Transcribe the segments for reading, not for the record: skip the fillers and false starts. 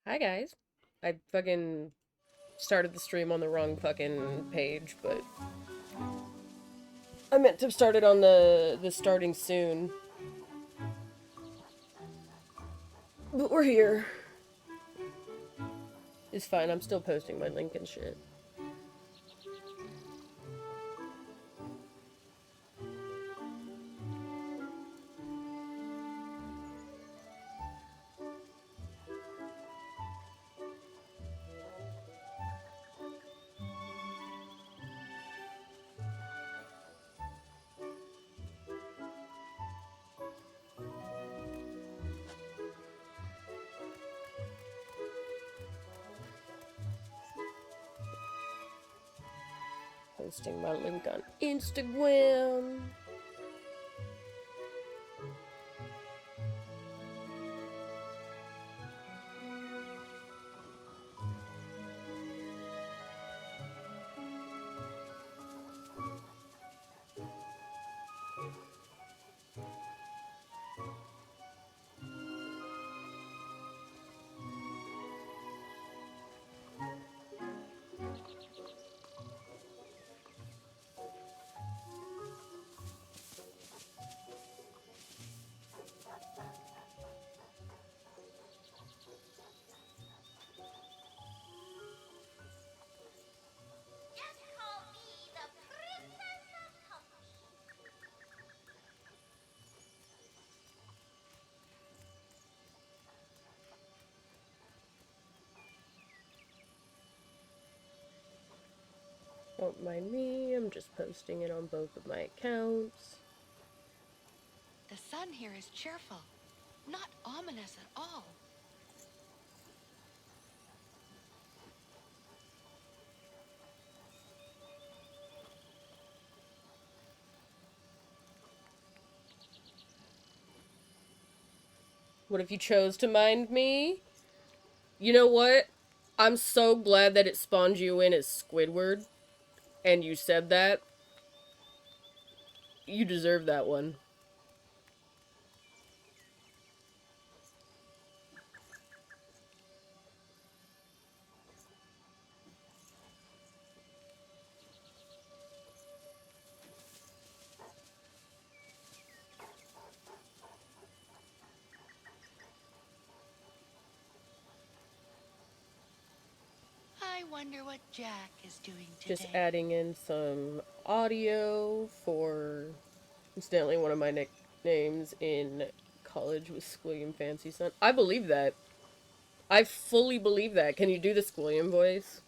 Hi guys. I fucking started the stream on the wrong fucking page, but I meant to start it on the starting soon. But we're here. It's fine, I'm still posting my link and shit. Posting my link on Instagram. Don't mind me, I'm just posting it on both of my accounts. The sun here is cheerful, not ominous at all. What if you chose to mind me? You know what? I'm so glad that it spawned you in as Squidward, and you said that. You deserve that one. I wonder what Jack is doing today. Just adding in some audio for, incidentally, one of my nicknames in college was Squilliam Fancy Son. I believe that. I fully believe that. Can you do the Squilliam voice?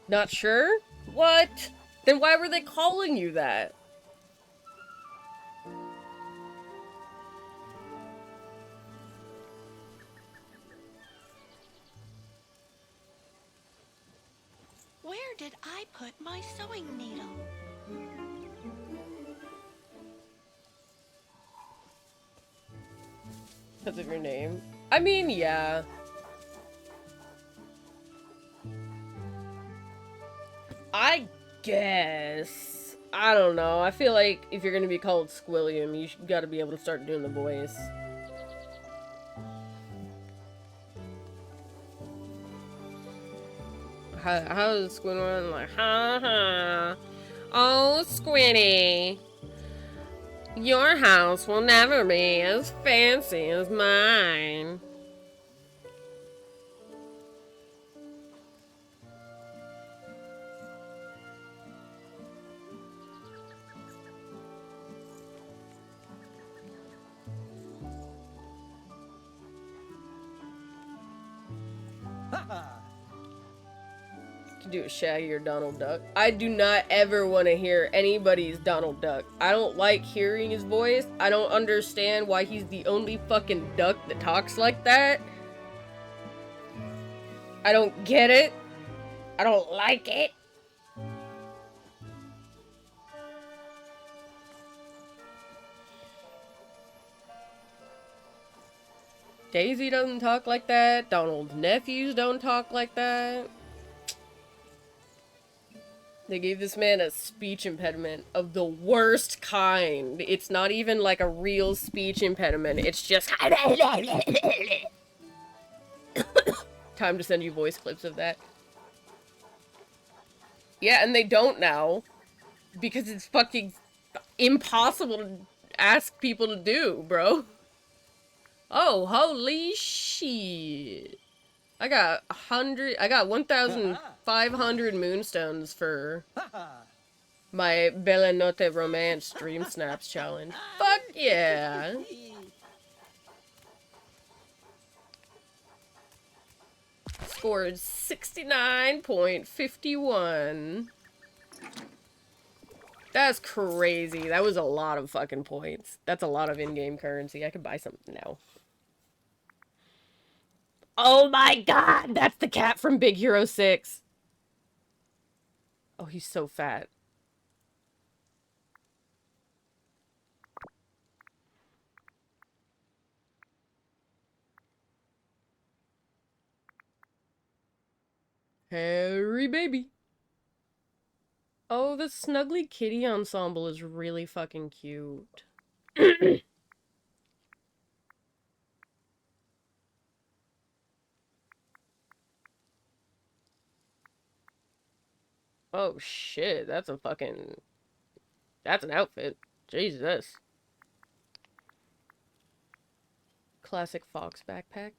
Not sure? What? Then why were they calling you that? Where did I put my sewing needle? Because of your name? I mean, yeah. I guess. I don't know. I feel like if you're gonna be called Squilliam, you gotta be able to start doing the voice. How's Squidward like, ha ha. Oh, Squiddy. Your house will never be as fancy as mine. To do a Shaggy or Donald Duck. I do not ever want to hear anybody's Donald Duck. I don't like hearing his voice. I don't understand why he's the only fucking duck that talks like that. I don't get it. I don't like it. Daisy doesn't talk like that. Donald's nephews don't talk like that. They gave this man a speech impediment of the worst kind. It's not even like a real speech impediment. It's just... Time to send you voice clips of that. Yeah, and they don't now. Because it's fucking impossible to ask people to do, bro. Oh, holy shit. I got 1,500 moonstones for my Bella Notte Romance Dream Snaps challenge. Fuck yeah. Scored 69.51. That's crazy. That was a lot of fucking points. That's a lot of in-game currency. I could buy something now. Oh my god! That's the cat from Big Hero 6. Oh, he's so fat. Harry baby. Oh, the Snuggly Kitty ensemble is really fucking cute. Oh shit, that's a fucking... That's an outfit. Jesus. Classic Fox backpack.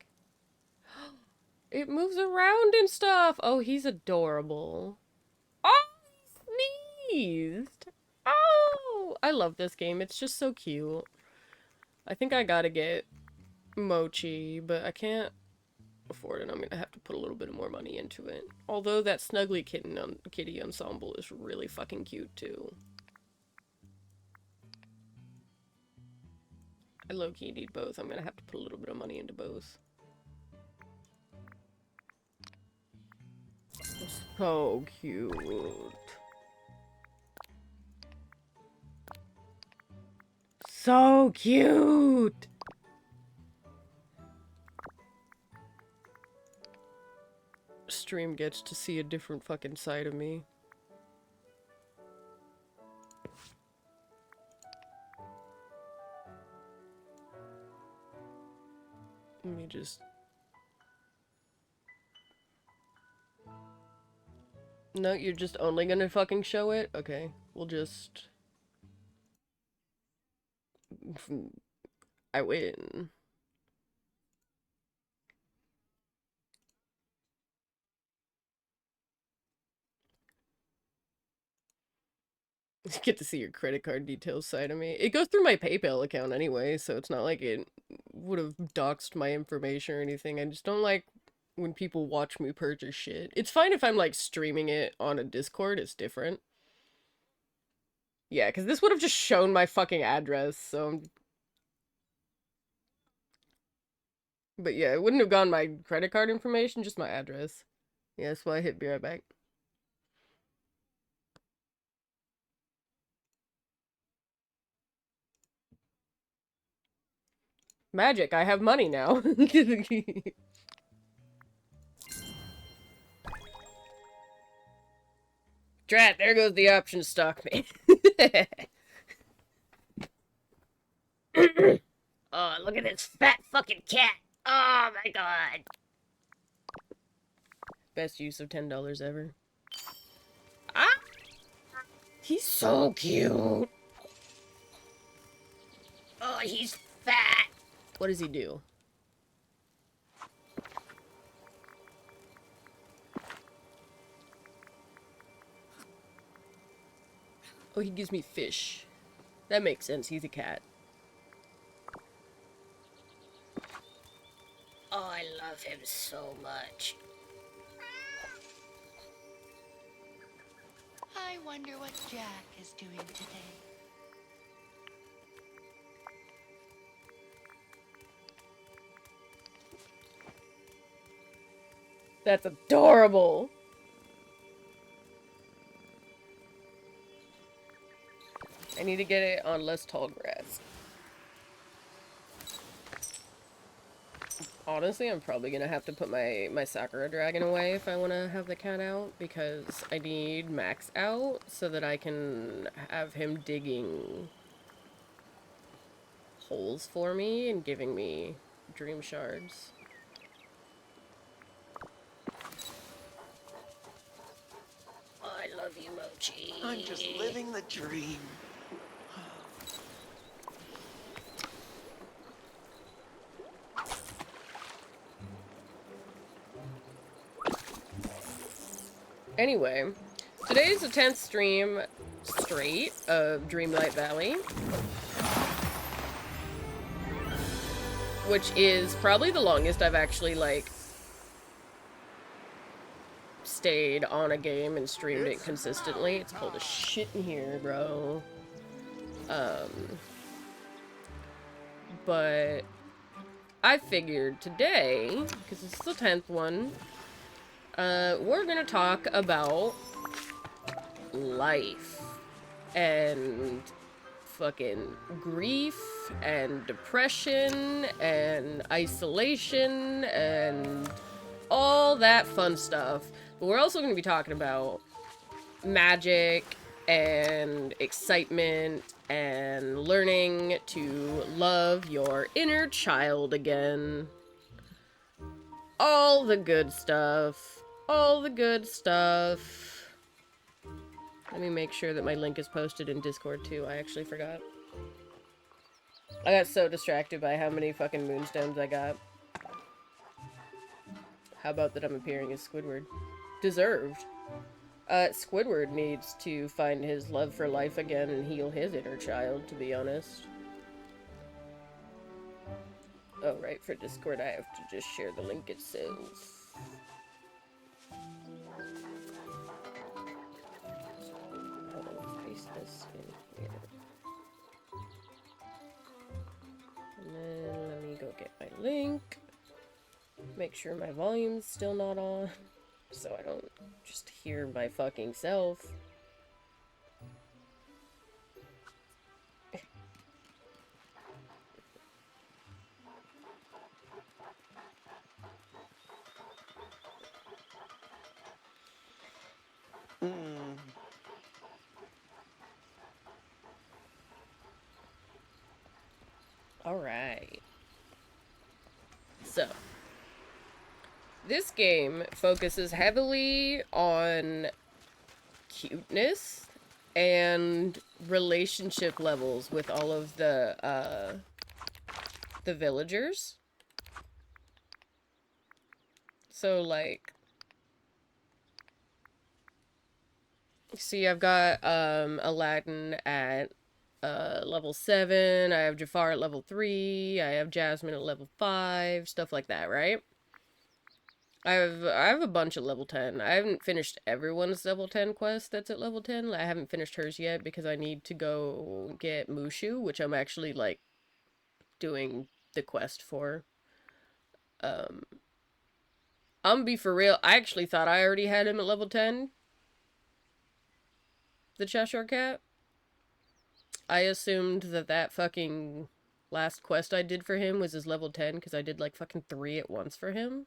It moves around and stuff. Oh, he's adorable. Oh, he sneezed. Oh, I love this game. It's just so cute. I think I gotta get Mochi, but I can't afford it. I'm gonna have to put a little bit more money into it. Although that Snuggly Kitty ensemble is really fucking cute too. I low-key need both. I'm gonna have to put a little bit of money into both. So cute. So cute! Stream gets to see a different fucking side of me. Let me just... No, you're just only gonna fucking show it? Okay, we'll just... I win. Get to see your credit card details side of me. It goes through my PayPal account anyway, so it's not like it would have doxed my information or anything. I just don't like when people watch me purchase shit. It's fine if I'm like streaming it on a Discord, it's different. Yeah, because this would have just shown my fucking address, so... But yeah, it wouldn't have gone my credit card information, just my address. Yeah, that's why I hit be right back. Magic, I have money now. Drat, there goes the option stock me. Oh, look at this fat fucking cat. Oh my god. Best use of $10 ever. Ah! He's so cute. Oh, he's fat. What does he do? Oh, he gives me fish. That makes sense. He's a cat. Oh, I love him so much. I wonder what Jack is doing today. That's adorable. I need to get it on less tall grass. Honestly, I'm probably gonna have to put my Sakura dragon away if I want to have the cat out, because I need Max out so that I can have him digging holes for me and giving me dream shards. I love you, Mochi. I'm just living the dream. Anyway, today is the 10th stream straight of Dreamlight Valley, which is probably the longest I've actually, like, stayed on a game and streamed it consistently. It's cold as shit in here, bro. But I figured today, because it's the 10th one, we're gonna talk about life and fucking grief and depression and isolation and all that fun stuff. But we're also going to be talking about magic and excitement and learning to love your inner child again. All the good stuff. All the good stuff. Let me make sure that my link is posted in Discord too. I actually forgot. I got so distracted by how many fucking moonstones I got. How about that I'm appearing as Squidward? Deserved. Squidward needs to find his love for life again and heal his inner child, to be honest. Oh, right, for Discord I have to just share the link itself. Paste this in here. And then let me go get my link. Make sure my volume's still not on, so I don't just hear my fucking self. Alright. So, this game focuses heavily on cuteness and relationship levels with all of the villagers. So, like, see, I've got Aladdin at level 7, I have Jafar at level 3, I have Jasmine at level 5, stuff like that, right? I have a bunch of level 10. I haven't finished everyone's level 10 quest that's at level 10. I haven't finished hers yet because I need to go get Mushu, which I'm actually, like, doing the quest for. I'm gonna be for real, I actually thought I already had him at level 10. The Cheshire Cat. I assumed that that fucking last quest I did for him was his level 10 because I did, like, fucking 3 at once for him.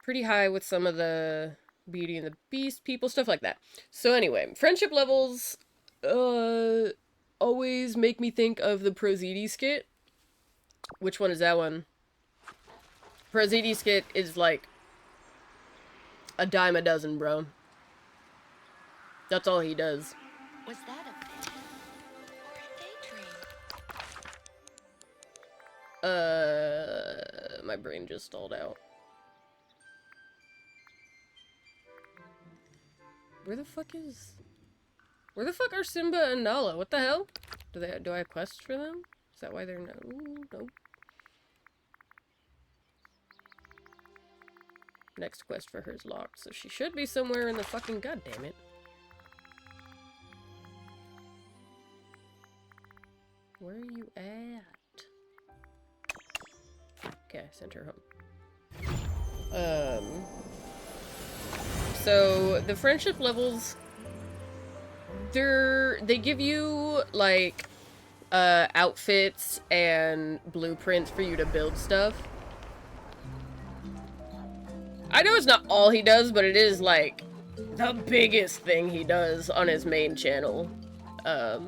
Pretty high with some of the Beauty and the Beast people, stuff like that. So anyway, friendship levels always make me think of the Prozidi skit. Which one is that one? Prozidi skit is like a dime a dozen, bro. That's all he does. Was that a vision or a daydream? My brain just stalled out. Where the fuck are Simba and Nala? What the hell? Do I have quests for them? Is that why they're no? Nope. Next quest for her is locked, so she should be somewhere in the fucking goddammit. Where are you at? Okay, I sent her home. Um, so the friendship levels, they give you like outfits and blueprints for you to build stuff. I know it's not all he does, but it is like the biggest thing he does on his main channel. I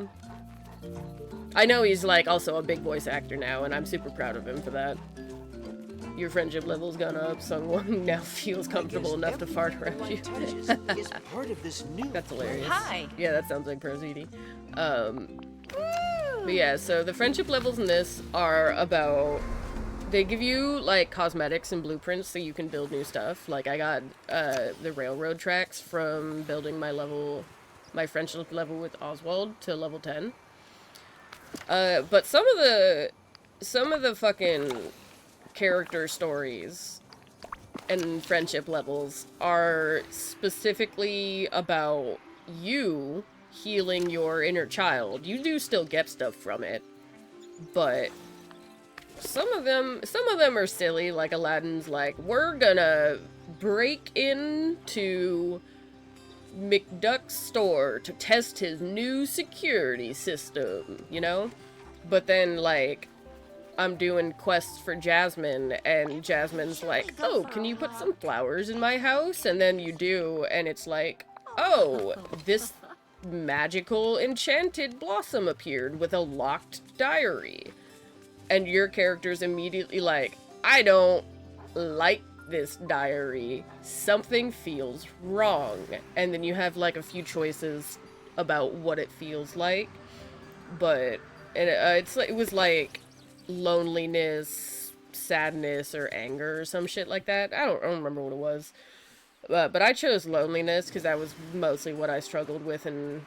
know he's like also a big voice actor now, and I'm super proud of him for that. Your friendship level's gone up. Someone now feels comfortable enough to fart around you. is part of this new. That's hilarious. Hi. Yeah, that sounds like Prosidi. But yeah, so the friendship levels in this are about... They give you, like, cosmetics and blueprints so you can build new stuff. Like, I got the railroad tracks from building my friendship level with Oswald to level 10. But some of the fucking character stories and friendship levels are specifically about you healing your inner child. You do still get stuff from it, but some of them are silly, like Aladdin's like, we're gonna break into McDuck's store to test his new security system, you know? But then, like, I'm doing quests for Jasmine, and Jasmine's like, oh, can you put some flowers in my house? And then you do, and it's like, oh, this magical enchanted blossom appeared with a locked diary. And your character's immediately like, I don't like this diary. Something feels wrong. And then you have, like, a few choices about what it feels like. But it was like loneliness, sadness, or anger or some shit like that. I don't remember what it was. But I chose loneliness because that was mostly what I struggled with in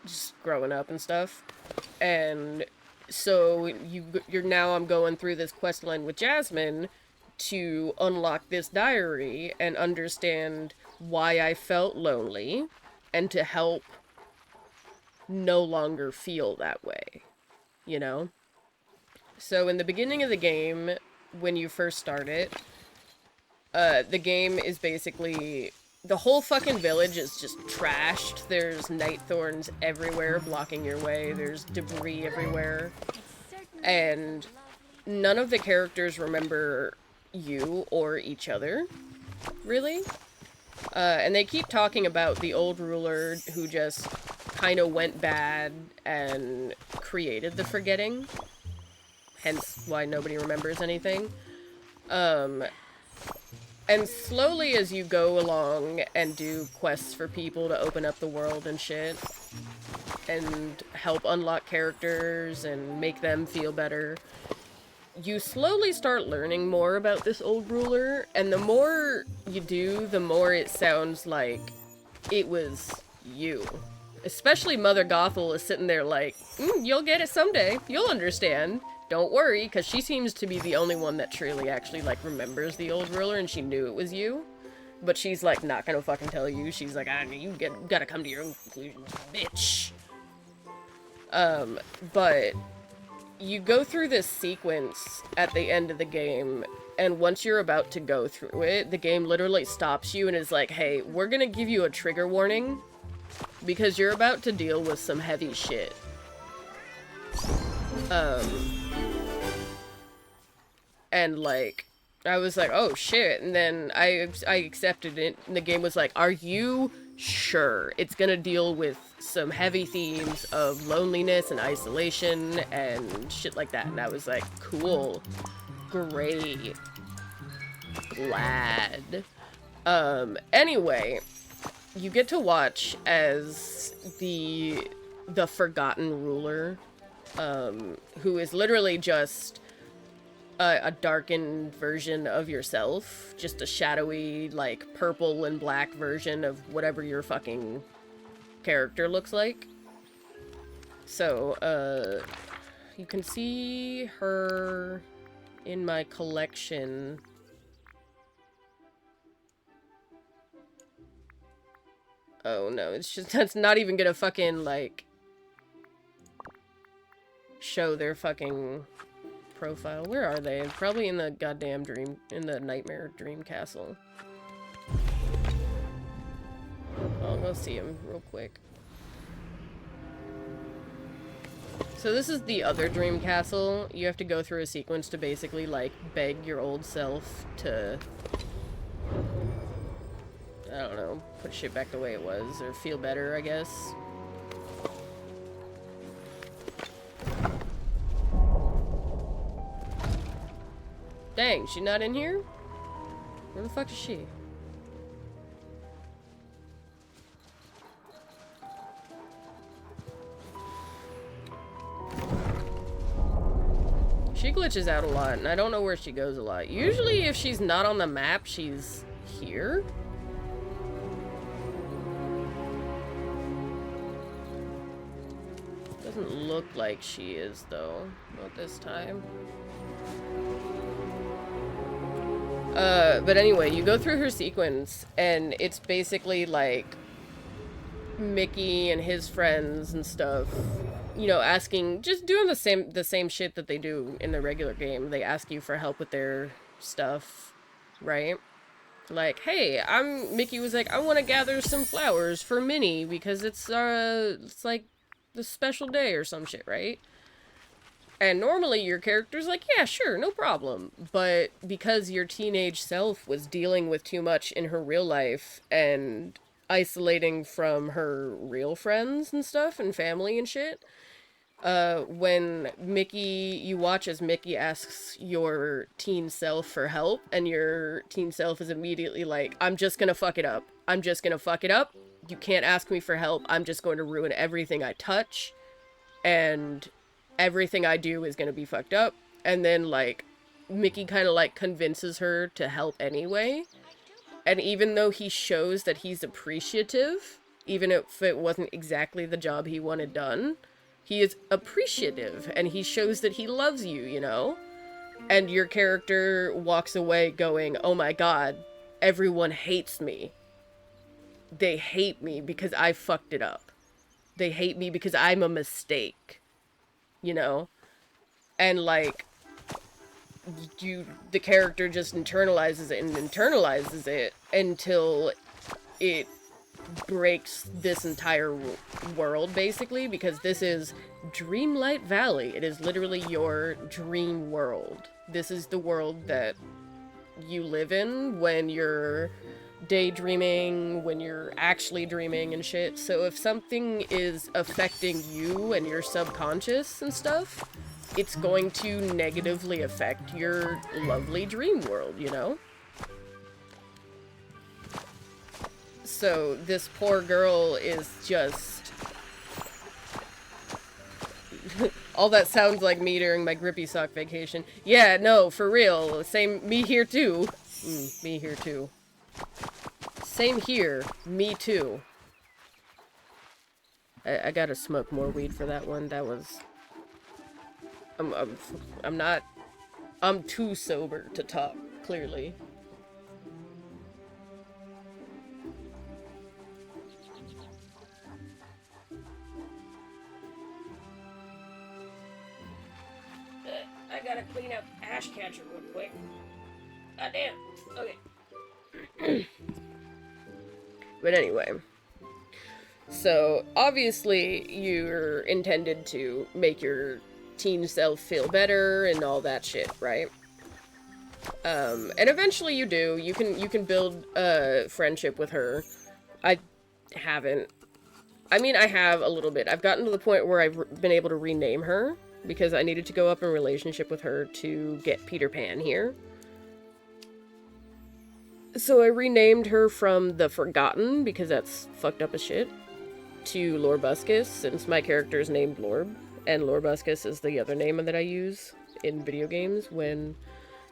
just growing up and stuff. And so I'm going through this quest line with Jasmine to unlock this diary and understand why I felt lonely and to help no longer feel that way, you know? So in the beginning of the game, when you first start it, the game is basically... The whole fucking village is just trashed. There's night thorns everywhere blocking your way. There's debris everywhere. And none of the characters remember you or each other, really. And they keep talking about the old ruler who just kind of went bad and created the forgetting. Hence why nobody remembers anything. And slowly as you go along and do quests for people to open up the world and shit, and help unlock characters and make them feel better, you slowly start learning more about this old ruler, and the more you do, the more it sounds like it was you. Especially Mother Gothel is sitting there like, you'll get it someday, you'll understand. Don't worry, because she seems to be the only one that truly actually, like, remembers the old ruler, and she knew it was you. But she's, like, not gonna fucking tell you. She's like, you gotta come to your own conclusions, bitch. But you go through this sequence at the end of the game, and once you're about to go through it, the game literally stops you and is like, hey, we're gonna give you a trigger warning, because you're about to deal with some heavy shit. And, like, I was like, oh, shit, and then I accepted it, and the game was like, are you sure? It's gonna deal with some heavy themes of loneliness and isolation and shit like that, and I was like, cool, great, glad. Anyway, you get to watch as the forgotten ruler, who is literally just a darkened version of yourself. Just a shadowy, like, purple and black version of whatever your fucking character looks like. So, you can see her in my collection. Oh no, it's just, that's not even gonna fucking, like, show their fucking profile. Where are they? Probably in the goddamn in the nightmare dream castle. I'll go see him real quick. So this is the other dream castle. You have to go through a sequence to basically, like, beg your old self to, I don't know, put shit back the way it was, or feel better, I guess. Dang, she not in here? Where the fuck is she? She glitches out a lot, and I don't know where she goes a lot. Usually, if she's not on the map, she's here. Doesn't look like she is, though. Not this time. But anyway, you go through her sequence, and it's basically like Mickey and his friends and stuff, you know, asking, just doing the same shit that they do in the regular game. They ask you for help with their stuff, right? Like, hey, Mickey was like, I want to gather some flowers for Minnie because it's like the special day or some shit, right? And normally your character's like, yeah, sure, no problem. But because your teenage self was dealing with too much in her real life and isolating from her real friends and stuff and family and shit, when you watch as Mickey asks your teen self for help, and your teen self is immediately like, I'm just gonna fuck it up. I'm just gonna fuck it up. You can't ask me for help. I'm just going to ruin everything I touch. And everything I do is gonna be fucked up. And then, like, Mickey kind of, like, convinces her to help anyway. And even though he shows that he's appreciative, even if it wasn't exactly the job he wanted done, he is appreciative, and he shows that he loves you, you know? And your character walks away going, oh my god, everyone hates me. They hate me because I fucked it up. They hate me because I'm a mistake. You know? And, like, the character just internalizes it until it breaks this entire world, basically, because this is Dreamlight Valley. It is literally your dream world. This is the world that you live in when you're daydreaming, when you're actually dreaming and shit. So if something is affecting you and your subconscious and stuff, it's going to negatively affect your lovely dream world, you know? So this poor girl is just... All that sounds like me during my grippy sock vacation. Yeah, no, for real. Same, me here too. Me here too. Same here. Me too. I gotta smoke more weed for that one. That was... I'm not... I'm too sober to talk, clearly. I gotta clean up Ash Catcher real quick. God damn. Okay. But anyway. So, obviously, you're intended to make your teen self feel better and all that shit, right? And eventually you do. You can build a friendship with her. I haven't. I mean, I have a little bit. I've gotten to the point where I've been able to rename her, because I needed to go up in relationship with her to get Peter Pan here. So I renamed her from the Forgotten, because that's fucked up as shit, to Lorbuscus, since my character is named Lorb, and Lorbuscus is the other name that I use in video games when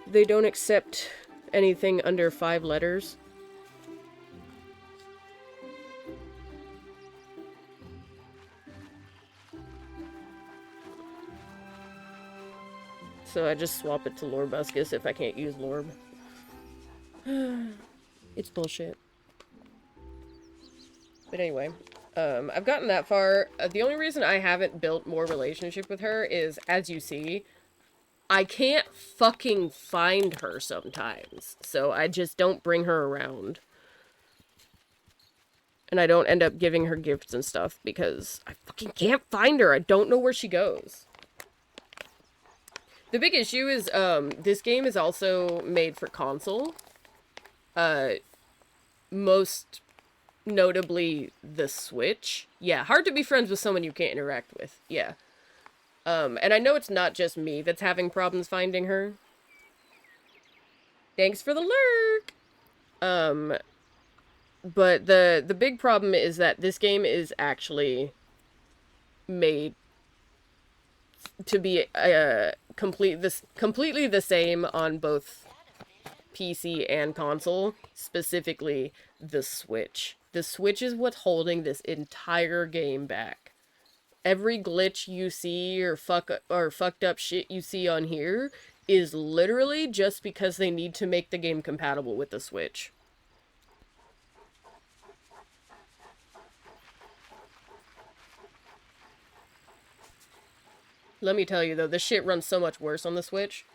they don't accept anything under 5 letters. So I just swap it to Lorbuscus if I can't use Lorb. It's bullshit. But anyway, I've gotten that far. The only reason I haven't built more relationship with her is, as you see, I can't fucking find her sometimes. So I just don't bring her around. And I don't end up giving her gifts and stuff because I fucking can't find her. I don't know where she goes. The big issue is, this game is also made for console. Most notably the Switch. Yeah, hard to be friends with someone you can't interact with. Yeah. And I know it's not just me that's having problems finding her. Thanks for the lurk! But the big problem is that this game is actually made to be completely the same on both PC and console, specifically the Switch. The Switch is what's holding this entire game back. Every glitch you see or fucked up shit you see on here is literally just because they need to make the game compatible with the Switch. Let me tell you though, this shit runs so much worse on the Switch.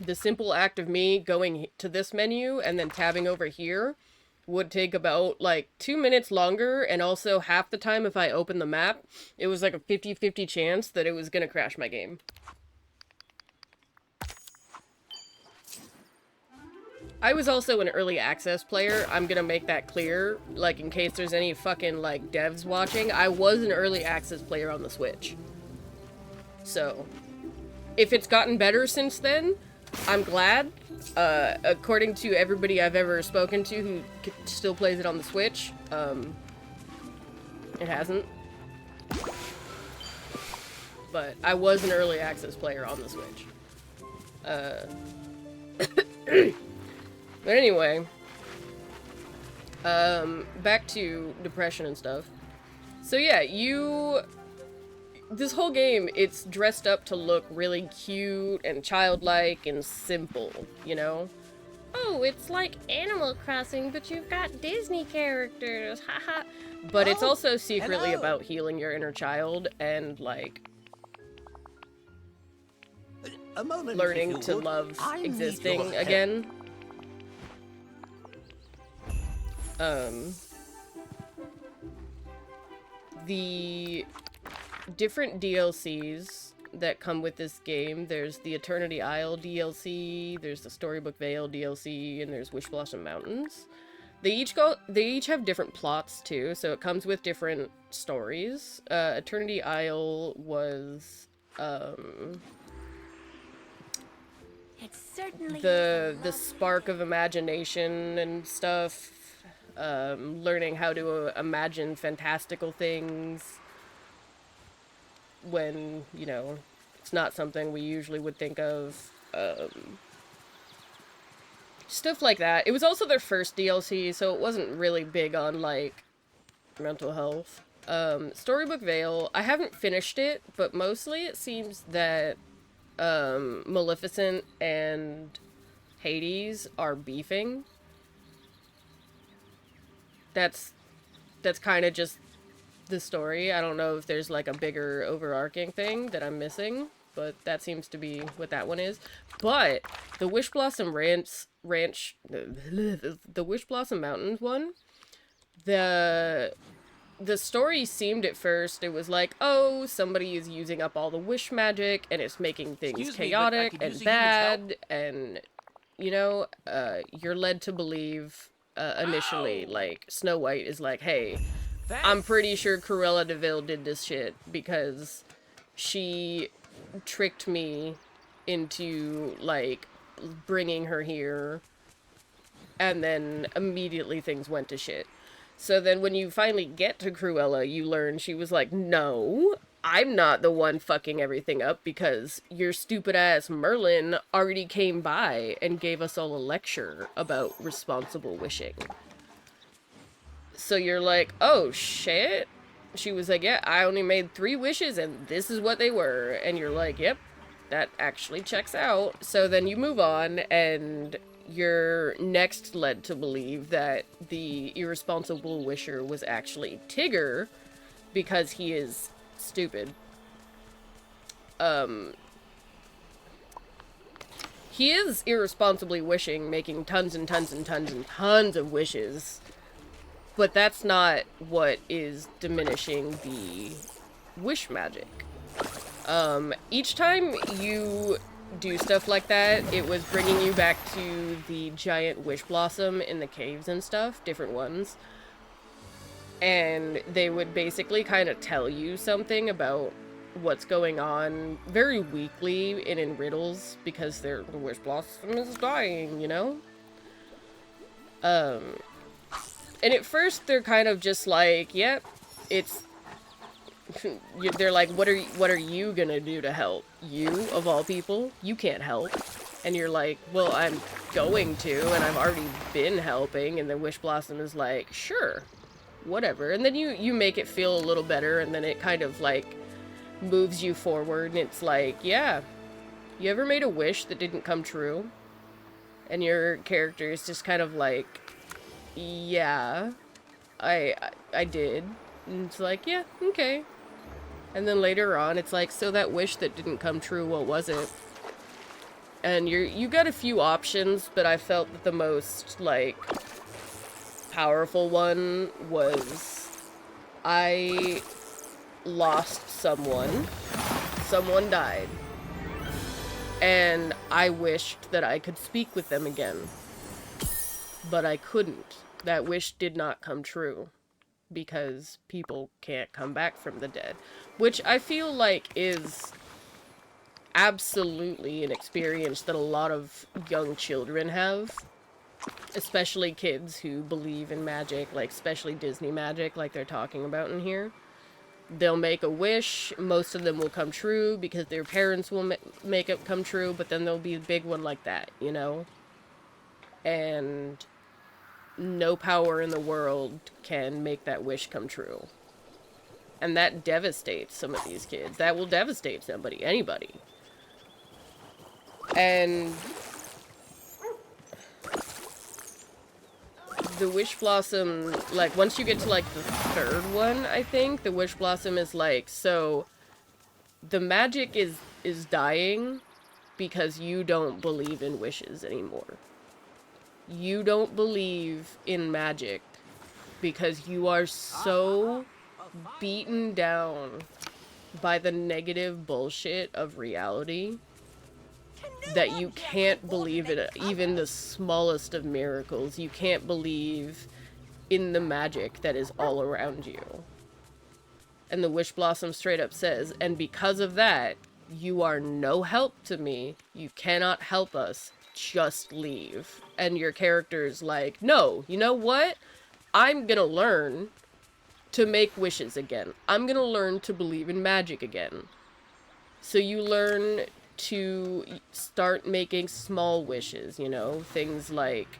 The simple act of me going to this menu and then tabbing over here would take about, like, 2 minutes longer, and also half the time if I open the map, it was like a 50-50 chance that it was gonna crash my game. I was also an early access player, I'm gonna make that clear, like, in case there's any fucking, like, devs watching. I was an early access player on the Switch. So, if it's gotten better since then, I'm glad. According to everybody I've ever spoken to who still plays it on the Switch, it hasn't. But I was an early access player on the Switch. But anyway, back to depression and stuff. So yeah, this whole game, it's dressed up to look really cute and childlike and simple, you know? Oh, it's like Animal Crossing, but you've got Disney characters, haha. But it's also secretly about healing your inner child and, like, learning to love existing again. The different DLCs that come with this game, there's the Eternity Isle DLC, there's the Storybook Vale DLC, and there's Wish Blossom Mountains. They each have different plots too, so it comes with different stories. Eternity Isle was It's certainly the spark of imagination and stuff, learning how to imagine fantastical things when, you know, it's not something we usually would think of. Stuff like that. It was also their first DLC, so it wasn't really big on, like, mental health. Storybook Vale, I haven't finished it, but mostly it seems that Maleficent and Hades are beefing. That's kind of just the story. I don't know if there's like a bigger overarching thing that I'm missing, but that seems to be what that one is. But the Wish Blossom the Wish Blossom Mountains one, the story seemed at first, it was like, oh, somebody is using up all the wish magic and it's making things chaotic and bad, and, you know, you're led to believe initially, like, Snow White is like, hey, I'm pretty sure Cruella de Vil did this shit because she tricked me into, like, bringing her here, and then immediately things went to shit. So then when you finally get to Cruella, you learn she was like, no, I'm not the one fucking everything up because your stupid ass Merlin already came by and gave us all a lecture about responsible wishing. So you're like, oh shit? She was like, yeah, I only made 3 wishes and this is what they were. And you're like, yep, that actually checks out. So then you move on and you're next led to believe that the irresponsible wisher was actually Tigger because he is stupid. He is irresponsibly wishing, making tons and tons and tons and tons of wishes. But that's not what is diminishing the wish magic. Each time you do stuff like that, it was bringing you back to the giant wish blossom in the caves and stuff, different ones. And they would basically kind of tell you something about what's going on very weakly and in riddles because the wish blossom is dying, you know? And at first they're kind of just like, yep, it's they're like, what are you gonna do to help? You, of all people, you can't help. And you're like, well, I'm going to, and I've already been helping. And the wish blossom is like, sure, whatever. And then you make it feel a little better, and then it kind of like moves you forward, and it's like, yeah, you ever made a wish that didn't come true? And your character is just kind of like, yeah, I did. And it's like, yeah, okay. And then later on, it's like, so that wish that didn't come true, what was it? And you got a few options, but I felt that the most, like, powerful one was, I lost someone. Someone died. And I wished that I could speak with them again. But I couldn't. That wish did not come true. Because people can't come back from the dead. Which I feel like is absolutely an experience that a lot of young children have. Especially kids who believe in magic, like especially Disney magic, like they're talking about in here. They'll make a wish, most of them will come true because their parents will make it come true, but then there'll be a big one like that, you know? And no power in the world can make that wish come true. And that devastates some of these kids. That will devastate somebody, anybody. And the wish blossom, like, once you get to, like, the third one, I think, the wish blossom is like, so the magic is dying because you don't believe in wishes anymore. You don't believe in magic because you are so beaten down by the negative bullshit of reality that you can't believe in even the smallest of miracles. You can't believe in the magic that is all around you. And the wish blossom straight up says, and because of that, you are no help to me. You cannot help us. Just leave. And your character's like, no, you know what? I'm gonna learn to make wishes again. I'm gonna learn to believe in magic again. So you learn to start making small wishes, you know? Things like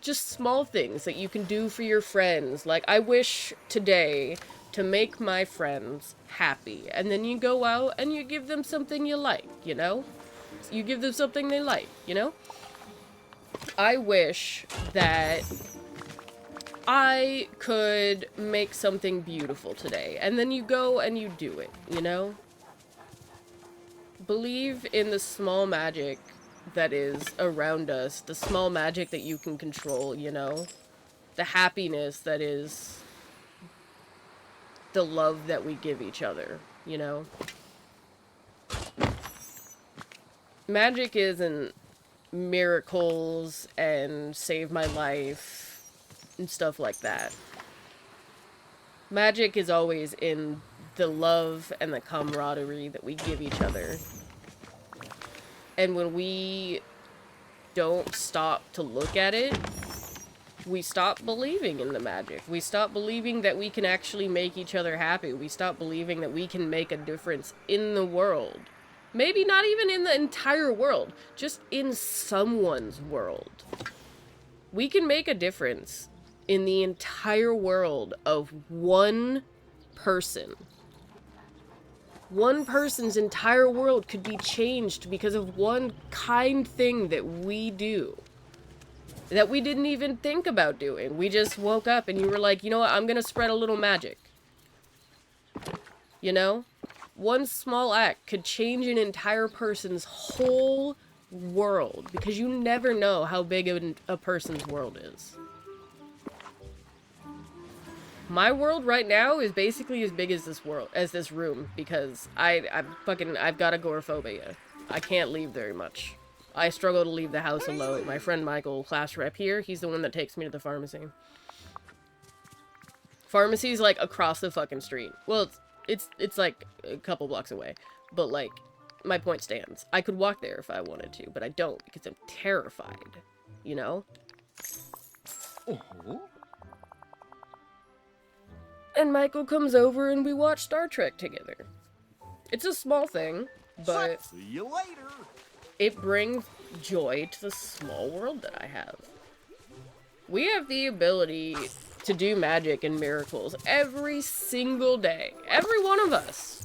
just small things that you can do for your friends. Like, I wish today to make my friends happy. And then you go out and you give them something you like, you know? You give them something they like, you know? I wish that I could make something beautiful today. And then you go and you do it, you know? Believe in the small magic that is around us. The small magic that you can control, you know? The happiness that is the love that we give each other, you know? Magic isn't miracles and save my life and stuff like that. Magic is always in the love and the camaraderie that we give each other. And when we don't stop to look at it, we stop believing in the magic. We stop believing that we can actually make each other happy. We stop believing that we can make a difference in the world. Maybe not even in the entire world, just in someone's world. We can make a difference in the entire world of one person. One person's entire world could be changed because of one kind thing that we do. That we didn't even think about doing. We just woke up and you were like, you know what, I'm gonna spread a little magic. You know? One small act could change an entire person's whole world. Because you never know how big a person's world is. My world right now is basically as big as this world, as this room, because I've got agoraphobia. I can't leave very much. I struggle to leave the house alone. My friend Michael, class rep here, he's the one that takes me to the pharmacy. Pharmacy's like across the fucking street. Well, it's like a couple blocks away, but like my point stands. I could walk there if I wanted to, but I don't because I'm terrified. You know? And Michael comes over and we watch Star Trek together. It's a small thing, but See you later. it brings joy to the small world that I have. We have the ability to do magic and miracles every single day. Every one of us.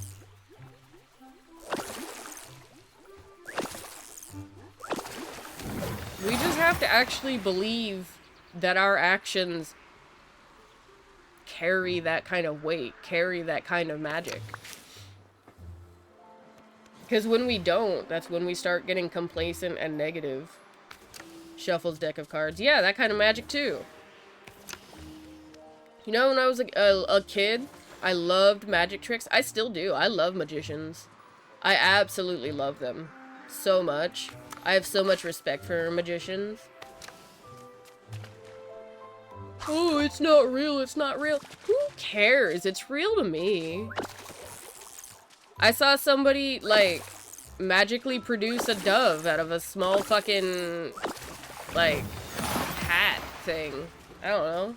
We just have to actually believe that our actions carry that kind of weight, carry that kind of magic. Because when we don't, that's when we start getting complacent and negative. Shuffles deck of cards. Yeah, that kind of magic too. You know, when I was a kid, I loved magic tricks. I still do. I love magicians. I absolutely love them so much. I have so much respect for magicians. Oh, it's not real, it's not real. Who cares? It's real to me. I saw somebody, like, magically produce a dove out of a small fucking, like, hat thing. I don't know.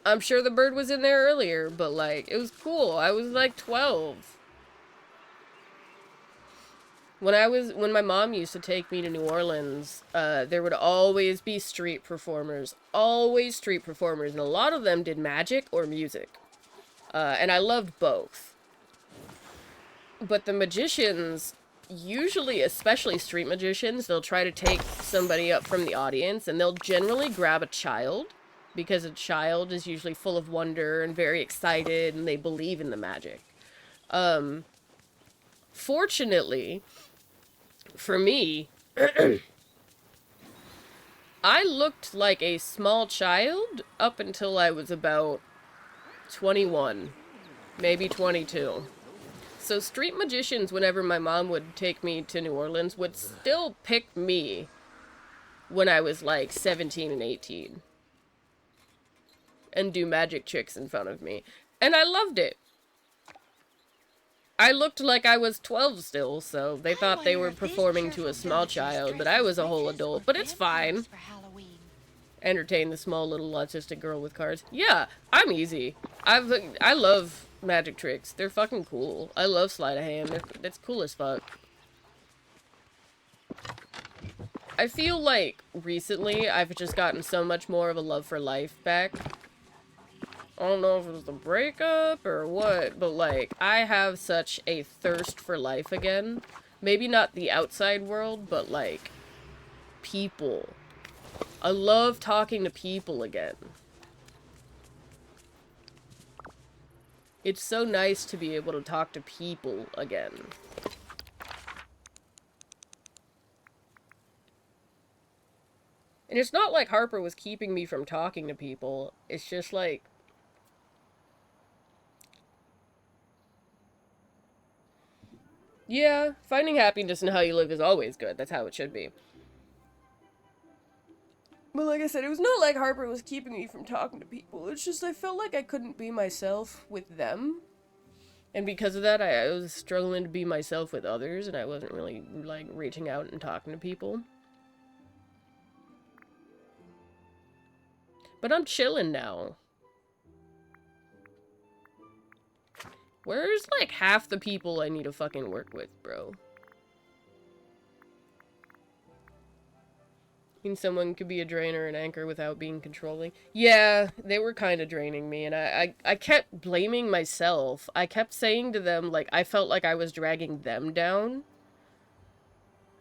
I'm sure the bird was in there earlier, but, like, it was cool. I was, like, 12. When my mom used to take me to New Orleans, there would always be street performers. Always street performers. And a lot of them did magic or music. And I loved both. But the magicians, usually, especially street magicians, they'll try to take somebody up from the audience, and they'll generally grab a child, because a child is usually full of wonder and very excited, and they believe in the magic. Fortunately, for me, I looked like a small child up until I was about 21, maybe 22. So street magicians, whenever my mom would take me to New Orleans, would still pick me when I was like 17 and 18. And do magic tricks in front of me. And I loved it. I looked like I was 12 still, so they thought they were performing to a small child, but I was a whole adult. But it's fine. Entertain the small little autistic girl with cards. Yeah, I'm easy. I love magic tricks. They're fucking cool. I love sleight of hand. That's cool as fuck. I feel like recently I've just gotten so much more of a love for life back. I don't know if it was the breakup or what, but like, I have such a thirst for life again. Maybe not the outside world, but like, people. I love talking to people again. It's so nice to be able to talk to people again. And it's not like Harper was keeping me from talking to people. It's just like, yeah, finding happiness in how you live is always good. That's how it should be. But like I said, it was not like Harper was keeping me from talking to people. It's just I felt like I couldn't be myself with them. And because of that, I was struggling to be myself with others, and I wasn't really, like, reaching out and talking to people. But I'm chilling now. Where's, like, half the people I need to fucking work with, bro? mean, someone could be a drain or an anchor without being controlling. Yeah, they were kind of draining me, and I kept blaming myself. I kept saying to them, like, I felt like I was dragging them down.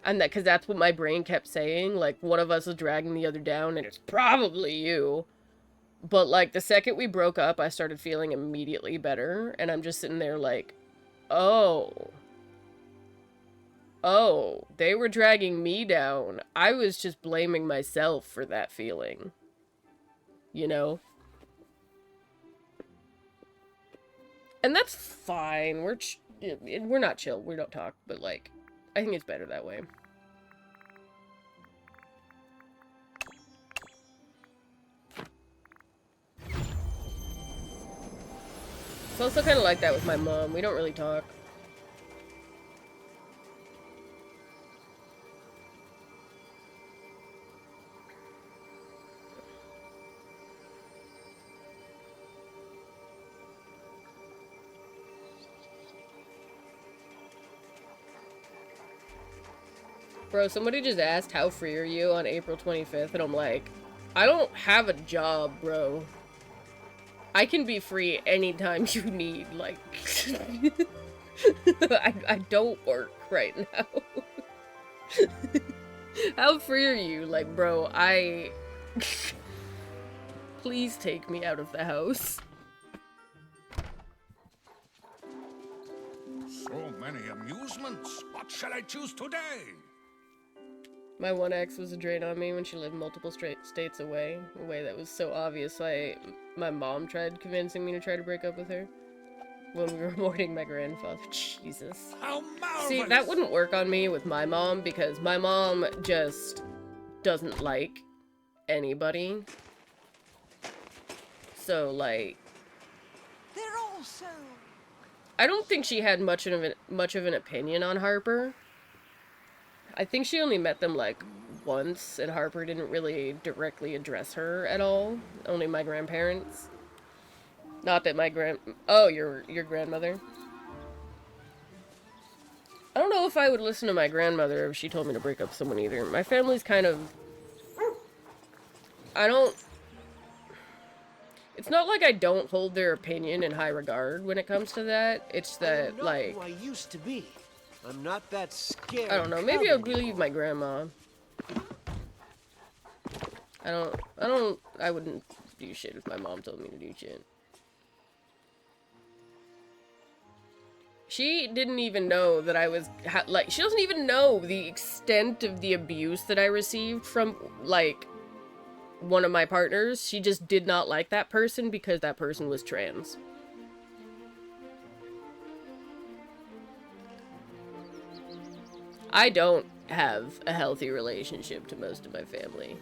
And that, because that's what my brain kept saying, like, one of us is dragging the other down, and it's probably you. But, like, the second we broke up, I started feeling immediately better, and I'm just sitting there like, oh. Oh, they were dragging me down. I was just blaming myself for that feeling. You know? And that's fine. We're not chill. We don't talk, but, like, I think it's better that way. It's also kind of like that with my mom. We don't really talk. Bro, somebody just asked how free are you on April 25th, and I'm like, I don't have a job, bro. I can be free anytime you need, like... I don't work right now. How free are you? Like, bro, Please take me out of the house. So many amusements. What shall I choose today? My one ex was a drain on me when she lived multiple states away. A way that was so obvious. My mom tried convincing me to try to break up with her. When we were mourning my grandfather. Jesus. How marvelous! See, that wouldn't work on me with my mom, because my mom just doesn't like anybody. So, like... They're all so... I don't think she had much of an opinion on Harper. I think she only met them, like, once, and Harper didn't really directly address her at all. Only my grandparents. Not that my Oh, your grandmother? I don't know if I would listen to my grandmother if she told me to break up with someone either. My family's kind of... It's not like I don't hold their opinion in high regard when it comes to that. It's that, I'm not like... who I used to be. I'm not that scared. I don't know. Maybe I'll believe my grandma. I wouldn't do shit if my mom told me to do shit. She didn't even know that I was, like, she doesn't even know the extent of the abuse that I received from, like, one of my partners. She just did not like that person because that person was trans. I don't have a healthy relationship to most of my family.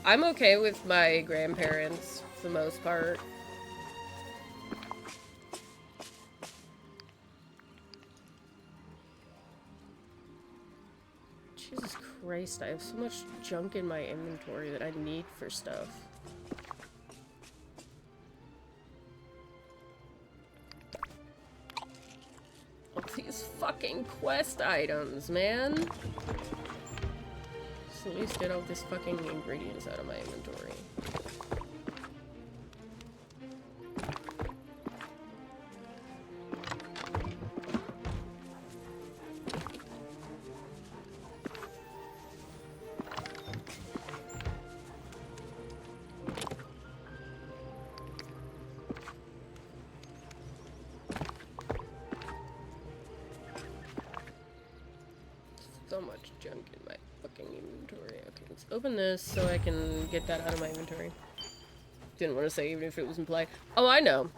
I'm okay with my grandparents for the most part. Jesus Christ, I have so much junk in my inventory that I need for stuff. All these fucking quest items, man. Just at least get all these fucking ingredients out of my inventory. So much junk in my fucking inventory. Okay, let's open this so I can get that out of my inventory. Didn't want to say even if it was implied. Oh, I know.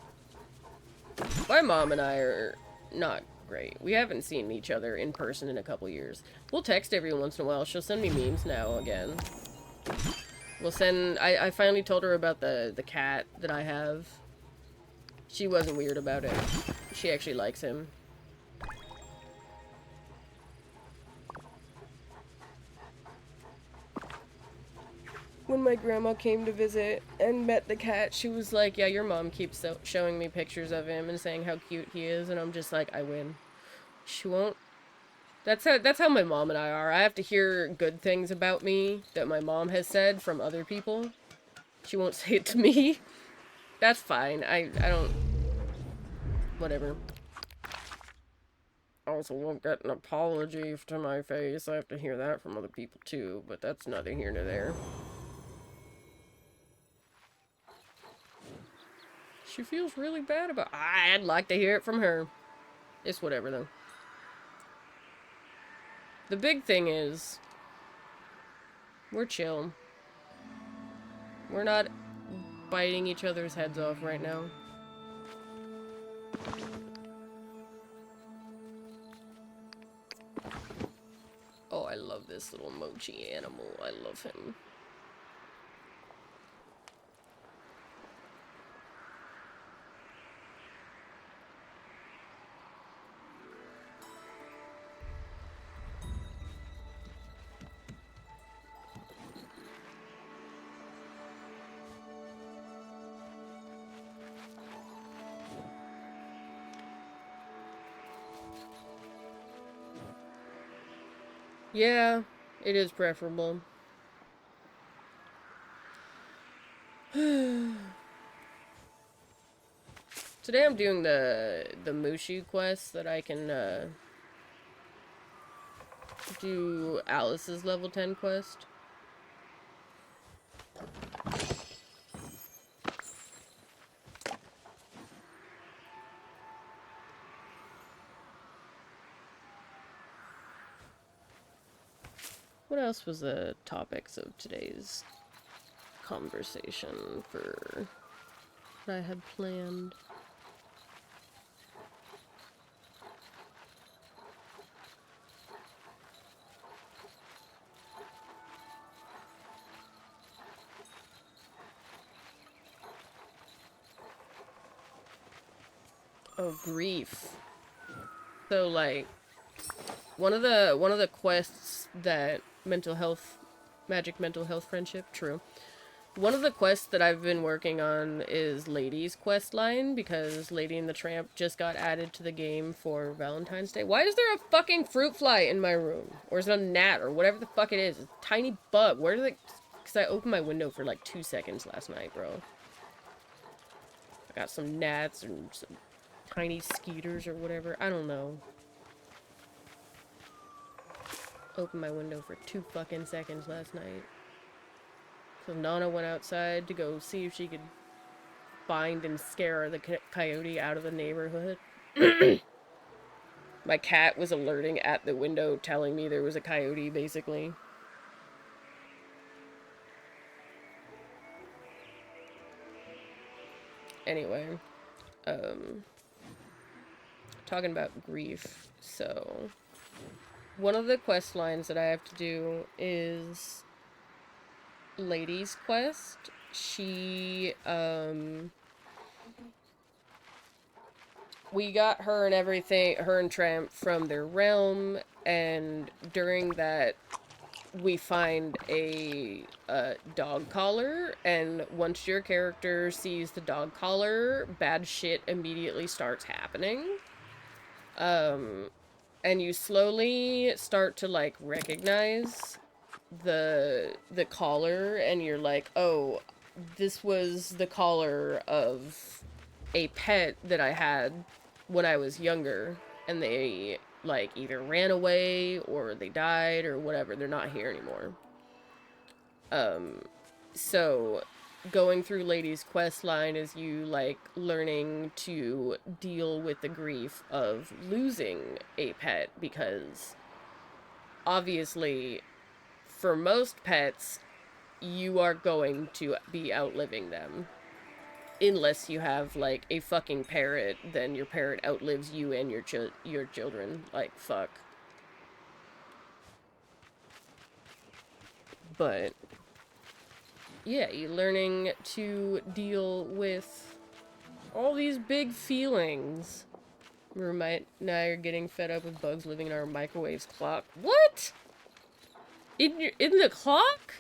My mom and I are not great. We haven't seen each other in person in a couple years. We'll text every once in a while. She'll send me memes now again. We'll send... I finally told her about the cat that I have. She wasn't weird about it. She actually likes him. When my grandma came to visit and met the cat, she was like, yeah, your mom keeps showing me pictures of him and saying how cute he is, and I'm just like, I win. She won't That's how my mom and I are. I have to hear good things about me that my mom has said from other people. She won't say it to me. That's fine. I don't... Whatever. I also won't get an apology to my face. I have to hear that from other people too, but that's neither here nor there. She feels really bad about... I'd like to hear it from her. It's whatever, though. The big thing is... we're chill. We're not biting each other's heads off right now. Oh, I love this little mochi animal. I love him. Yeah, it is preferable. Today I'm doing the Mushu quest that I can do Alice's level 10 quest. What else was the topics of today's conversation for what I had planned? Oh, grief. So like one of the quests that Magic Mental Health Friendship, true. One of the quests that I've been working on is Lady's quest line, because Lady and the Tramp just got added to the game for Valentine's Day. Why is there a fucking fruit fly in my room? Or is it a gnat, or whatever the fuck it is? It's a tiny bug. Where did it... Because I opened my window for like 2 seconds last night, bro. I got some gnats and some tiny skeeters or whatever. I don't know. Opened my window for 2 fucking seconds last night. So Nana went outside to go see if she could find and scare the coyote out of the neighborhood. My cat was alerting at the window, telling me there was a coyote, basically. Anyway, talking about grief, so one of the quest lines that I have to do is Lady's quest. She, we got her and everything, her and Tramp from their realm, and during that, we find a dog collar, and once your character sees the dog collar, bad shit immediately starts happening. And you slowly start to, like, recognize the collar, and you're like, oh, this was the collar of a pet that I had when I was younger, and they, like, either ran away, or they died, or whatever. They're not here anymore. So going through Lady's quest line is you, like, learning to deal with the grief of losing a pet, because obviously for most pets you are going to be outliving them. Unless you have, like, a fucking parrot, then your parrot outlives you and your children. Like, fuck. But yeah, you're learning to deal with all these big feelings. Roommate and I are getting fed up with bugs living in our microwave's clock. What? In the clock?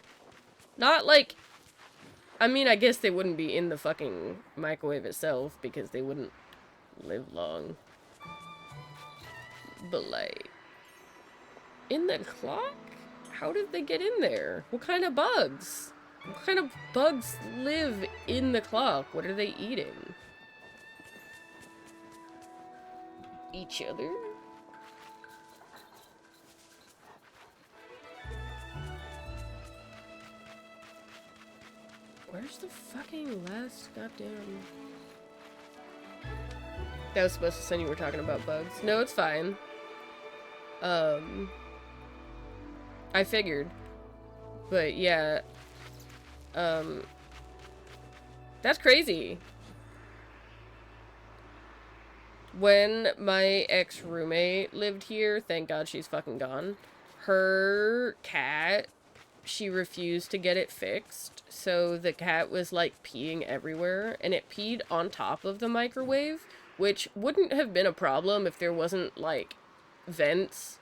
Not like... I mean, I guess they wouldn't be in the fucking microwave itself, because they wouldn't live long. But, like... In the clock? How did they get in there? What kind of bugs? What kind of bugs live in the clock? What are they eating? Each other? Where's the fucking last goddamn... That was supposed to send you were talking about bugs. No, it's fine. I figured. But yeah. That's crazy. When my ex-roommate lived here, thank God she's fucking gone, her cat, she refused to get it fixed, so the cat was, like, peeing everywhere, and it peed on top of the microwave, which wouldn't have been a problem if there wasn't, like, vents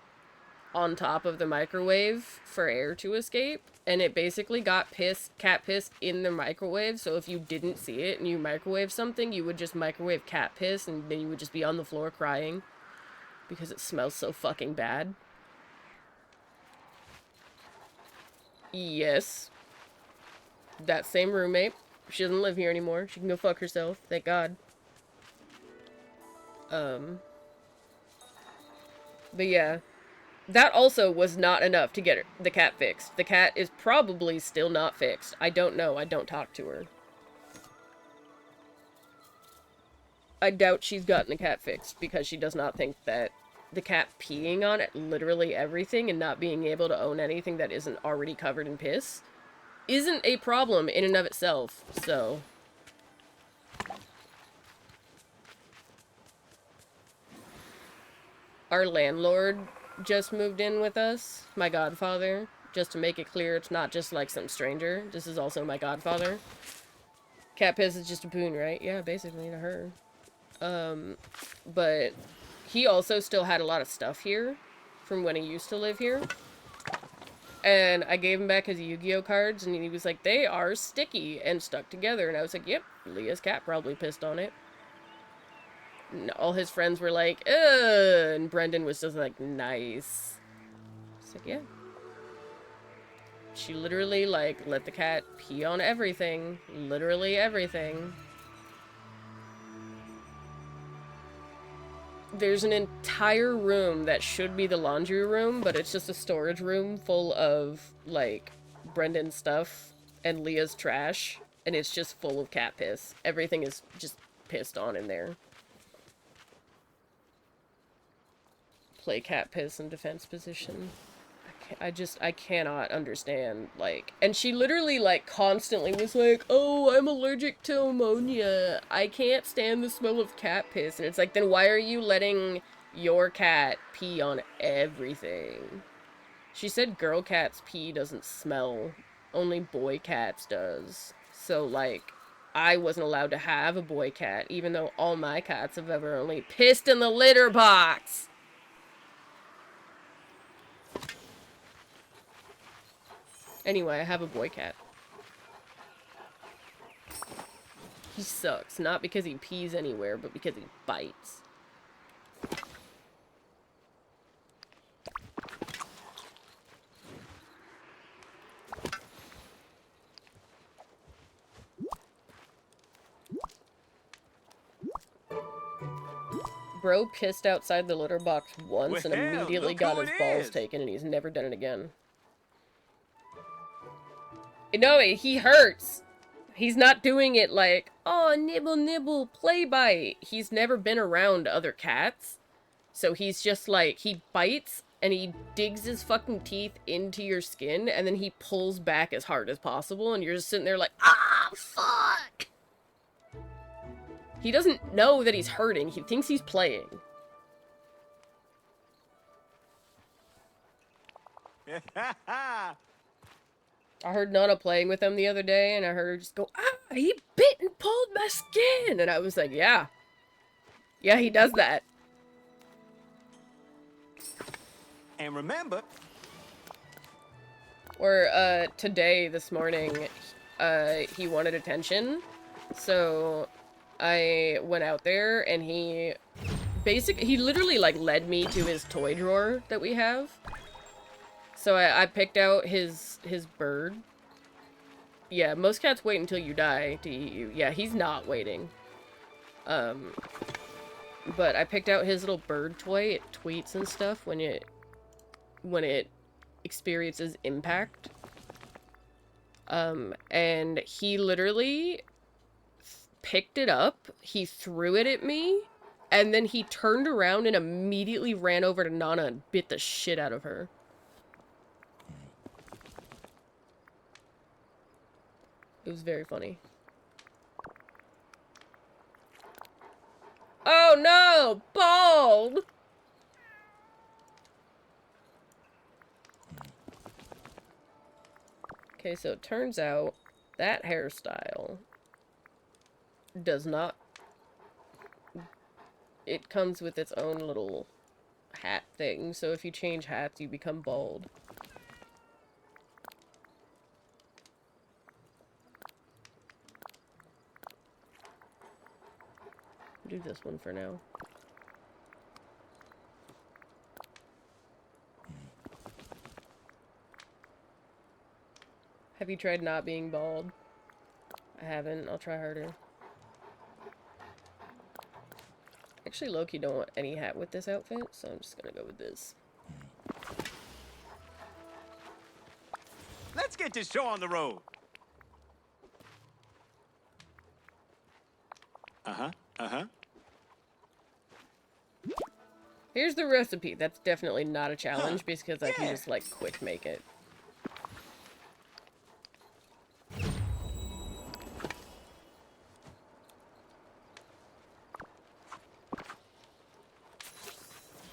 on top of the microwave for air to escape, and it basically got cat piss in the microwave, so if you didn't see it and you microwave something, you would just microwave cat piss, and then you would just be on the floor crying because it smells so fucking bad. Yes. That same roommate. She doesn't live here anymore. She can go fuck herself. Thank God. But yeah. That also was not enough to get the cat fixed. The cat is probably still not fixed. I don't know. I don't talk to her. I doubt she's gotten the cat fixed because she does not think that the cat peeing on it, literally everything, and not being able to own anything that isn't already covered in piss isn't a problem in and of itself, so... Our landlord just moved in with us, my godfather, just to make it clear it's not just like some stranger. This is also my godfather. Cat piss is just a boon, right? Yeah, basically, to her. But he also still had a lot of stuff here from when he used to live here. And I gave him back his Yu-Gi-Oh cards, and he was like, they are sticky and stuck together. And I was like, yep, Leah's cat probably pissed on it. And all his friends were like, ugh, and Brendan was just like, nice. It's like, yeah. She literally, like, let the cat pee on everything. Literally everything. There's an entire room that should be the laundry room, but it's just a storage room full of, like, Brendan's stuff and Leah's trash, and it's just full of cat piss. Everything is just pissed on in there. Play cat piss in defense position. I cannot understand, like, and she literally, like, constantly was like, oh, I'm allergic to ammonia. I can't stand the smell of cat piss. And it's like, then why are you letting your cat pee on everything? She said girl cat's pee doesn't smell. Only boy cat's does. So, like, I wasn't allowed to have a boy cat, even though all my cats have ever only pissed in the litter box. Anyway, I have a boy cat. He sucks, not because he pees anywhere, but because he bites. Bro pissed outside the litter box once and immediately got his balls taken, and he's never done it again. No, he hurts. He's not doing it like, oh, nibble, nibble, play bite. He's never been around other cats. So he's just like, he bites and he digs his fucking teeth into your skin and then he pulls back as hard as possible and you're just sitting there like, ah, fuck. He doesn't know that he's hurting. He thinks he's playing. I heard Nana playing with him the other day, and I heard her just go, ah, he bit and pulled my skin! And I was like, yeah. Yeah, he does that. And remember... Or, today, this morning, he wanted attention, so I went out there, and he literally, like, led me to his toy drawer that we have. So I picked out his bird. Yeah, most cats wait until you die to eat you. Yeah, he's not waiting. But I picked out his little bird toy. It tweets and stuff when it experiences impact. And he literally picked it up, he threw it at me, and then he turned around and immediately ran over to Nana and bit the shit out of her. It was very funny. Oh no! Bald! Okay, so it turns out that hairstyle does not... It comes with its own little hat thing, so if you change hats, you become bald. Do this one for now. Have you tried not being bald? I haven't. I'll try harder. Actually, low-key don't want any hat with this outfit, so I'm just gonna go with this. Let's get this show on the road. Here's the recipe. That's definitely not a challenge because I can just, like, quick make it.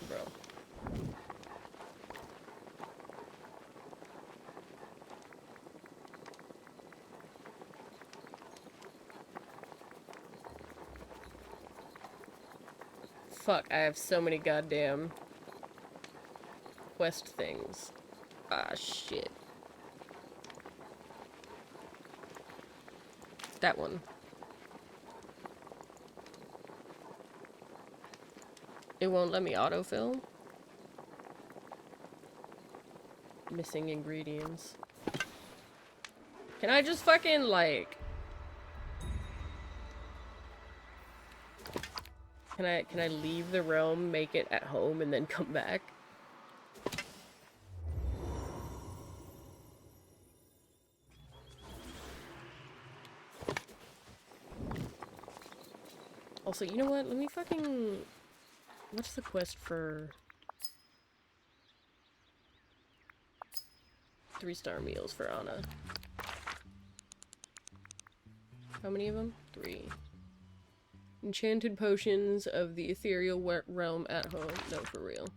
Bro. Fuck, I have so many goddamn quest things. Ah, shit. That one. It won't let me autofill. Missing ingredients. Can I just fucking, like... Can I leave the realm, make it at home, and then come back? Also, you know what? Let me fucking... What's the quest for... 3-star meals for Anna? How many of them? 3. Enchanted potions of the ethereal realm at home. No, for real.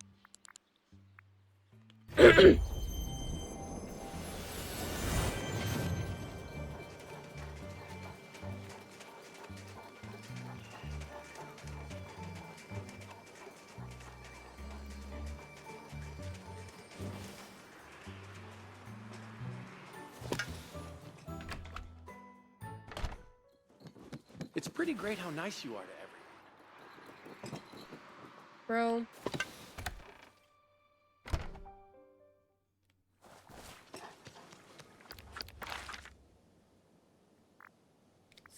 It's pretty great how nice you are to everyone. Bro.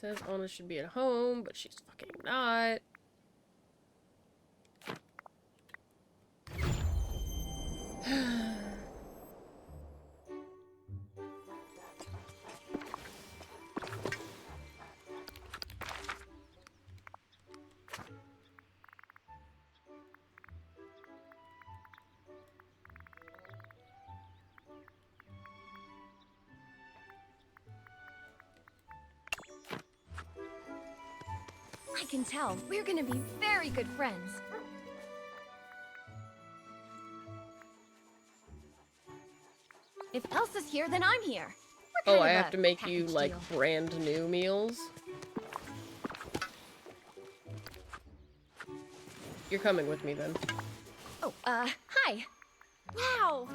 Says Anna should be at home, but she's fucking not. I can tell. We're gonna be very good friends. If Elsa's here, then I'm here. We're Oh, kind I of have a to make you, package like, deal. brand new meals? You're coming with me, then. Oh, hi. Wow.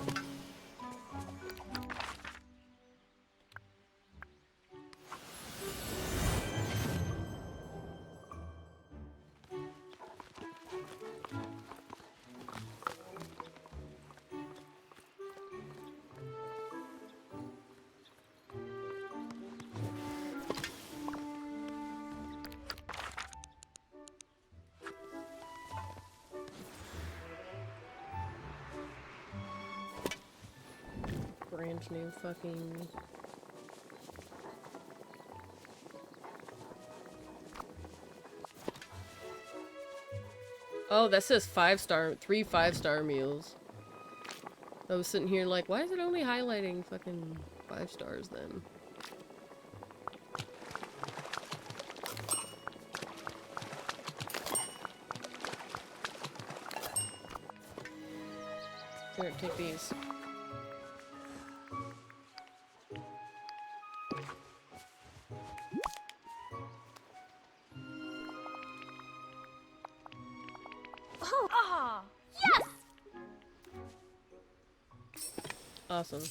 Which new fucking... Oh, that says 5-star, 3 5-star meals. I was sitting here like, why is it only highlighting fucking 5 stars then? Here, take these. Oh, ah, yes! Awesome.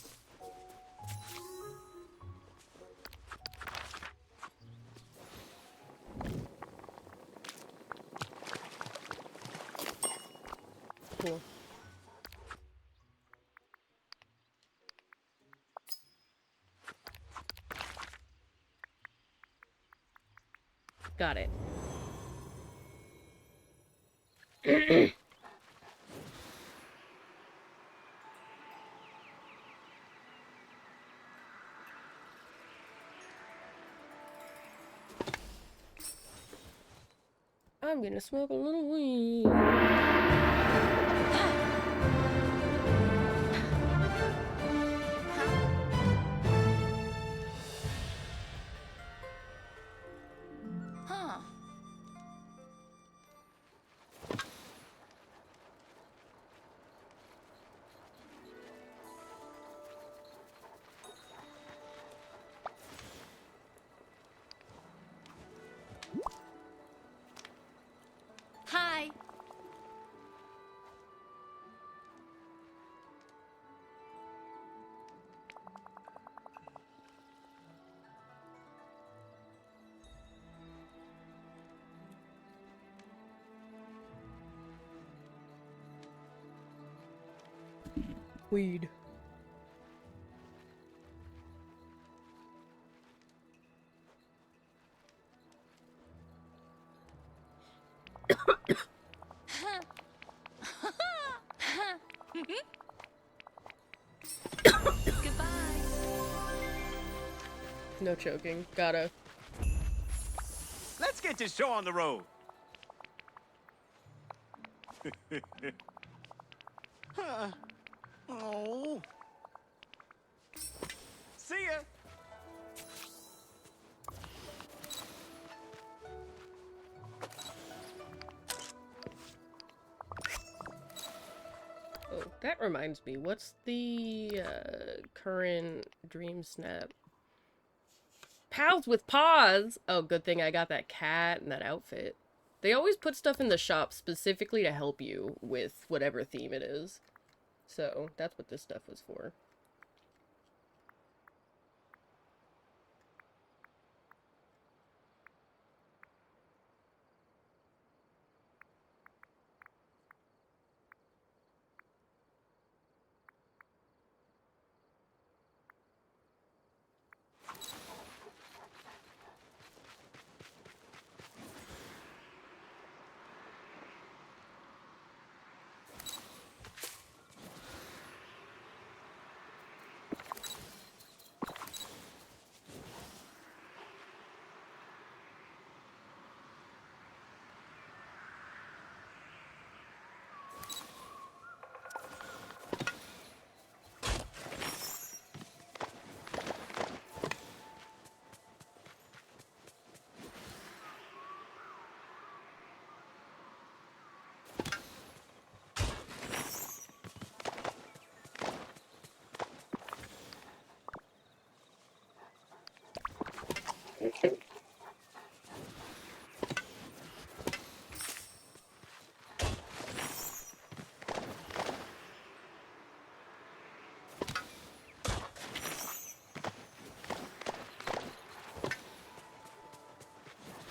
Cool. Got it. I'm gonna smoke a little weed. Huh. Hi. Weed. Goodbye. No choking. Gotta. Let's get this show on the road. Huh. Oh. See ya. Oh, that reminds me. What's the current Dream Snap? Pals with paws! Oh, good thing I got that cat and that outfit. They always put stuff in the shop specifically to help you with whatever theme it is. So, that's what this stuff was for.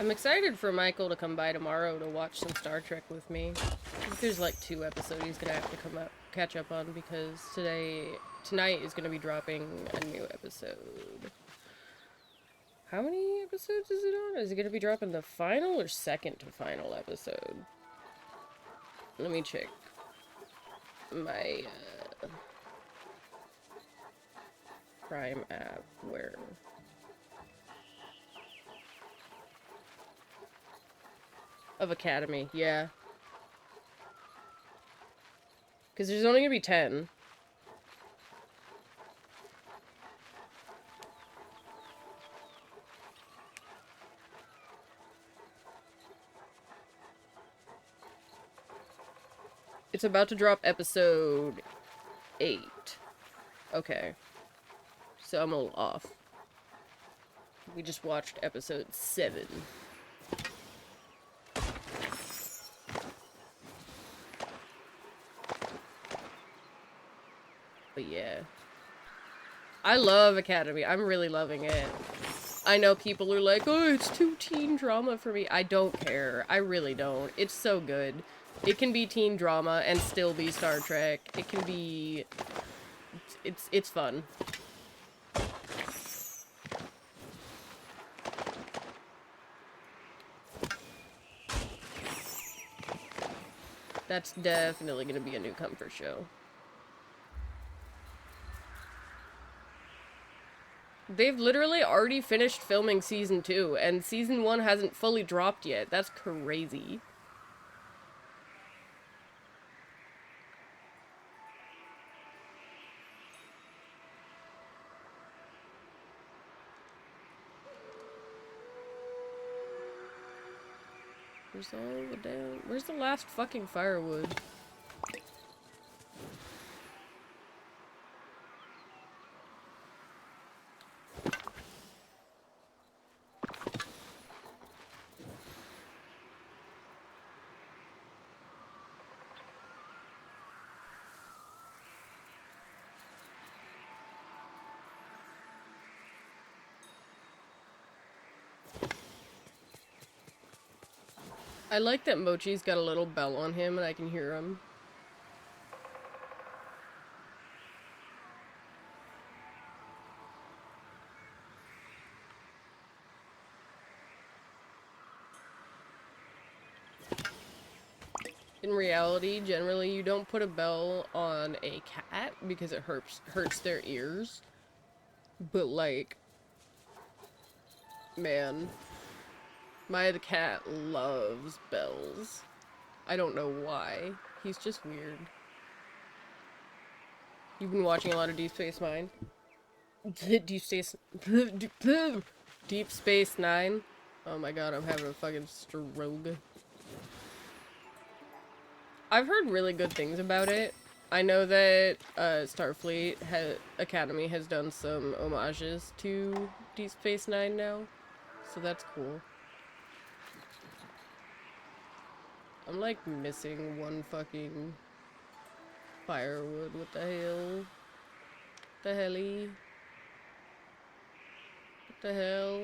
I'm excited for Michael to come by tomorrow to watch some Star Trek with me. I think there's like 2 episodes he's gonna have to come up, catch up on because tonight is gonna be dropping a new episode. How many episodes is it on? Is it gonna be dropping the final or second to final episode? Let me check my Prime app. Where? Of Academy, yeah. Because there's only gonna be 10. It's about to drop episode 8. Okay. So I'm a little off. We just watched episode 7. But yeah. I love Academy. I'm really loving it. I know people are like, oh, it's too teen drama for me. I don't care. I really don't. It's so good. It can be teen drama and still be Star Trek. It can be... It's fun. That's definitely gonna be a new comfort show. They've literally already finished filming season 2, and season 1 hasn't fully dropped yet. That's crazy. Where's all the damn... Where's the last fucking firewood? I like that Mochi's got a little bell on him and I can hear him. In reality, generally you don't put a bell on a cat because it hurts their ears. But like, man, my cat loves bells. I don't know why. He's just weird. You've been watching a lot of Deep Space Nine? Deep Space... Deep Space Nine? Oh my god, I'm having a fucking stroke. I've heard really good things about it. I know that Starfleet Academy has done some homages to Deep Space Nine now, so that's cool. I'm like missing one fucking firewood. What the hell? The helly? What the hell?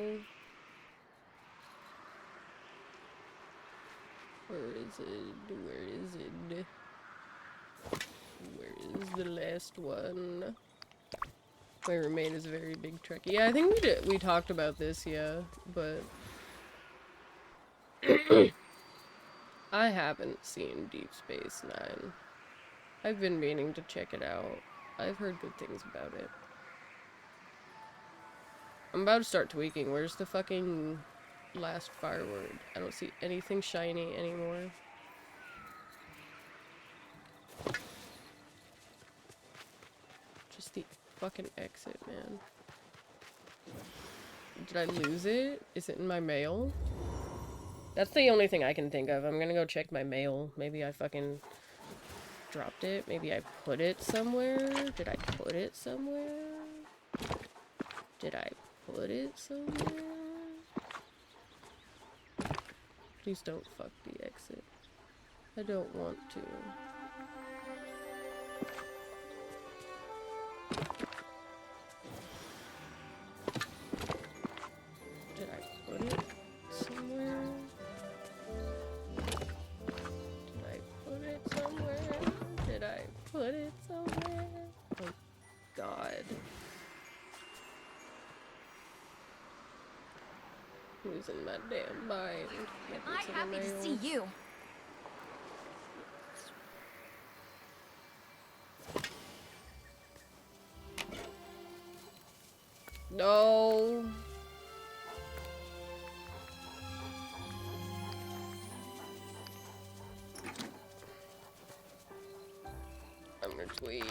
Where is it? Where is it? Where is the last one? My roommate is a very big Trekkie. Yeah, I think we talked about this, yeah, but I haven't seen Deep Space Nine. I've been meaning to check it out. I've heard good things about it. I'm about to start tweaking. Where's the fucking last firewood? I don't see anything shiny anymore. Just the fucking exit, man. Did I lose it? Is it in my mail? That's the only thing I can think of. I'm gonna go check my mail. Maybe I fucking dropped it. Maybe I put it somewhere. Did I put it somewhere? Did I put it somewhere? Please don't fuck the exit. I don't want to. Did I put it somewhere? Did I put it somewhere? Did I put it somewhere? Oh god. Losing my damn mind. I'm happy to see you. No. I'm gonna tweak.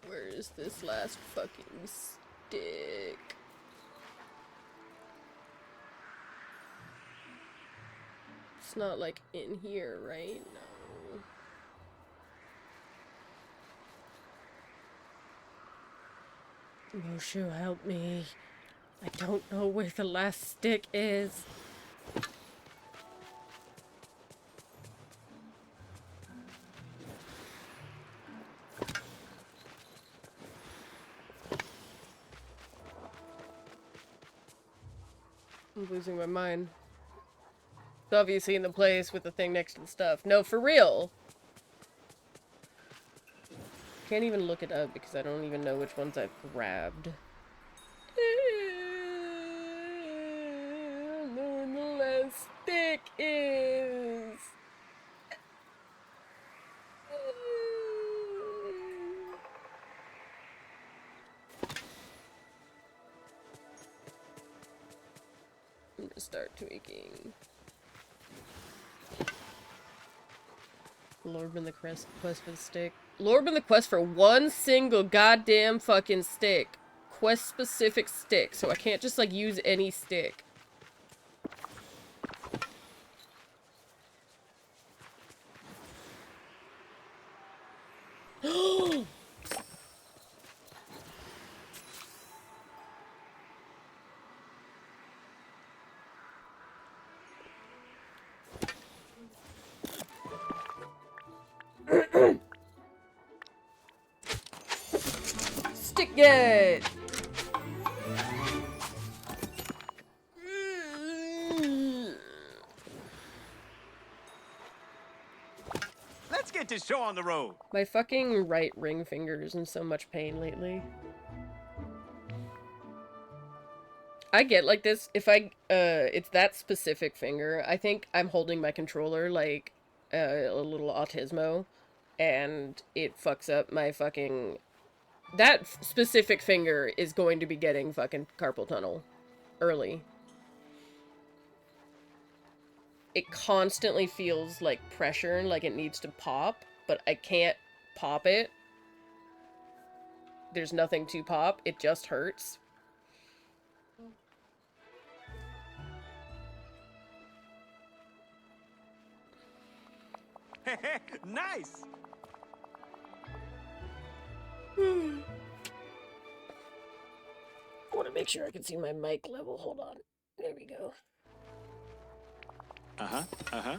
Where is this last fucking stick? It's not like in here, right? No. Mushu, help me. I don't know where the last stick is. I'm losing my mind. It's obviously in the place with the thing next to the stuff. No, for real! Can't even look it up because I don't even know which ones I've grabbed. I don't know where the last stick is. I'm gonna start tweaking. Lord the quest for the stick. Lord the quest for one single goddamn fucking stick. Quest specific stick, so I can't just like use any stick. Stick it! Let's get this show on the road. My fucking right ring finger is in so much pain lately. I get like this, if I, it's that specific finger. I think I'm holding my controller like a little autismo, and it fucks up my fucking... That specific finger is going to be getting fucking carpal tunnel early. It constantly feels like pressure, like it needs to pop, but I can't pop it. There's nothing to pop, it just hurts. Nice. I want to make sure I can see my mic level. Hold on. There we go. Uh-huh. Uh-huh.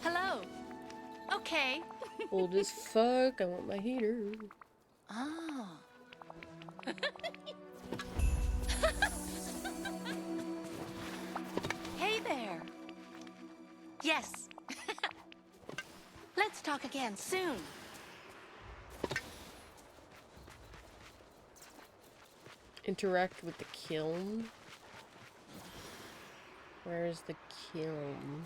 Hello. Okay. Old as fuck. I want my heater. Oh. Hey there. Yes. Let's talk again soon. Interact with the kiln. Where is the kiln?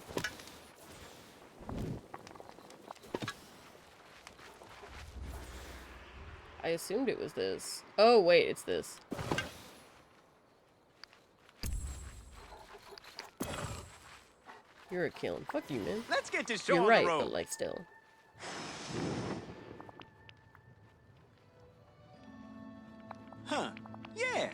I assumed it was this. Oh, wait, it's this. You're a kiln. Fuck you, man. Let's get this show You're on right, the road. but like still. Huh. Yeah.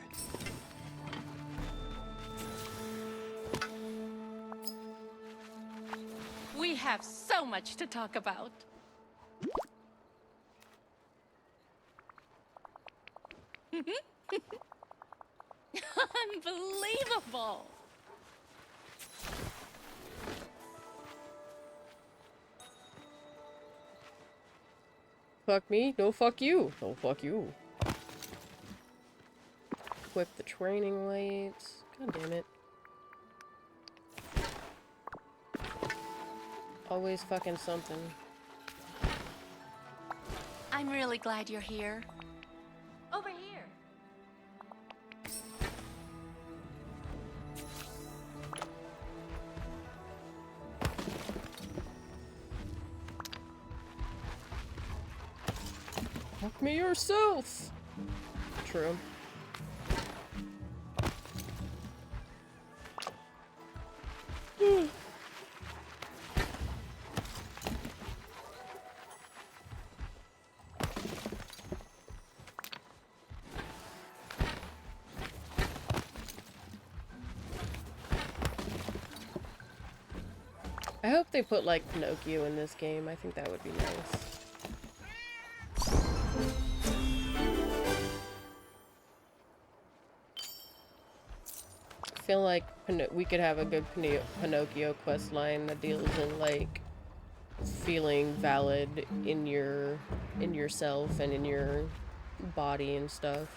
We have so much to talk about. Unbelievable! Fuck me? No, fuck you. No, fuck you. Equip the training lights. God damn it. Always fucking something. I'm really glad you're here. Over here. Fuck me yourself! True. I hope they put, like, Pinocchio in this game. I think that would be nice. I feel like we could have a good Pinocchio quest line that deals in, like, feeling valid in yourself and in your body and stuff.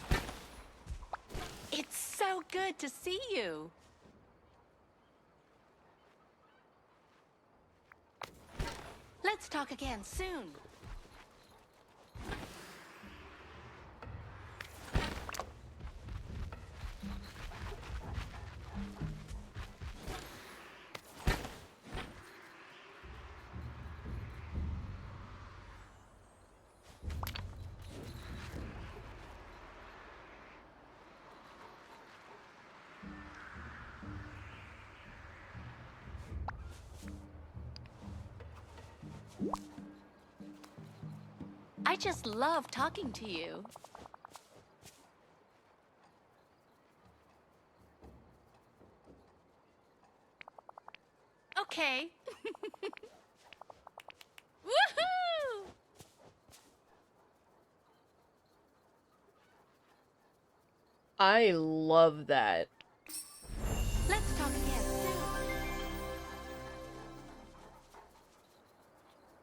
It's so good to see you. Let's talk again soon. I just love talking to you. Okay. Woohoo! I love that. Let's talk again soon.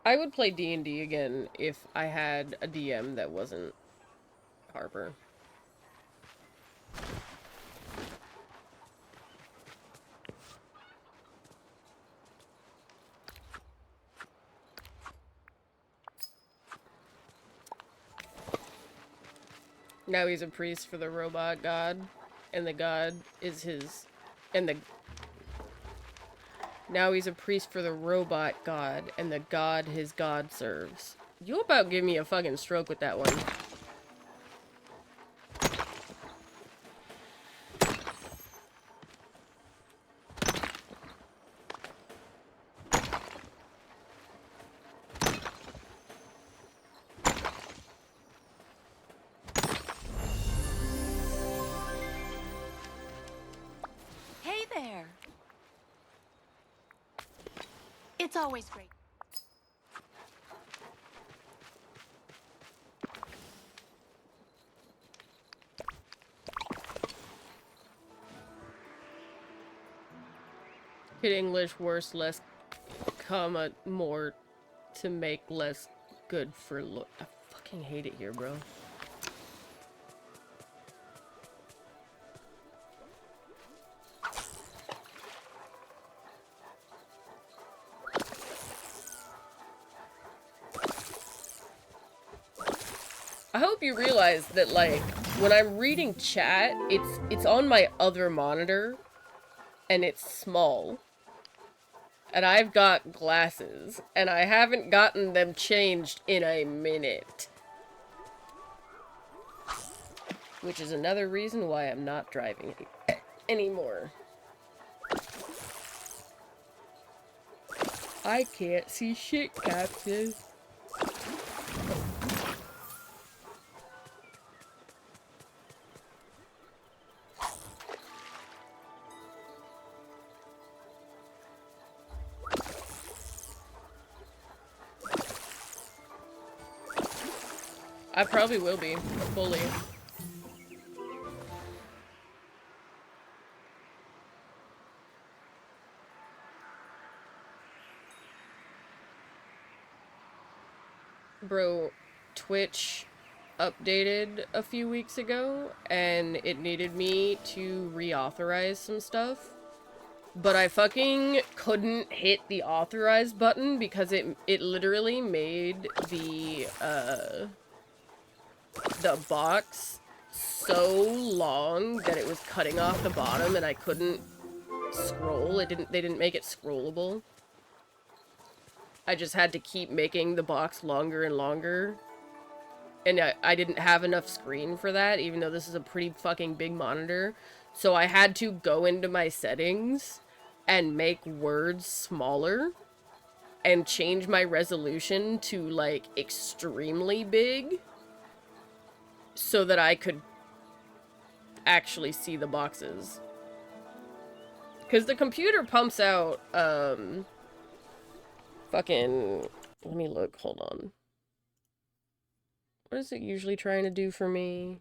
I would play D&D again if I had a DM that wasn't Harper. Now he's a priest for the robot god, and the god is his, and the, now he's a priest for the robot god, and the god his god serves. You about give me a fucking stroke with that one. Hey there. It's always great. Hit English worse, less, comma, more to make less good for look. I fucking hate it here, bro. I hope you realize that, like, when I'm reading chat, it's on my other monitor, and it's small. And I've got glasses, and I haven't gotten them changed in a minute. Which is another reason why I'm not driving anymore. I can't see shit, Captain. I probably will be, fully. Bro, Twitch updated a few weeks ago, and it needed me to reauthorize some stuff. But I fucking couldn't hit the authorize button because it literally made the box so long that it was cutting off the bottom and I couldn't scroll. They didn't make it scrollable. I just had to keep making the box longer and longer. And I didn't have enough screen for that, even though this is a pretty fucking big monitor. So I had to go into my settings and make words smaller and change my resolution to, like, extremely big so that I could actually see the boxes. Because the computer pumps out, fucking... Let me look, hold on. What is it usually trying to do for me?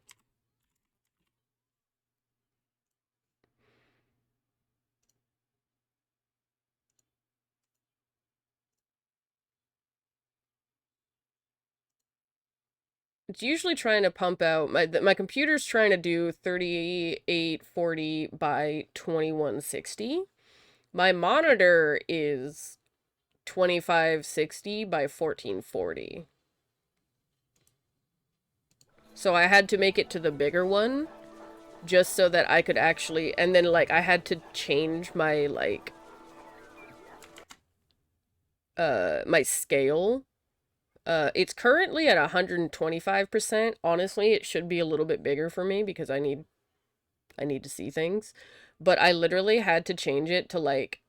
It's usually trying to pump out, my computer's trying to do 3840 by 2160. My monitor is 2560 by 1440. So I had to make it to the bigger one, just so that I could actually, and then, like, I had to change my, like, my scale. It's currently at 125%. Honestly, it should be a little bit bigger for me because I need to see things. But I literally had to change it to, like,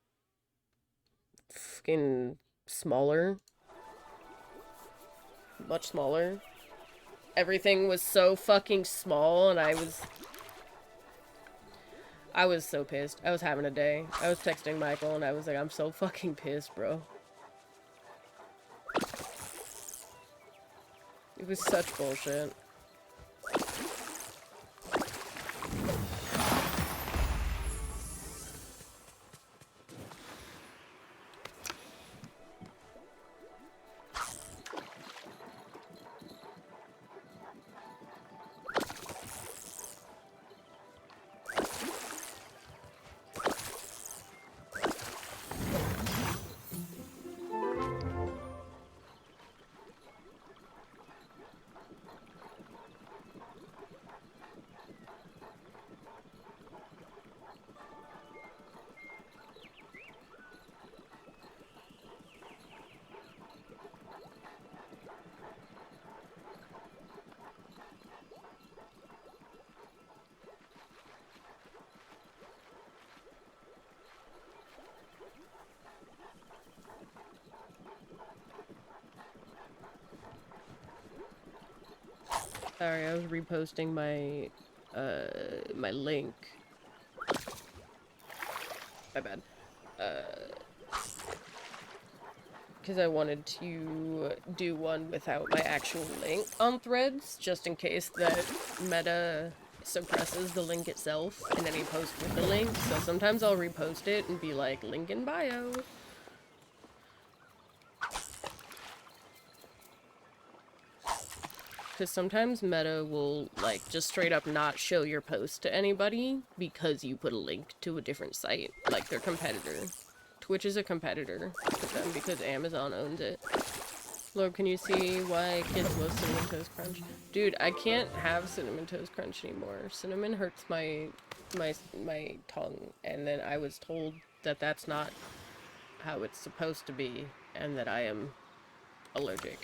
fucking smaller. Much smaller. Everything was so fucking small and I was so pissed. I was having a day. I was texting Michael and I was like, I'm so fucking pissed, bro. It was such bullshit. Sorry, I was reposting my, my link. My bad. Because I wanted to do one without my actual link on Threads, just in case that Meta suppresses the link itself in any post with the link. So sometimes I'll repost it and be like, link in bio. Because sometimes Meta will, like, just straight up not show your post to anybody because you put a link to a different site, like their competitor. Twitch is a competitor to them because Amazon owns it. Lord, can you see why kids love Cinnamon Toast Crunch? Dude, I can't have Cinnamon Toast Crunch anymore. Cinnamon hurts my tongue, and then I was told that that's not how it's supposed to be, and that I am allergic.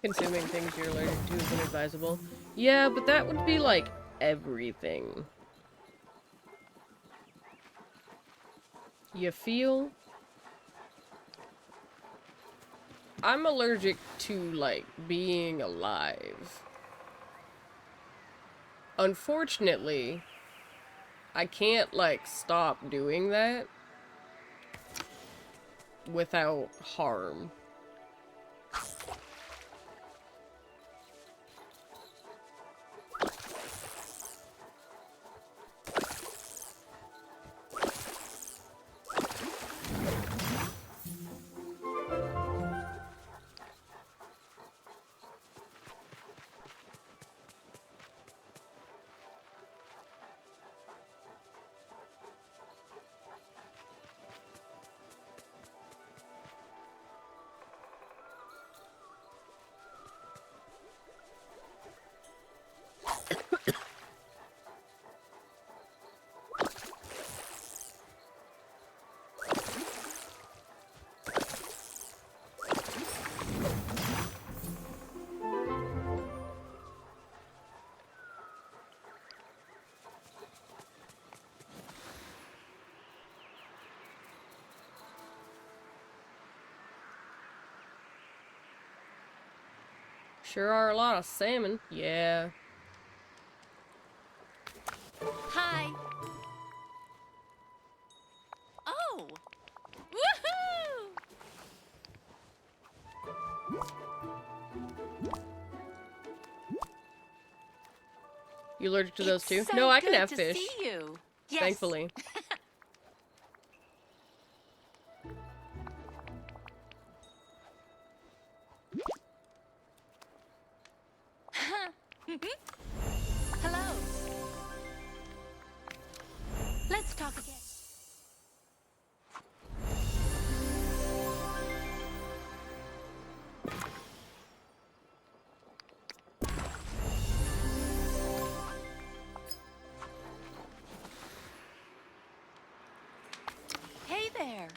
Consuming things you're allergic to is inadvisable. Yeah, but that would be like everything. You feel? I'm allergic to, like, being alive. Unfortunately, I can't, like, stop doing that without harm. Sure are a lot of salmon. Yeah. Hi. Oh. Woohoo! You allergic to those It's too? so No, I can good have to fish. see you. Yes. Thankfully. Hello. Let's talk again. Hey there.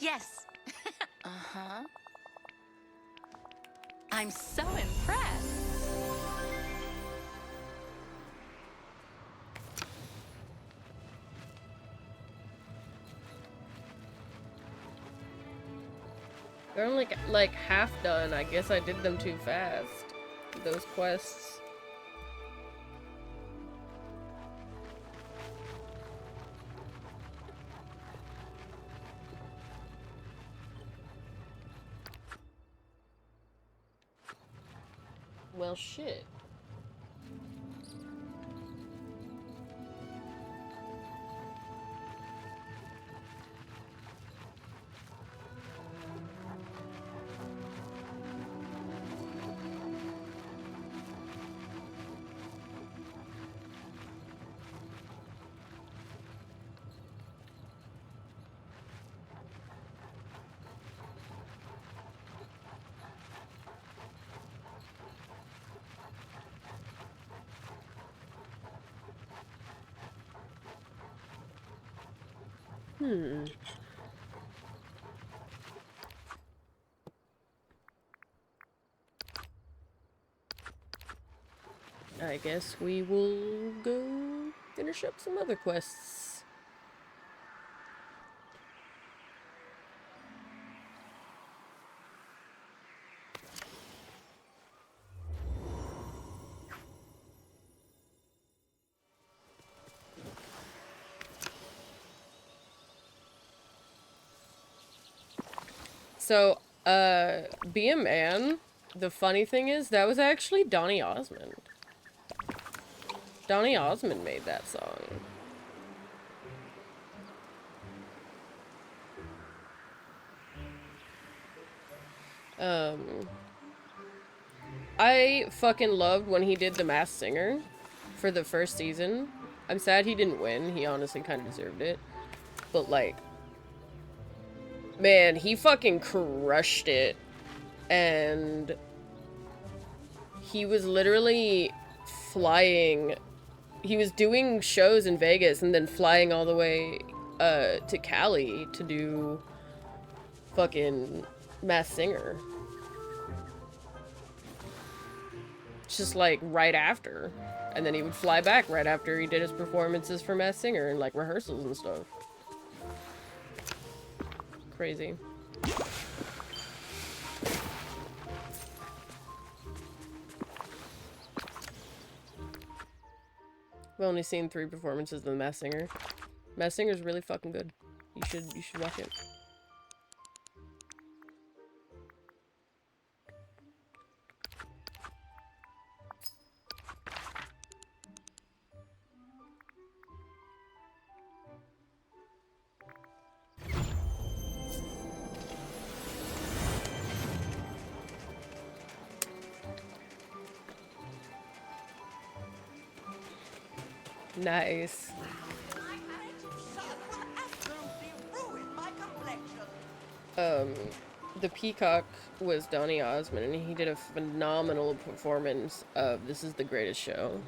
Yes. Uh-huh. I'm so impressed. They're only like half done. I guess I did them too fast. Those quests. Well, shit. I guess we will go finish up some other quests. So, Be a Man, the funny thing is, that was actually Donny Osmond. Donny Osmond made that song. I fucking loved when he did The Masked Singer for the first season. I'm sad he didn't win. He honestly kind of deserved it. But, like, man, he fucking crushed it. And he was literally flying. He was doing shows in Vegas and then flying all the way to Cali to do fucking Masked Singer. Just like right after. And then he would fly back right after he did his performances for Masked Singer and like rehearsals and stuff. Crazy. I've only seen 3 performances of The Masked Singer. Masked Singer's really fucking good. You should watch it. Nice. The Peacock was Donny Osmond, and he did a phenomenal performance of This Is the Greatest Show.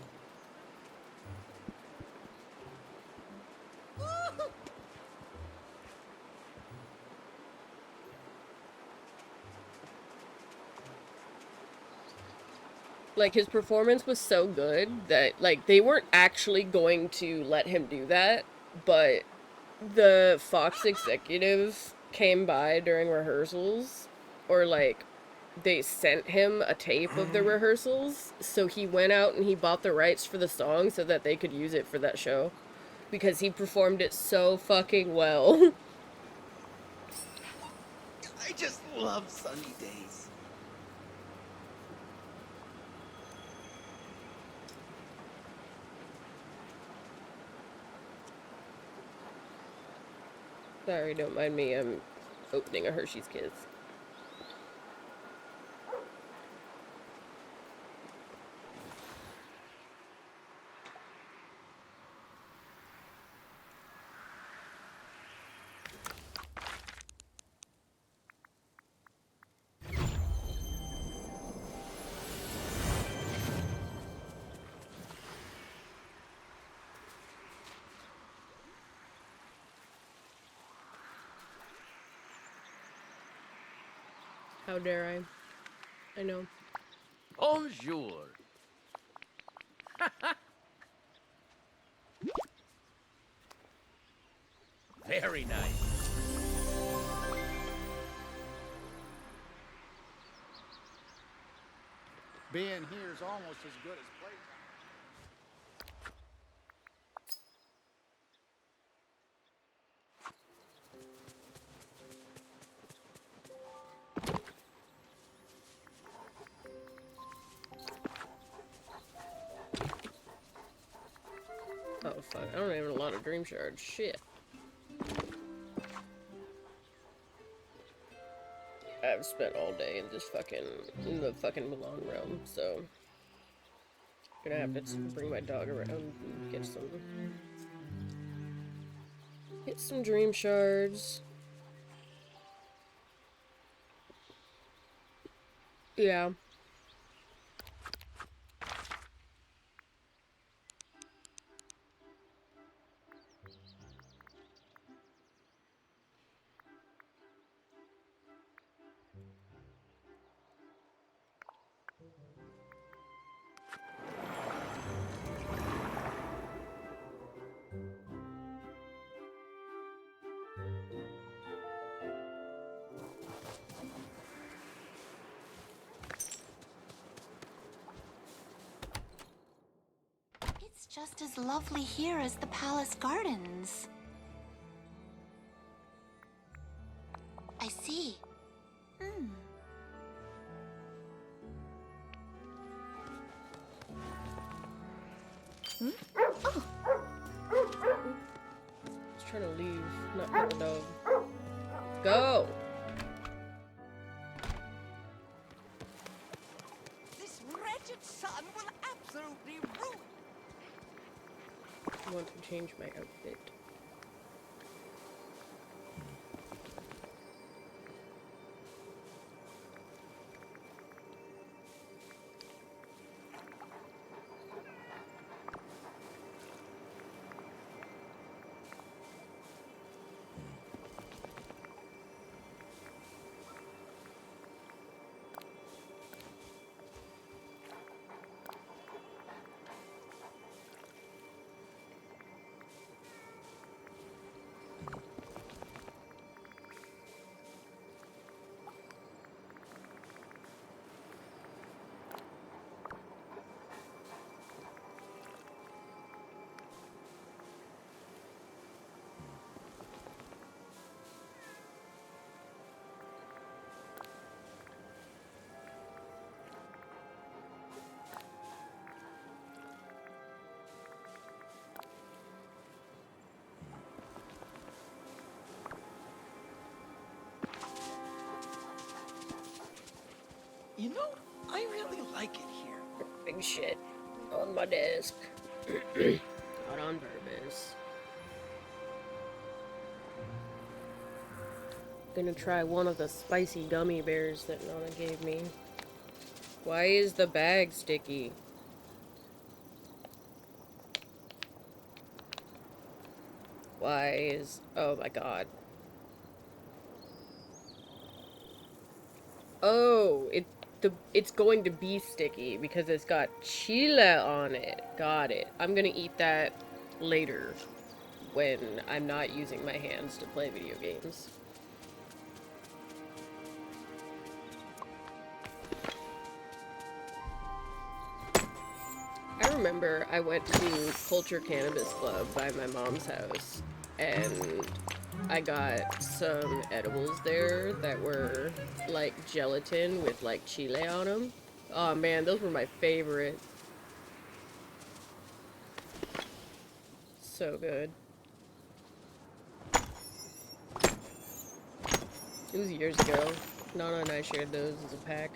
Like, his performance was so good that, like, they weren't actually going to let him do that, but the Fox executives came by during rehearsals, or, like, they sent him a tape of the rehearsals, so he went out and he bought the rights for the song so that they could use it for that show, because he performed it so fucking well. I just love sunny days. Sorry, don't mind me, I'm opening a Hershey's Kiss. How dare I? I know. Bonjour. Very nice. Being here is almost as good as playtime. Oh fuck, I don't have a lot of dream shards. Shit. I've spent all day in this fucking, in the fucking Milan realm, so gonna have to bring my dog around and get some dream shards. Yeah. It's just as lovely here as the palace gardens. I see. I was trying to leave, not pet the dog. Go! This wretched sun will absolutely ruin. I want to change my outfit. You know, I really like it here. Big shit on my desk. Not on purpose. Gonna try one of the spicy gummy bears that Nana gave me. Why is the bag sticky? Why is... Oh my god. Oh, it's going to be sticky because it's got chile on it. Got it. I'm gonna eat that later when I'm not using my hands to play video games. I remember I went to Culture Cannabis Club by my mom's house, and I got some edibles there that were like gelatin with like chile on them. Oh man, those were my favorite. So good. It was years ago. Nana and I shared those as a pack.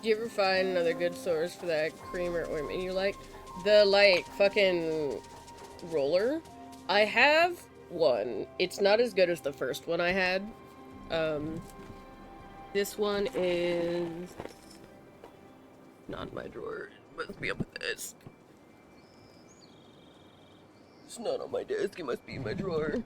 Do you ever find another good source for that cream or ointment you like? The, like, fucking roller? I have one. It's not as good as the first one I had. This one is not in my drawer. It must be on my desk. It's not on my desk. It must be in my drawer.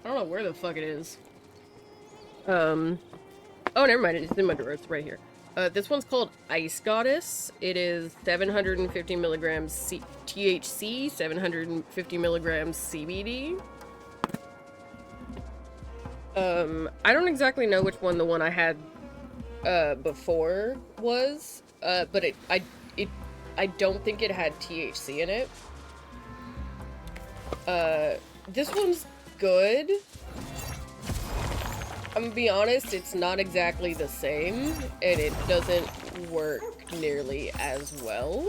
I don't know where the fuck it is. Oh, never mind. It's in my drawer. It's right here. This one's called Ice Goddess. It is 750 milligrams THC, 750 milligrams CBD. I don't exactly know which one the one I had, before was, but I don't think it had THC in it. This one's good. I'm gonna be honest, it's not exactly the same, and it doesn't work nearly as well.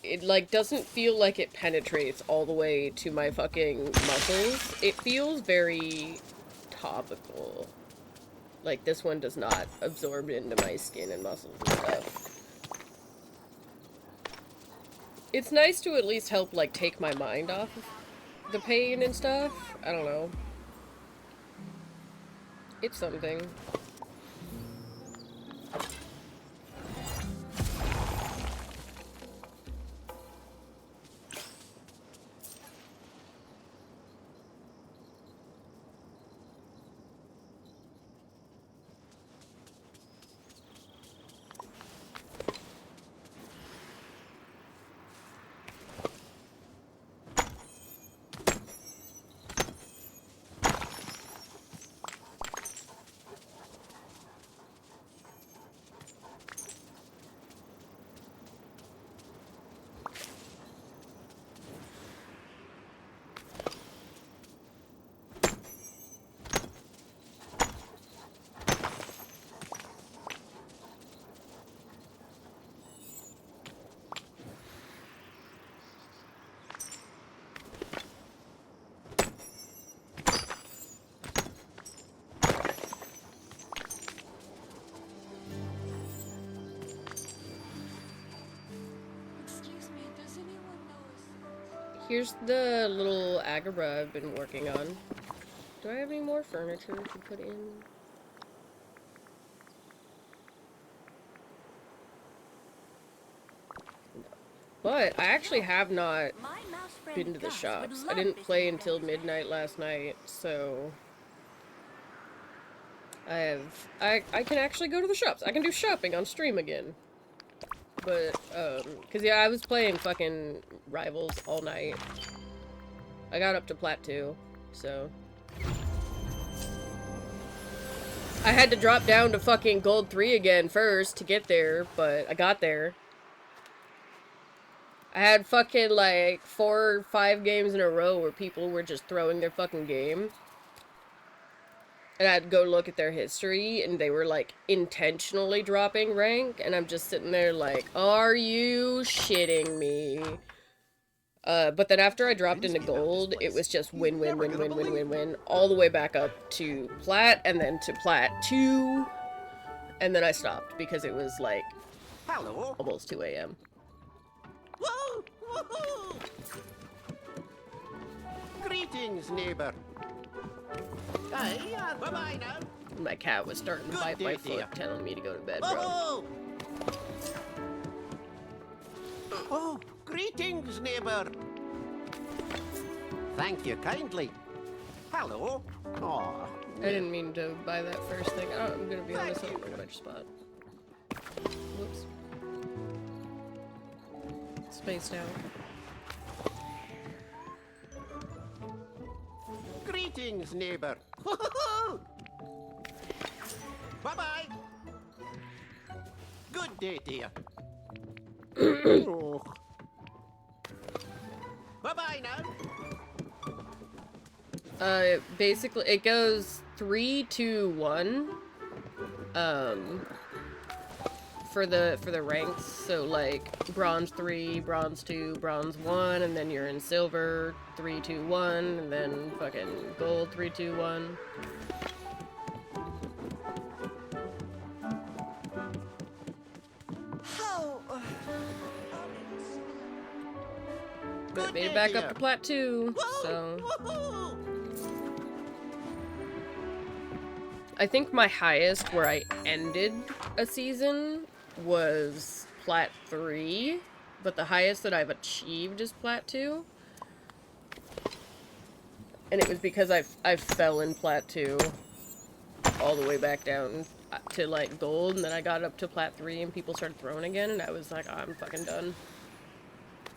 It, like, doesn't feel like it penetrates all the way to my fucking muscles. It feels very topical. Like, this one does not absorb into my skin and muscles and stuff. It's nice to at least help, like, take my mind off of the pain and stuff. I don't know. It's something. Here's the little Agabra I've been working on. Do I have any more furniture to put in? No. But I actually have not My mouse friend been to the Gus shops. would I love didn't play visiting until Freddy's midnight last night, so I can actually go to the shops. I can do shopping on stream again. But, cause yeah, I was playing fucking Rivals all night. I got up to Plat 2, so. I had to drop down to fucking Gold 3 again first to get there, but I got there. I had fucking like 4 or 5 games in a row where people were just throwing their fucking game. And I had to go look at their history, and they were, like, intentionally dropping rank, and I'm just sitting there like, are you shitting me? But then after I dropped into gold, it was just win, win, win, win, win, win, win, all the way back up to Plat, and then to Plat 2, and then I stopped, because it was, like, Hello. almost 2 a.m. Woo! Woohoo! Greetings, neighbor. Hey, bye-bye now. My cat was starting to Good bite my day, foot, dear. telling me to go to bed, bro. Oh! Oh, greetings, neighbor. Thank you kindly. Hello. Aw. I didn't mean to buy that first thing. Oh, I'm gonna be honest, I don't know what I just bought. Whoops. Spaced out. Greetings, neighbor. Bye-bye. Good day, dear. Oh. Bye-bye now. Basically, it goes 3, 2, 1. For the ranks, so like bronze 3, bronze 2, bronze 1, and then you're in silver 3, 2, 1, and then fucking gold 3, 2, 1. How? But it made it back up to Plat 2, so Woohoo! I think my highest where I ended a season was Plat 3, but the highest that I've achieved is Plat 2. And it was because I fell in Plat 2 all the way back down to, like, gold, and then I got up to Plat 3 and people started throwing again, and I was like, oh, I'm fucking done.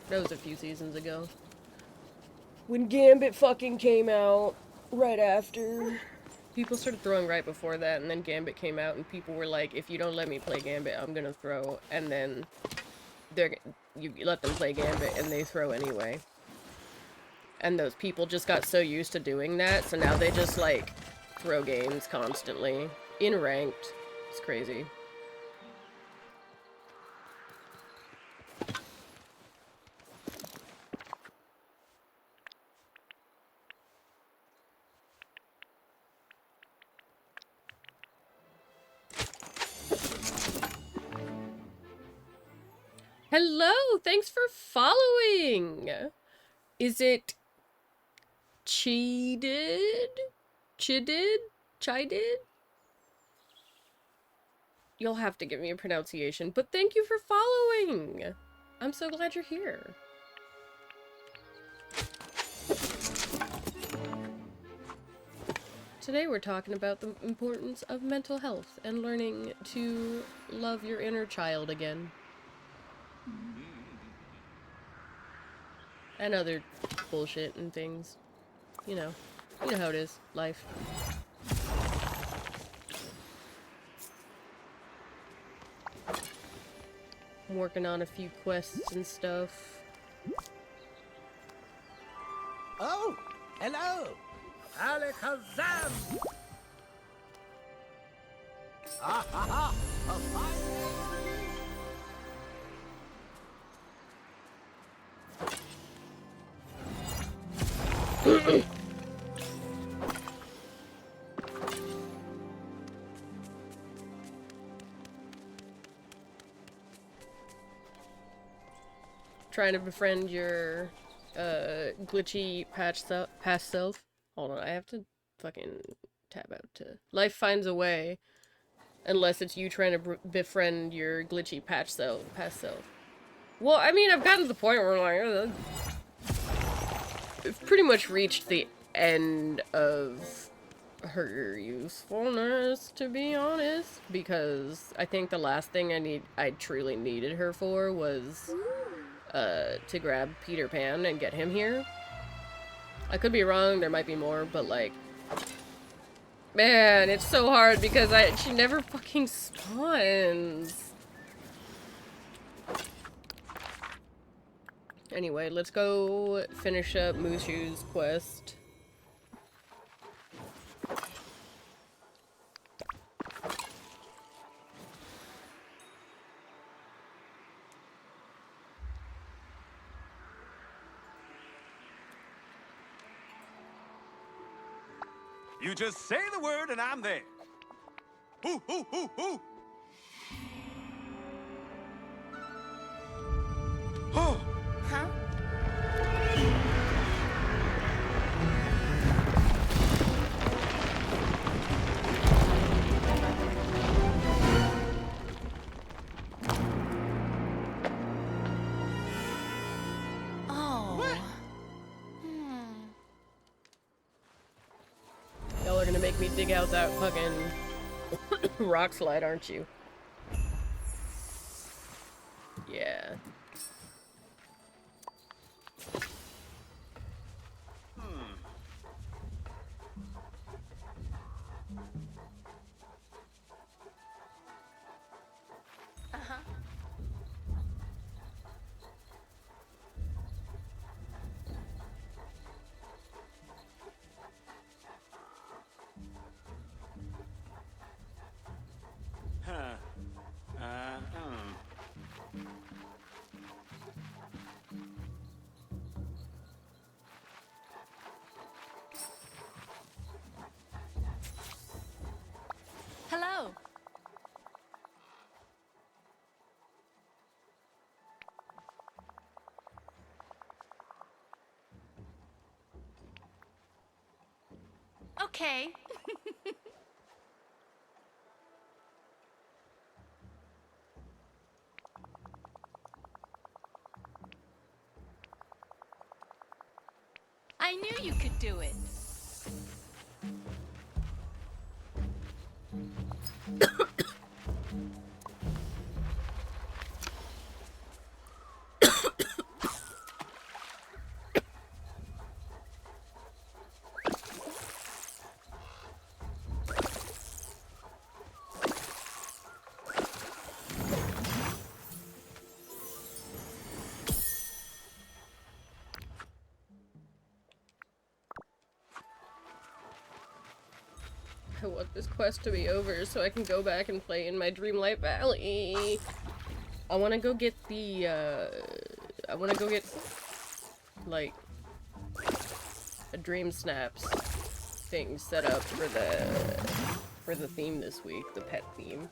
That was a few seasons ago. When Gambit fucking came out, right after. People started throwing right before that, and then Gambit came out, and people were like, if you don't let me play Gambit, I'm gonna throw. And then you let them play Gambit, and they throw anyway. And those people just got so used to doing that, so now they just, like, throw games constantly. In ranked. It's crazy. Hello! Thanks for following! Is it Cheated? Chidid? Chidid? You'll have to give me a pronunciation, but thank you for following! I'm so glad you're here. Today we're talking about the importance of mental health and learning to love your inner child again. And other bullshit and things. You know how it is. Life. I'm working on a few quests and stuff. Oh, hello. Alakazam! Ah, ha, ha. A fine Trying to befriend your glitchy past self. Hold on, I have to fucking tab out to... Life finds a way. Unless it's you trying to befriend your glitchy past self. Well, I mean, I've gotten to the point where like... I've pretty much reached the end of her usefulness, to be honest. Because I think the last thing I truly needed her for was... to grab Peter Pan and get him here. I could be wrong, there might be more, but like... Man, it's so hard because she never fucking spawns. Anyway, let's go finish up Mushu's quest. You just say the word and I'm there. Hoo, hoo, hoo, hoo. Oh. Huh? Oh. Y'all are gonna make me dig out that fucking rock slide, aren't you? Yeah. Huh. Hello. Okay. I knew you could do it. I want this quest to be over so I can go back and play in my Dreamlight Valley. I want to go get the, I want to go get, like, a Dream Snaps thing set up for the theme this week, the pet theme.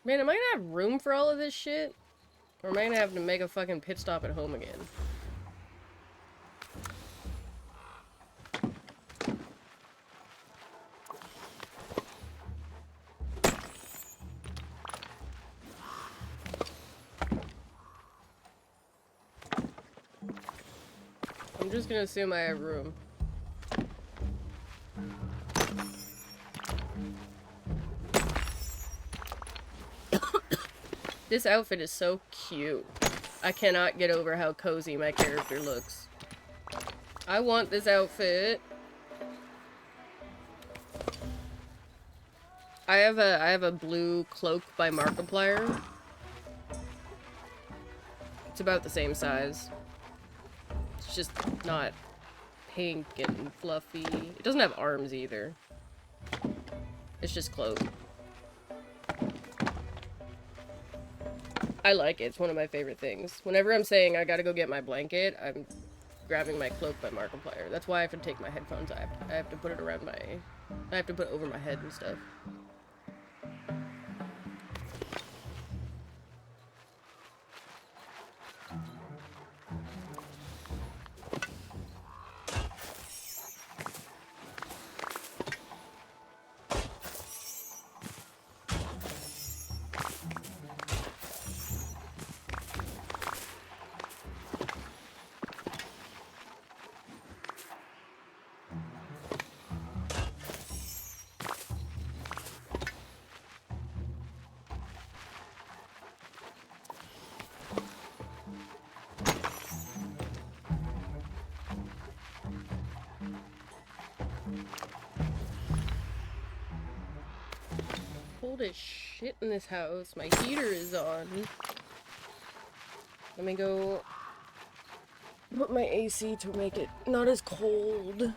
Man, am I gonna have room for all of this shit? Or am I gonna have to make a fucking pit stop at home again? I'm just gonna assume I have room. This outfit is so cute. I cannot get over how cozy my character looks. I want this outfit. I have a blue cloak by Markiplier. It's about the same size. It's just not pink and fluffy. It doesn't have arms either. It's just cloak. I like it. It's one of my favorite things. Whenever I'm saying I gotta go get my blanket, grabbing my cloak by Markiplier. That's why I have to take my headphones. I have to put it around my... I have to put it over my head and stuff. Cold as shit in this house. My heater is on. Let me go put my AC to make it not as cold.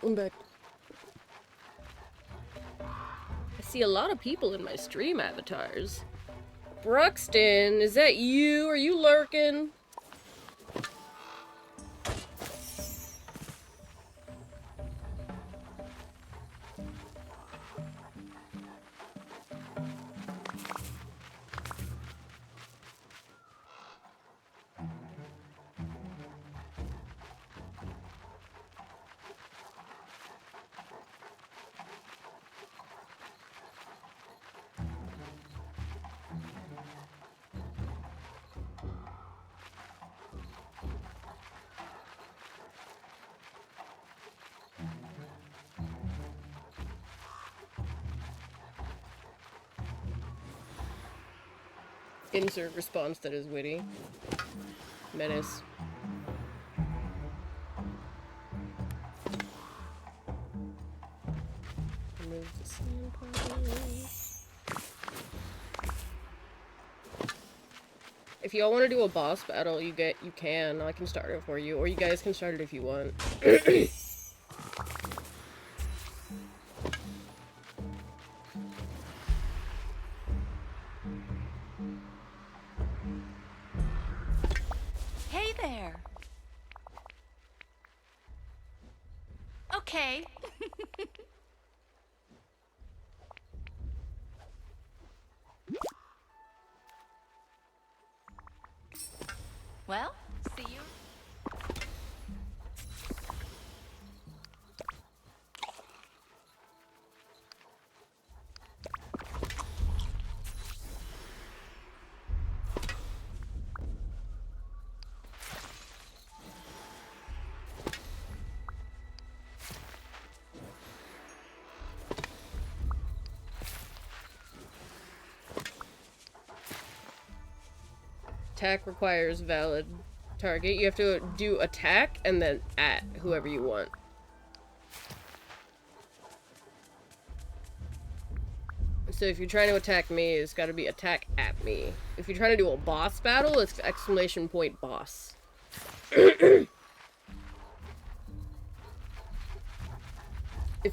I'm back. I see a lot of people in my stream avatars. Bruxton, is that you? Are you lurking? Insert response that is witty. Menace. Remove the sand particles. If y'all want to do a boss battle, you can. I can start it for you, or you guys can start it if you want. Okay. Well, see you. Attack requires valid target. You have to do attack and then at whoever you want. So if you're trying to attack me, it's got to be attack at me. If you're trying to do a boss battle, it's exclamation point boss. If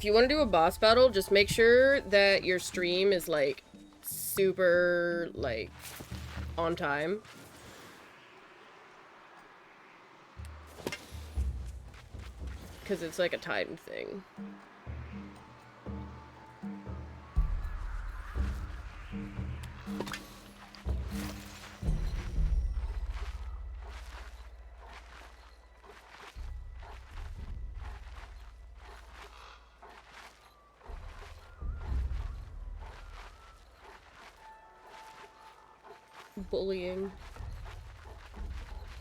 you want to do a boss battle, just make sure that your stream is like super like on time. Because it's like a timed thing. Bullying.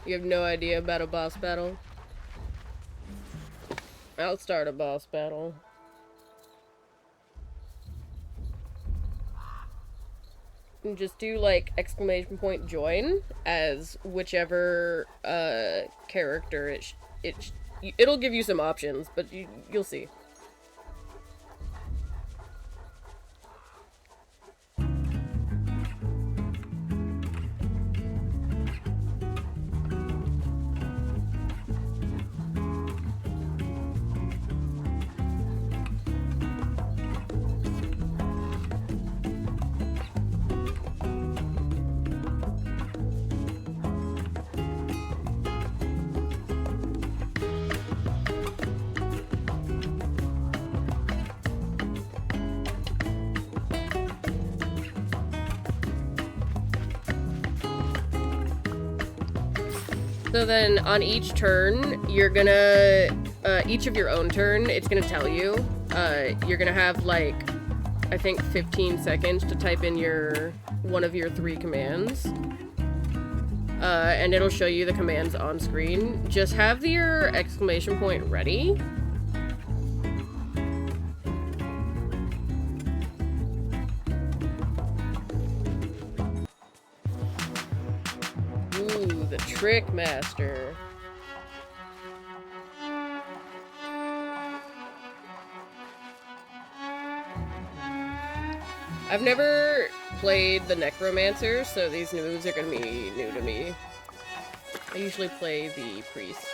You have no idea about a boss battle? I'll start a boss battle. And just do like exclamation point join as whichever character it'll give you some options, but you'll see. So then on each turn, you're gonna, each of your own turn, it's gonna tell you, you're gonna have like, I think 15 seconds to type in one of your 3 commands. And it'll show you the commands on screen. Just have your exclamation point ready. Ooh, the Trick Master. I've never played the Necromancer, so these moves are gonna be new to me. I usually play the Priest.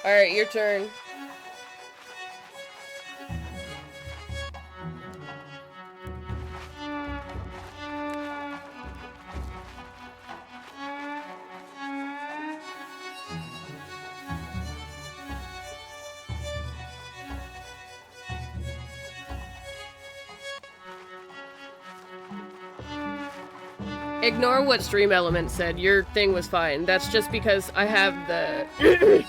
Alright, your turn. Ignore what Stream Element said. Your thing was fine. That's just because I have the...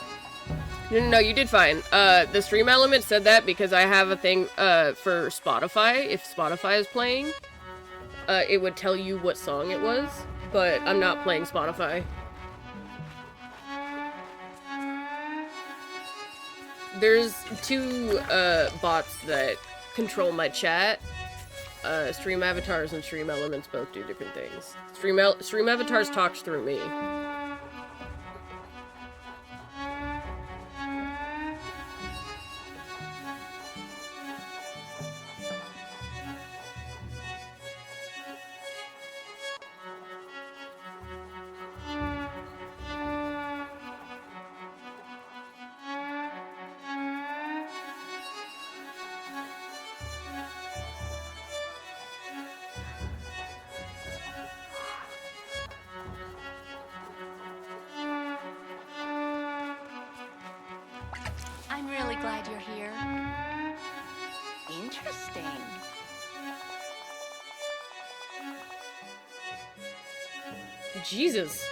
No, you did fine. The Stream Element said that because I have a thing, for Spotify. If Spotify is playing, it would tell you what song it was. But I'm not playing Spotify. There's 2, bots that control my chat. Stream Avatars and Stream Elements both do different things. Stream Avatars talks through me. I'm really glad you're here. Interesting. Jesus.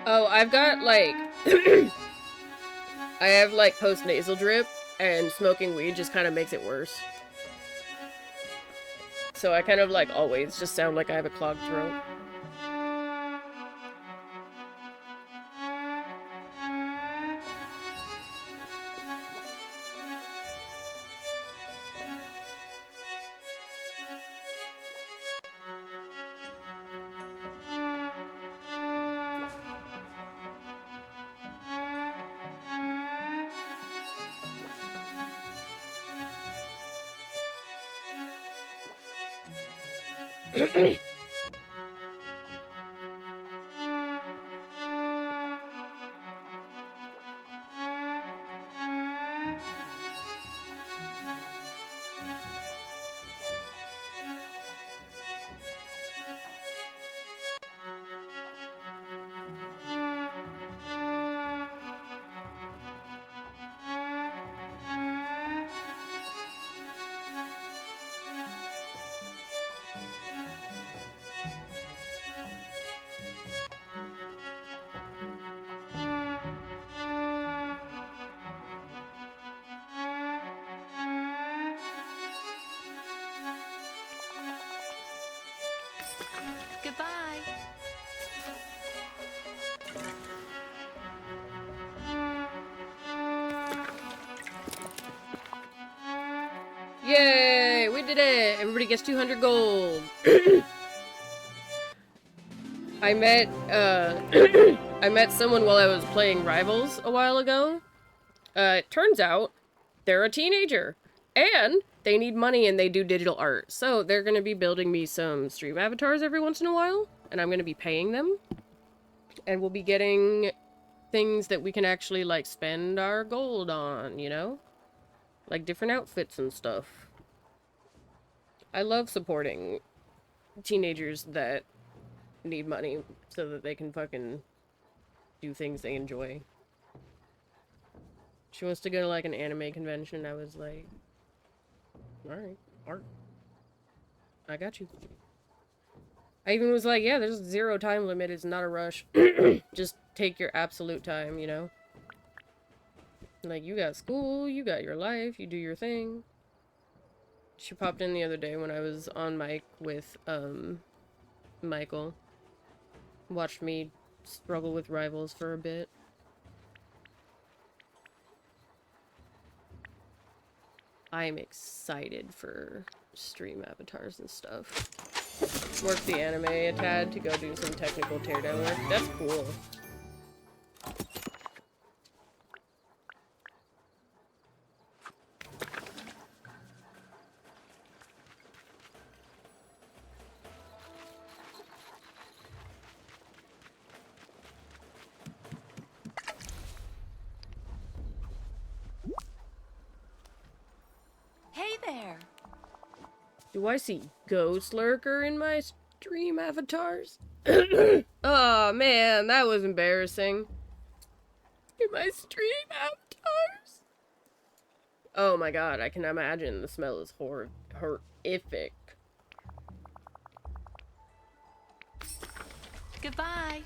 Oh, I've got, like... I have, like, post-nasal drip, and smoking weed just kind of makes it worse. So I kind of, like, always just sound like I have a clogged throat. Goodbye. Yay! We did it! Everybody gets 200 gold! I met, I met someone while I was playing Rivals a while ago. It turns out they're a teenager. And they need money and they do digital art. So they're gonna be building me some stream avatars every once in a while. And I'm gonna be paying them. And we'll be getting things that we can actually, like, spend our gold on, you know? Like different outfits and stuff. I love supporting teenagers that need money so that they can fucking do things they enjoy. She wants to go to, like, an anime convention. I was like, alright, art. I got you. I even was like, yeah, there's 0 time limit. It's not a rush. Just take your absolute time, you know? Like, you got school, you got your life, you do your thing. She popped in the other day when I was on mic with, Michael. Watched me struggle with Rivals for a bit. I'm excited for stream avatars and stuff. Work the anime a tad to go do some technical teardown work. That's cool. Hey there. Do I see Ghost Lurker in my stream avatars? Oh man, that was embarrassing. In my stream avatars? Oh my god, I can imagine the smell is horrific. Goodbye.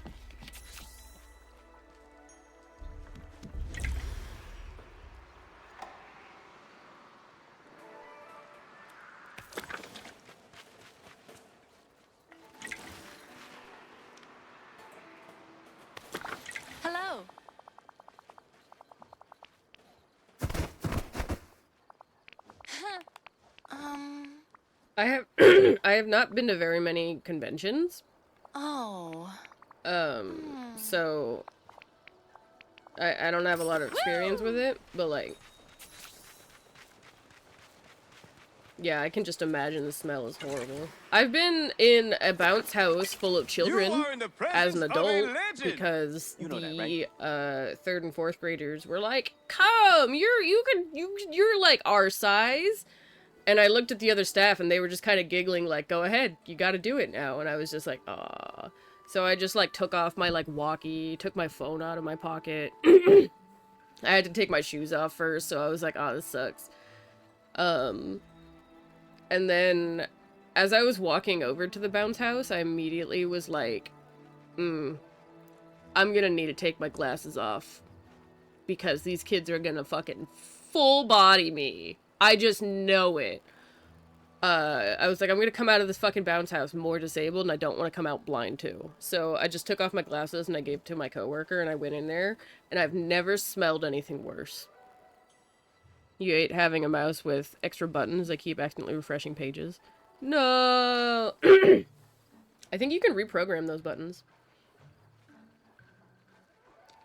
Hello. I have I have not been to very many conventions. Oh. So I don't have a lot of experience with it, but like Yeah, I can just imagine the smell is horrible. I've been in a bounce house full of children You are in the as an presence of a adult legend. because You know that, the right? third and fourth graders were like, "Come, you're like our size." And I looked at the other staff and they were just kind of giggling like, "Go ahead, you got to do it now." And I was just like, "Ah." So I just like took off my like walkie, took my phone out of my pocket. I had to take my shoes off first, so I was like, "Oh, this sucks." Um And then, as I was walking over to the bounce house, I immediately was like, I'm gonna need to take my glasses off. Because these kids are gonna fucking full body me. I just know it. I was like, I'm gonna come out of this fucking bounce house more disabled, and I don't want to come out blind too. So I just took off my glasses and I gave it to my coworker, and I went in there, and I've never smelled anything worse. You hate having a mouse with extra buttons that keep accidentally refreshing pages. No! I think you can reprogram those buttons.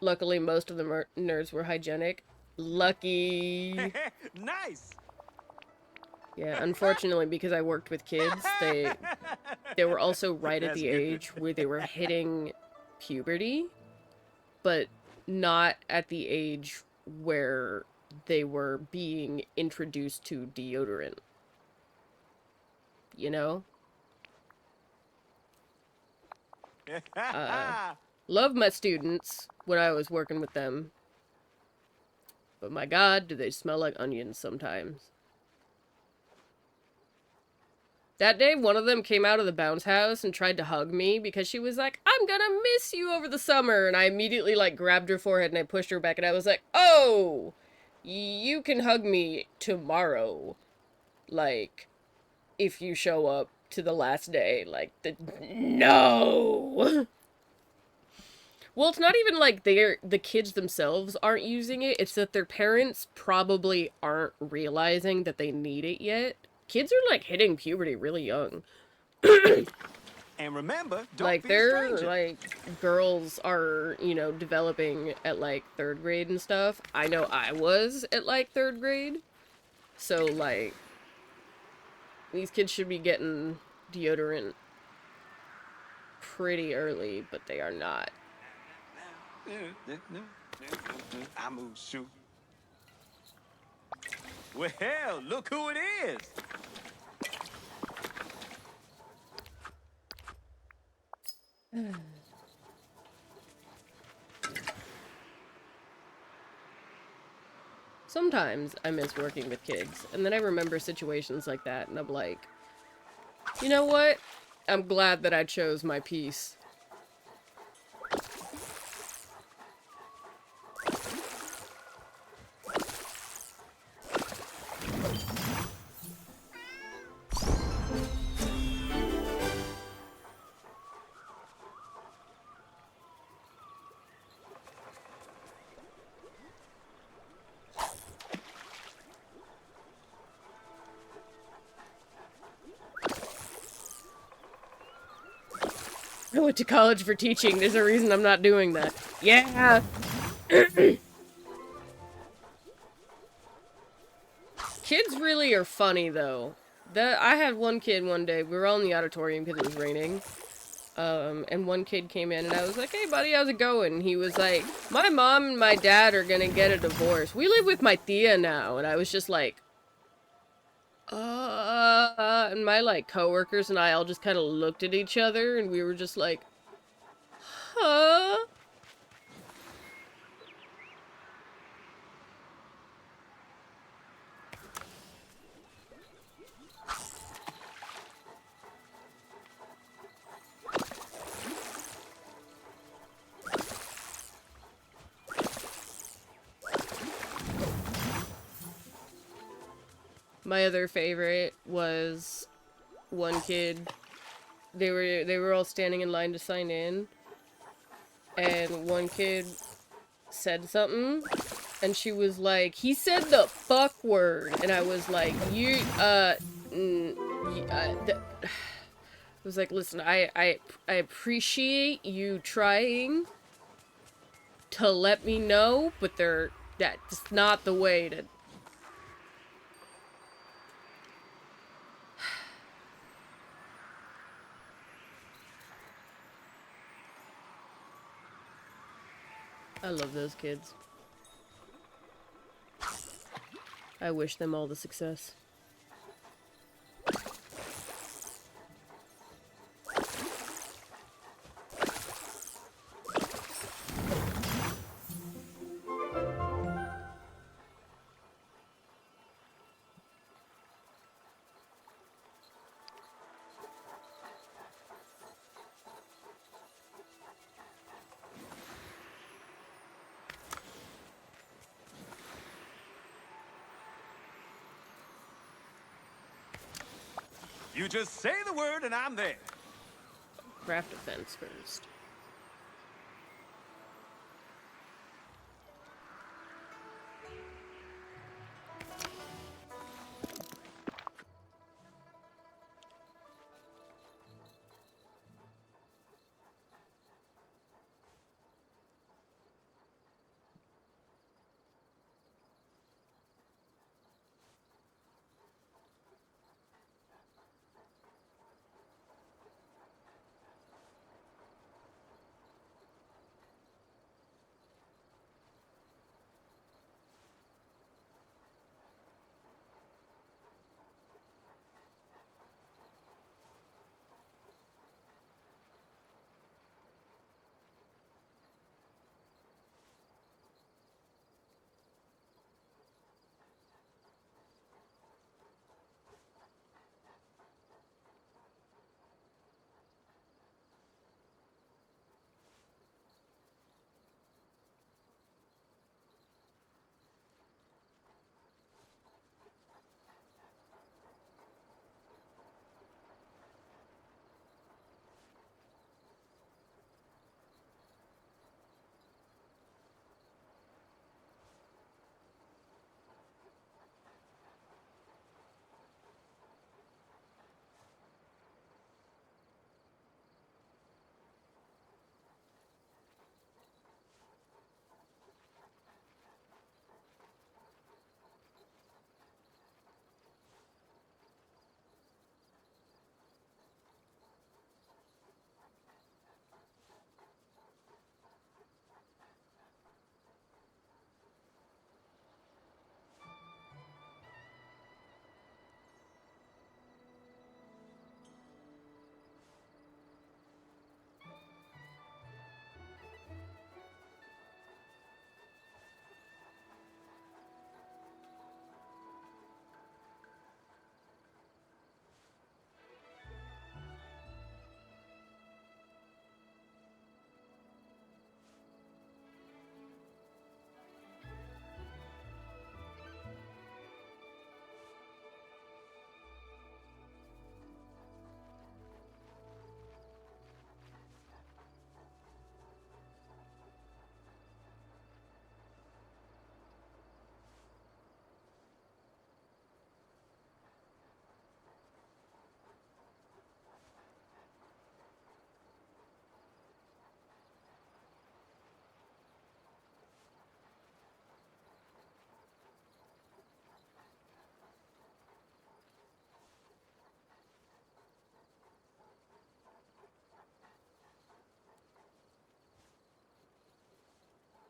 Luckily, most of the nerds were hygienic. Lucky. Nice. Yeah, unfortunately, because I worked with kids, they were also right at That's the good. age where they were hitting puberty, but not at the age where they were being introduced to deodorant. You know? Love my students when I was working with them. But my god, do they smell like onions sometimes. That day, one of them came out of the bounce house and tried to hug me because she was like, "I'm gonna miss you over the summer." And I immediately, like, grabbed her forehead and I pushed her back and I was like, "Oh! You can hug me tomorrow. Like, if you show up to the last day." Like, no! Well, it's not even like the kids themselves aren't using it. It's that their parents probably aren't realizing that they need it yet. Kids are like hitting puberty really young. And remember, don't Like be a they're stranger. like girls are, you know, developing at like 3rd grade and stuff. I know I was at like 3rd grade. So like these kids should be getting deodorant pretty early, but they are not. I move shoot. Well, look who it is. Sometimes I miss working with kids, and then I remember situations like that, and I'm like, you know what? I'm glad that I chose my piece. I went to college for teaching. There's a reason I'm not doing that. Yeah! Kids really are funny, though. I had one kid one day, we were all in the auditorium because it was raining. And one kid came in and I was like, "Hey buddy, how's it going?" He was like, "My mom and my dad are gonna get a divorce. We live with my tia now." And I was just like, and my like coworkers and I all just kind of looked at each other and we were just like, huh? My other favorite was one kid. They were all standing in line to sign in, and one kid said something, and she was like, "He said the fuck word," and I was like, I was like, "Listen, I appreciate you trying to let me know, but that's not the way to." I love those kids. I wish them all the success. You just say the word and I'm there. Craft a fence first.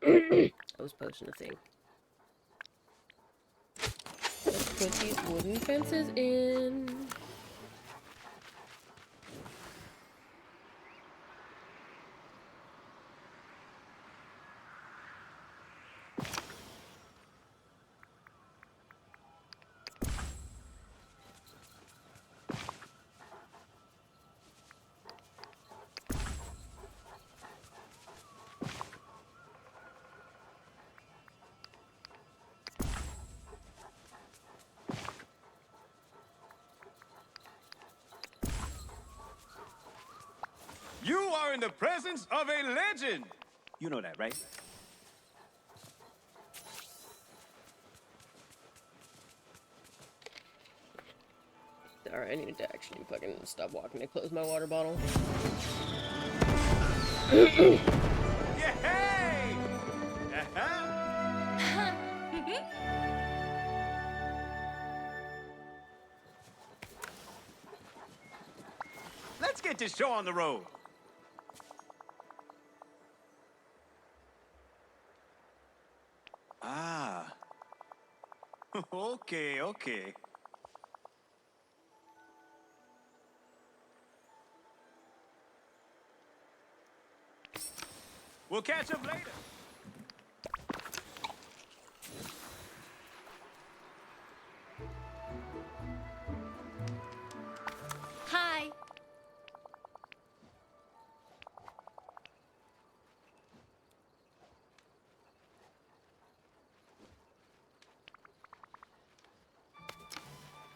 I was posting a thing. Let's put these wooden fences in. You are in the presence of a legend. You know that, right? Alright, I need to actually fucking stop walking to close my water bottle. Yay! Let's get this show on the road. Okay, okay. We'll catch up later. Hi.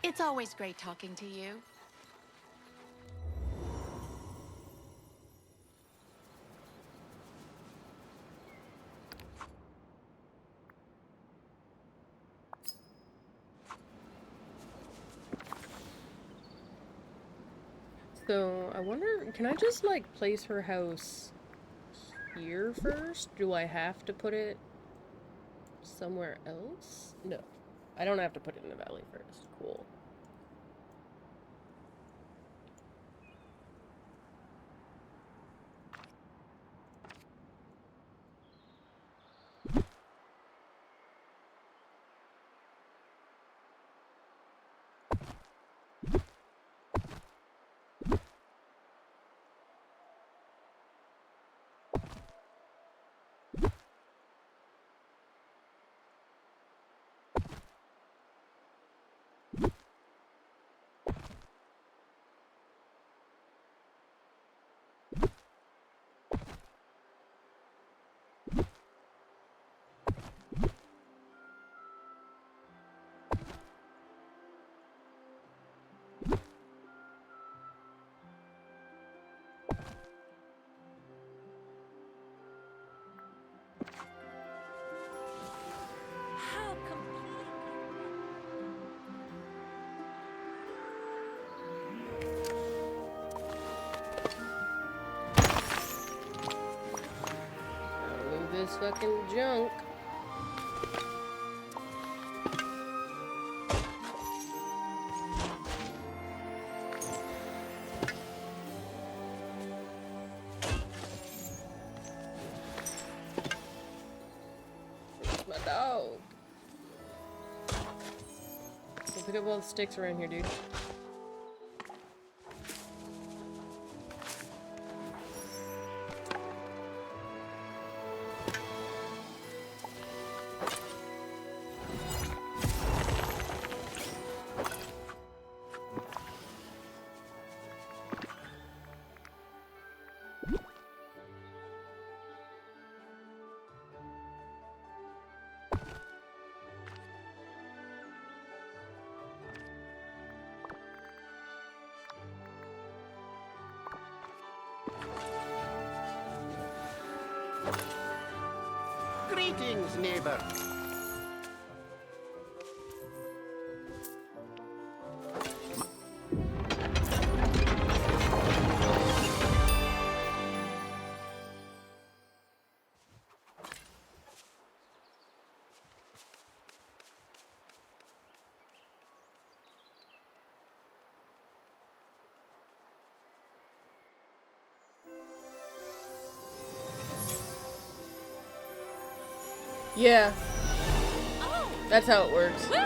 It's always great talking to you. So, I wonder, can I just, like, place her house here first? Do I have to put it somewhere else? No. I don't have to put it in the valley first. Cool. How complete. Move this fucking junk. Where's my dog? Go pick up all the sticks around here, dude. Greetings, neighbor. Yeah, Oh. that's how it works. Woo!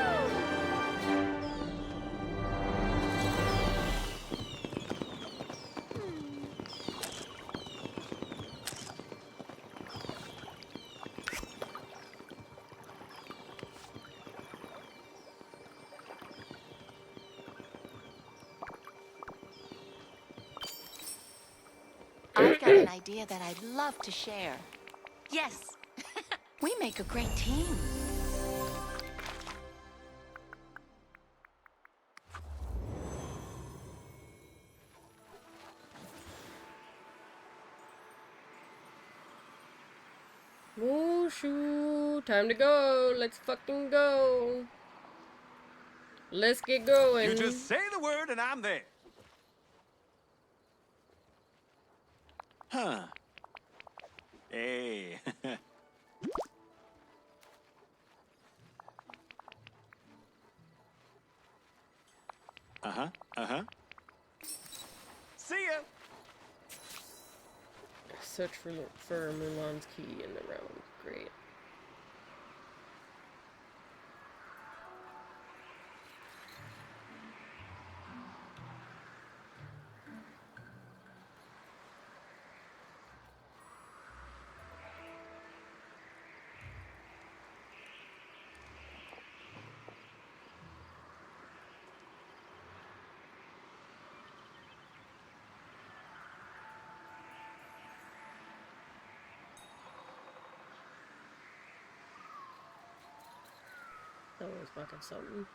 I've got an idea that I'd love to share. Yes, we make a great team. Oh shoot, time to go. Let's fucking go. Let's get going. You just say the word and I'm there. Huh. Hey. Uh-huh. Uh-huh. See ya. Search for Mulan's key in the round. Great. Always fucking something.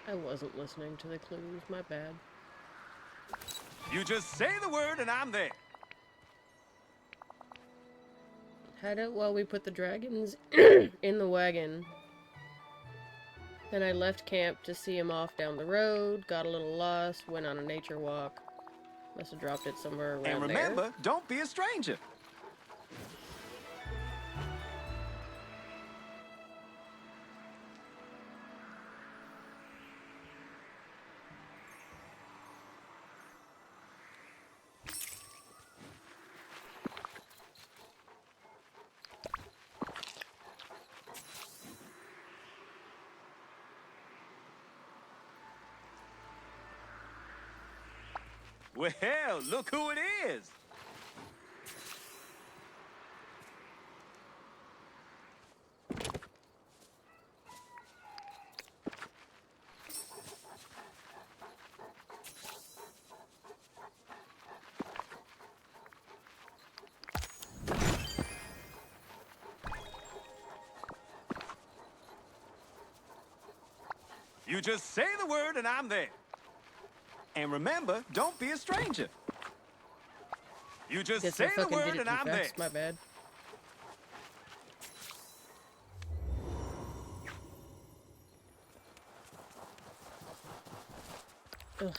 I wasn't listening to the clues, my bad. You just say the word and I'm there. Had it while we put the dragons in the wagon. Then I left camp to see him off down the road, got a little lost, went on a nature walk. Must have dropped it somewhere around And there. remember, don't be a stranger. Well, look who it is. You just say the word and I'm there. And remember, don't be a stranger. You just Guess say I the fucking did word it and too I'm there. fast, my bad. Ugh.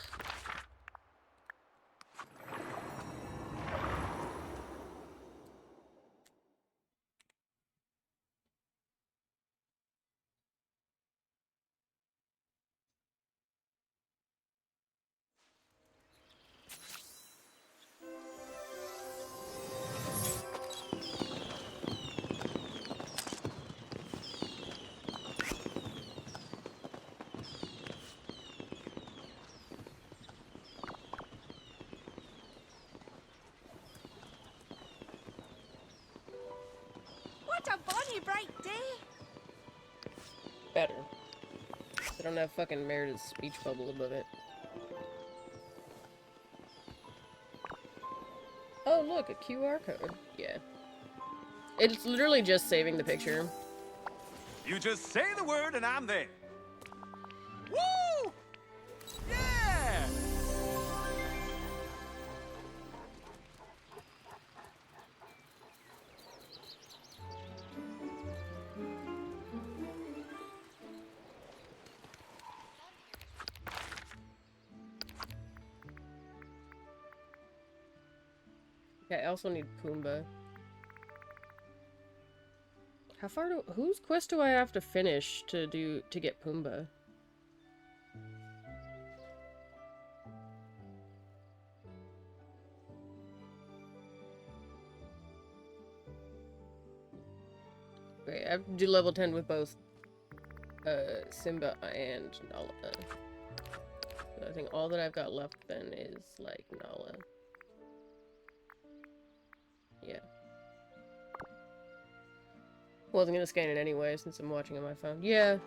What a bonny bright day! Better. I don't have fucking Merida's speech bubble above it. Oh, look, a QR code. Yeah. It's literally just saving the picture. You just say the word and I'm there. Woo! Yeah! Okay, I also need Pumbaa. How far do- whose quest do I have to finish to get Pumbaa? Wait, I have to do level 10 with both Simba and Nala. So I think all that I've got left then is, like, Nala. Yeah. Wasn't gonna scan it anyway since I'm watching on my phone. Yeah.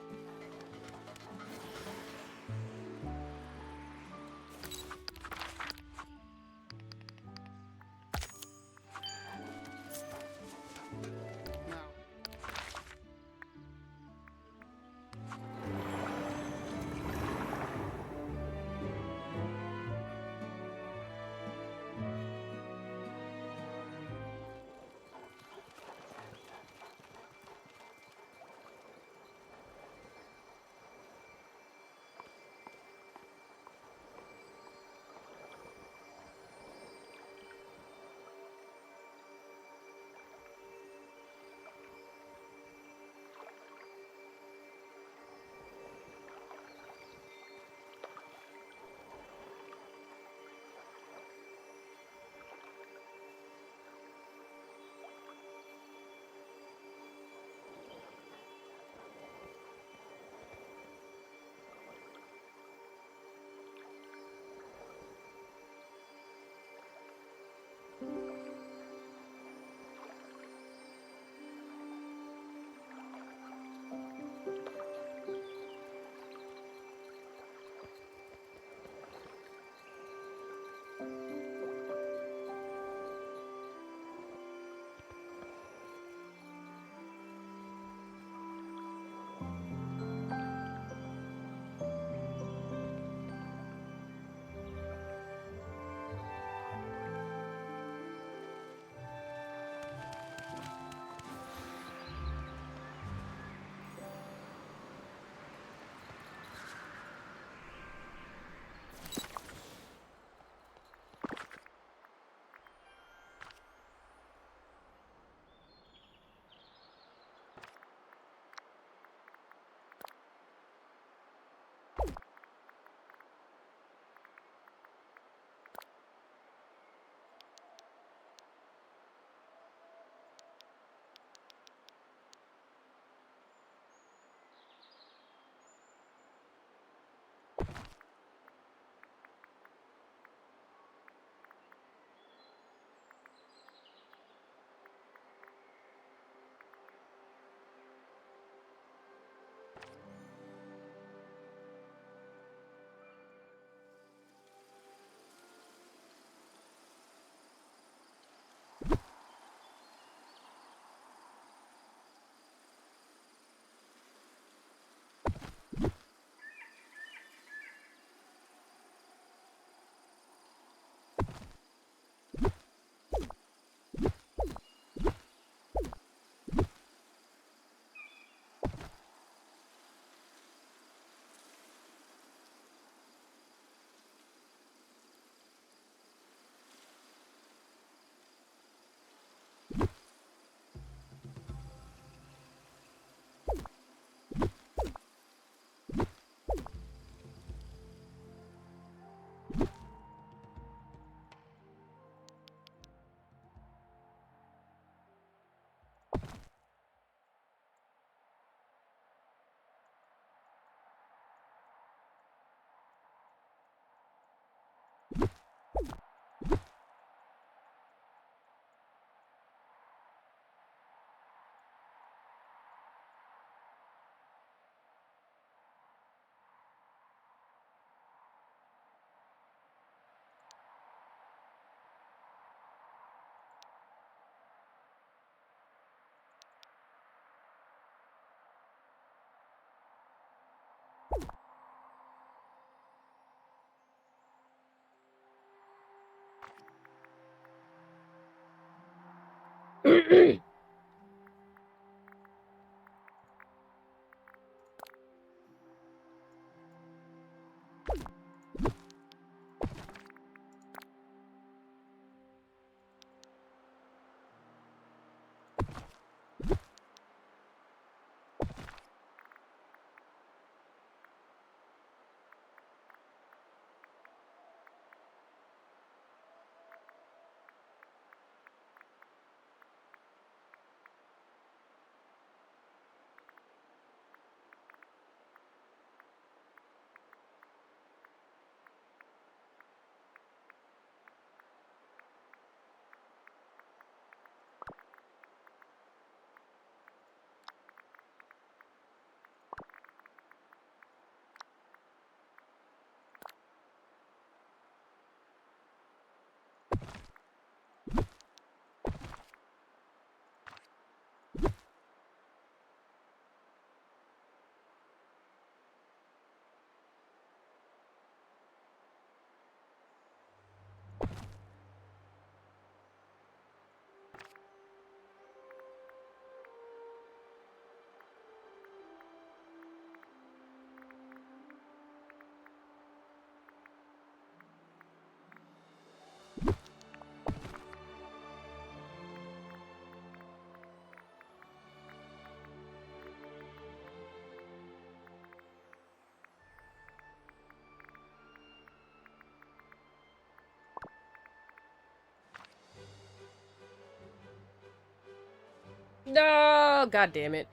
No, god damn it.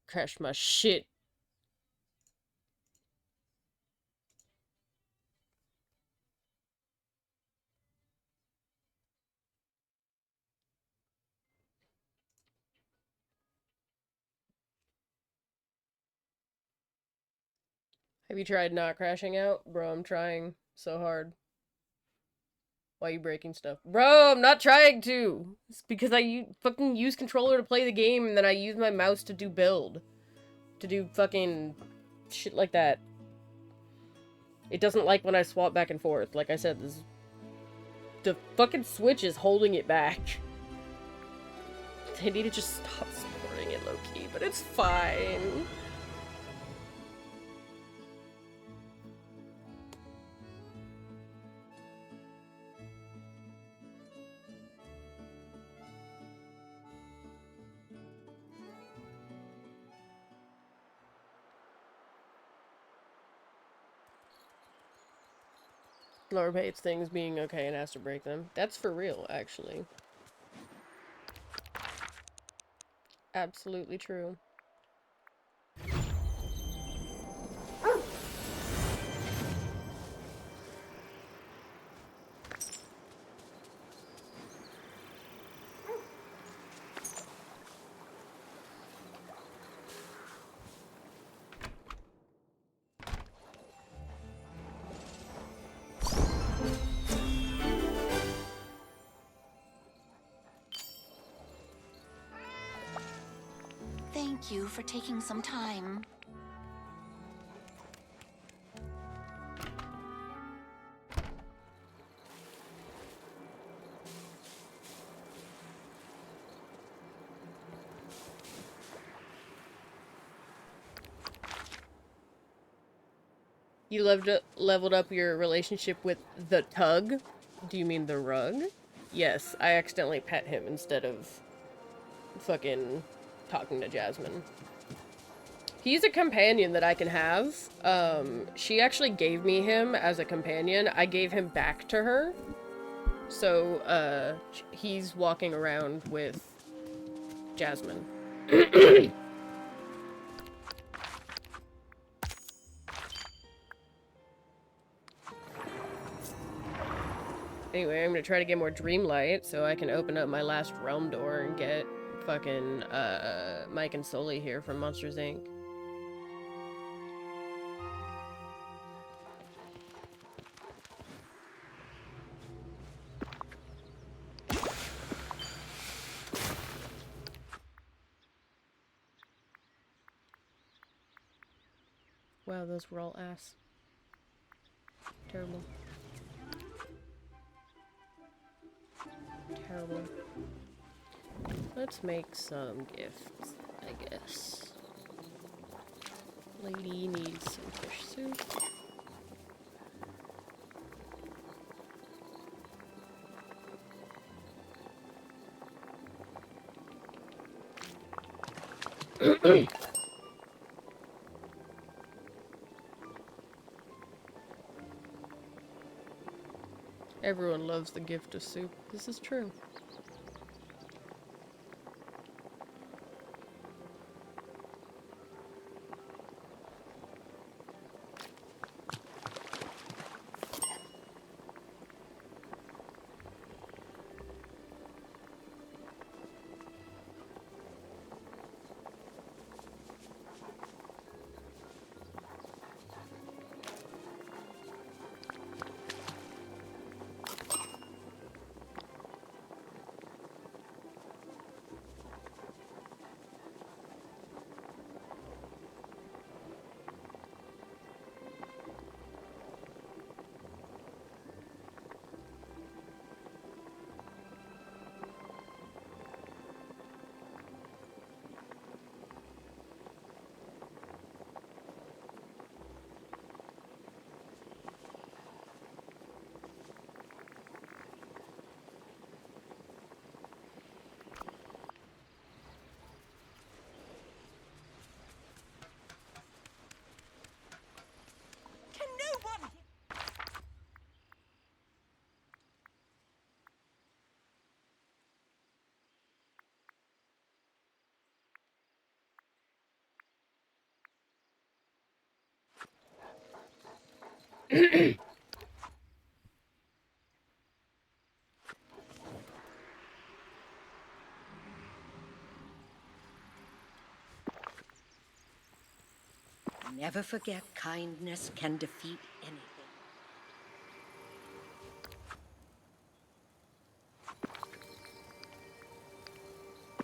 Crashed my shit. Have you tried not crashing out? Bro, I'm trying so hard. Why are you breaking stuff? Bro, I'm not trying to! It's because I fucking use controller to play the game, and then I use my mouse to do build. To do fucking shit like that. It doesn't like when I swap back and forth. Like I said, the fucking Switch is holding it back. They need to just stop supporting it low-key, but it's fine. Laura hates things being okay and has to break them. That's for real, actually. Absolutely true. Thank you for taking some time. You leveled up your relationship with the tug? Do you mean the rug? Yes, I accidentally pet him instead of fucking talking to Jasmine. He's a companion that I can have. She actually gave me him as a companion. I gave him back to her. So, he's walking around with Jasmine. Anyway, I'm gonna try to get more Dreamlight so I can open up my last realm door and get fucking, Mike and Sully here from Monsters, Inc. Wow, those were all ass. Terrible. terrible. Let's make some gifts, I guess. Lady needs some fish soup. Everyone loves the gift of soup. This is true. Can no one... Never forget kindness can defeat anything.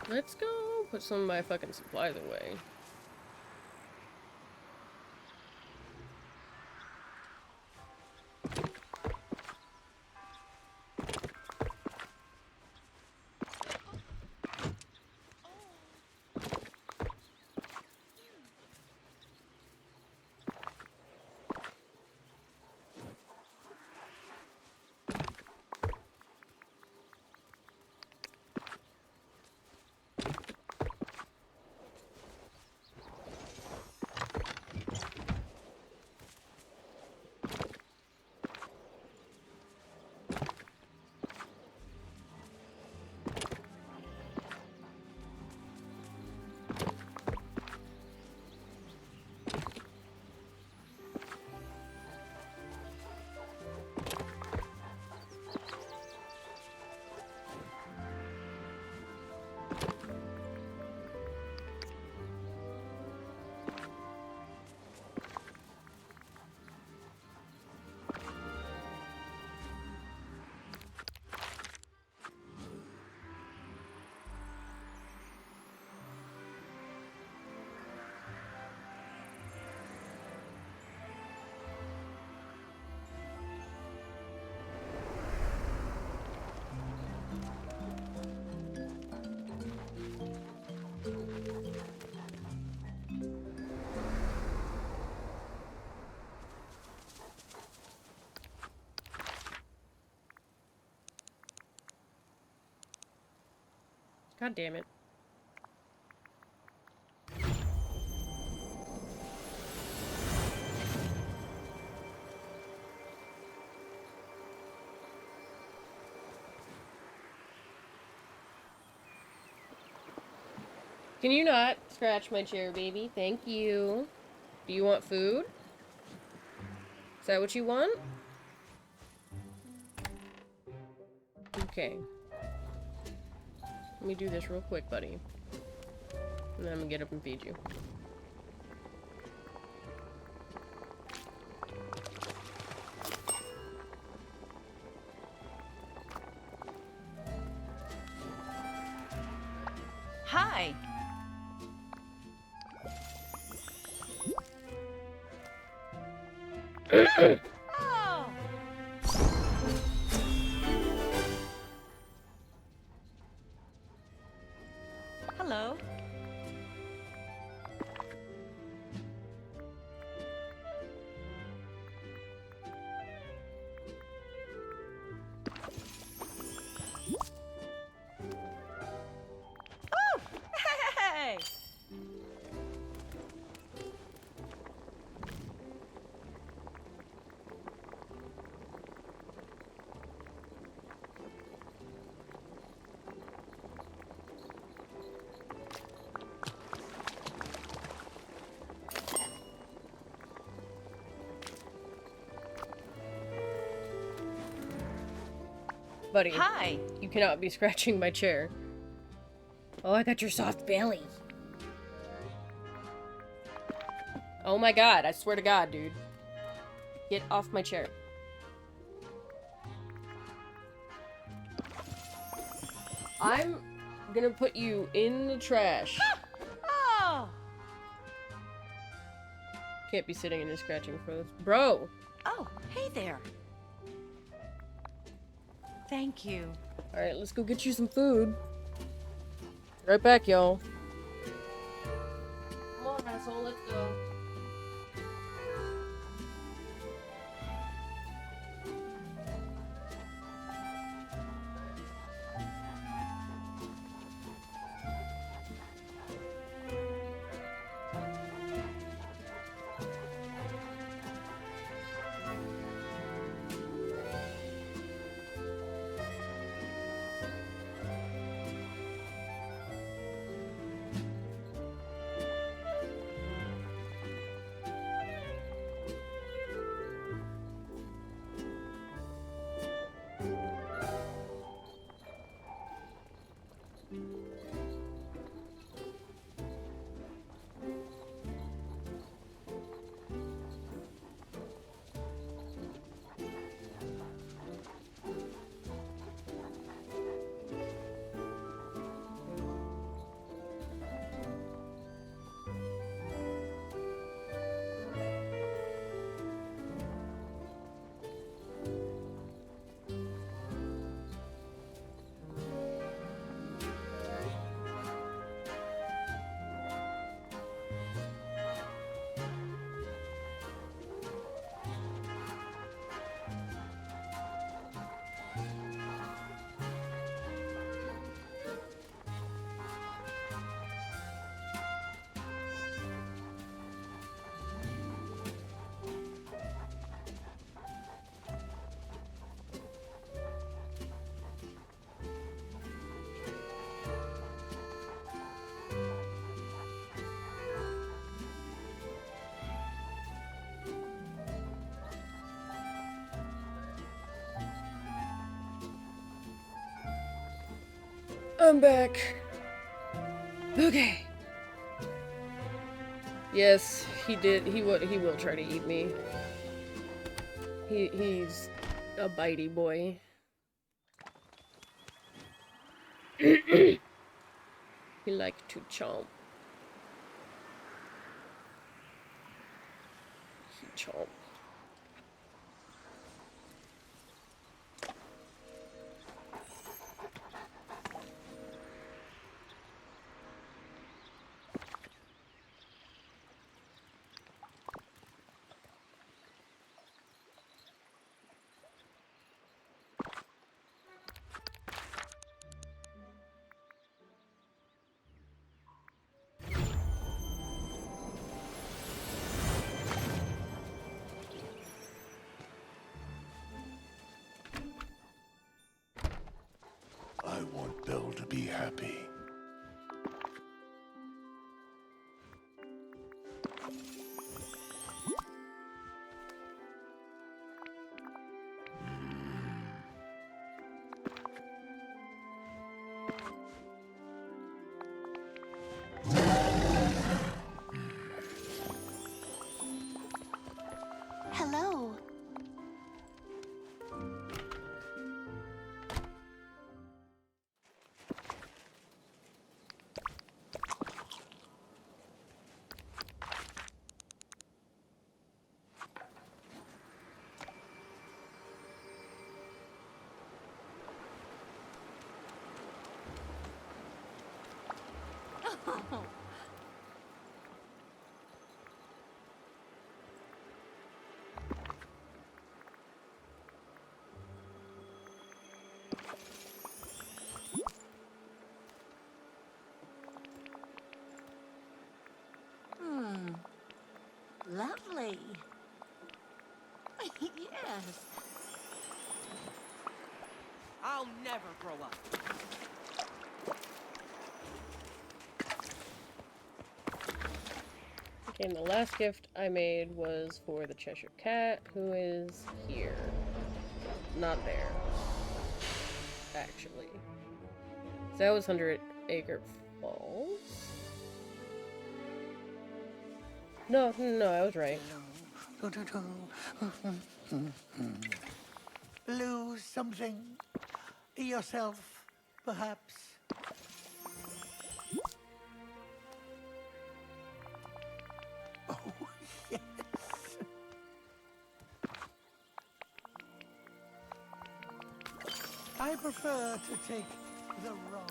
Let's go put some of my fucking supplies away. God damn it. Can you not scratch my chair, baby? Thank you. Do you want food? Is that what you want? Okay. Let me do this real quick, buddy. And then I'm gonna get up and feed you. Hi. Oh. Buddy. Hi. You cannot be scratching my chair. Oh, I got your soft belly. Oh my god, I swear to god, dude. Get off my chair. I'm gonna put you in the trash. Oh. Can't be sitting in your scratching froze. Bro! Oh, hey there. Thank you. Alright, let's go get you some food. Right back, y'all. Come on, asshole, let's go. I'm back. Okay. Yes, he did. He will try to eat me. He's a bitey boy. He likes to chomp. He chomp. I want Belle to be happy. Hello. Lovely. Yes. I'll never grow up. Okay, and the last gift I made was for the Cheshire Cat, who is here. Not there. actually. So that was 100 Acre Falls? No, I was right. Lose something. Yourself, perhaps. Oh, yes. I prefer to take the wrong.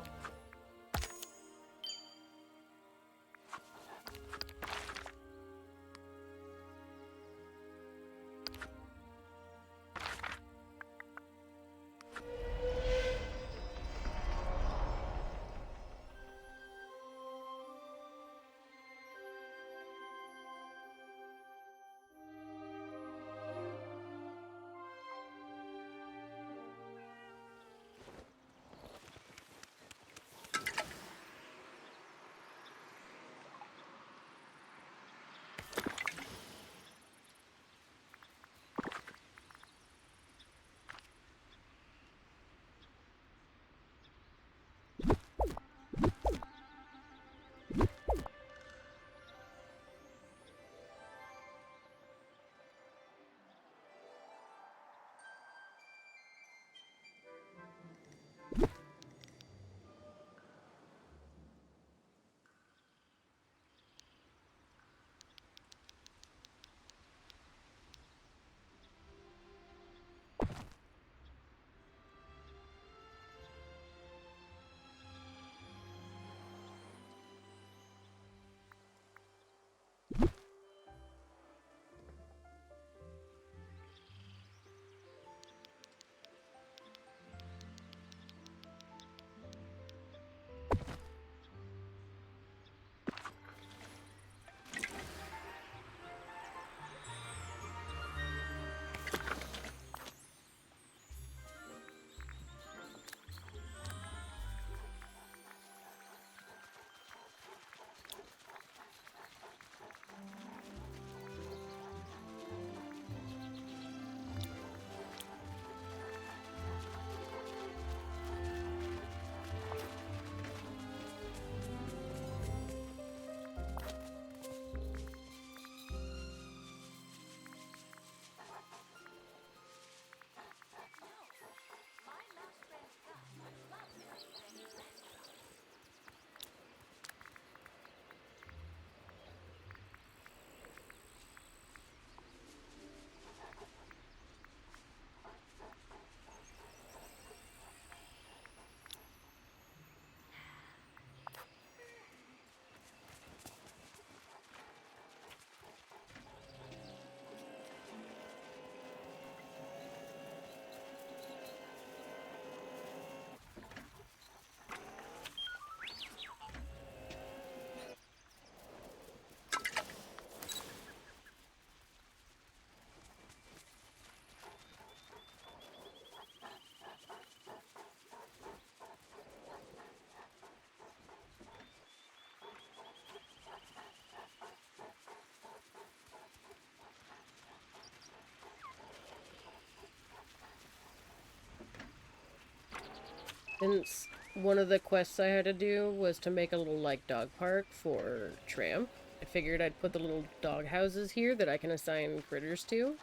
Since one of the quests I had to do was to make a little, like, dog park for Tramp, I figured I'd put the little dog houses here that I can assign critters to.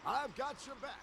I've got your back.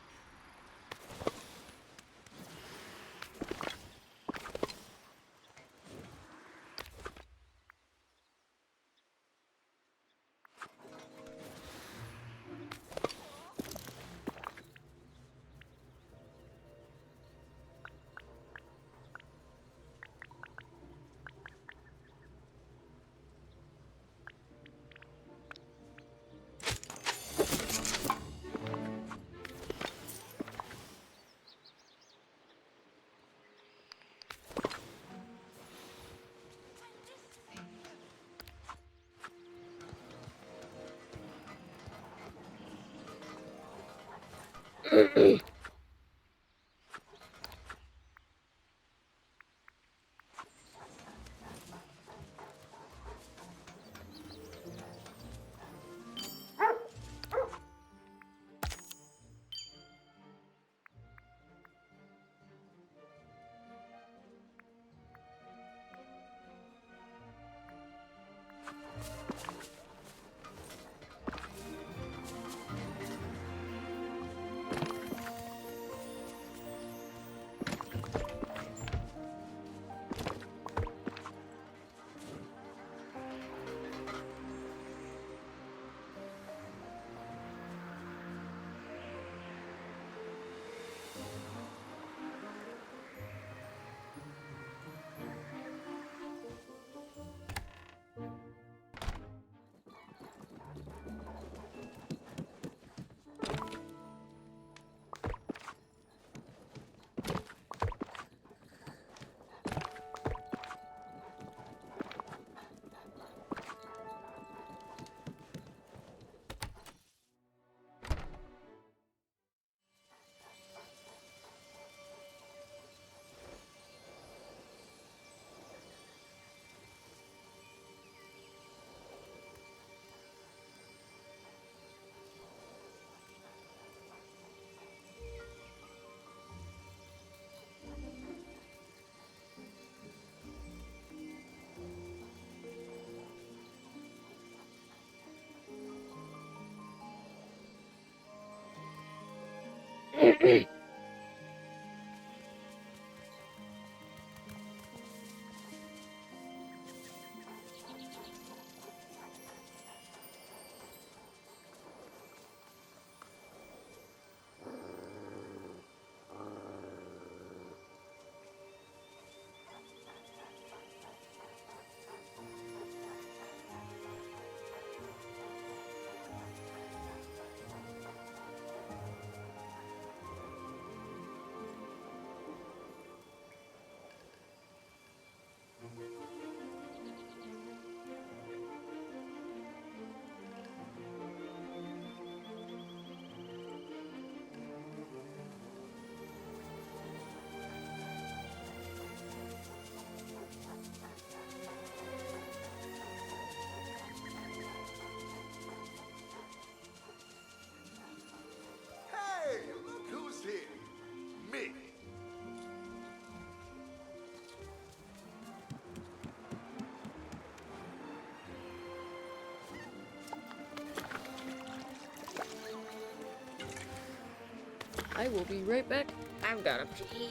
Hey, look who's here. Me. I will be right back. I've got a pee.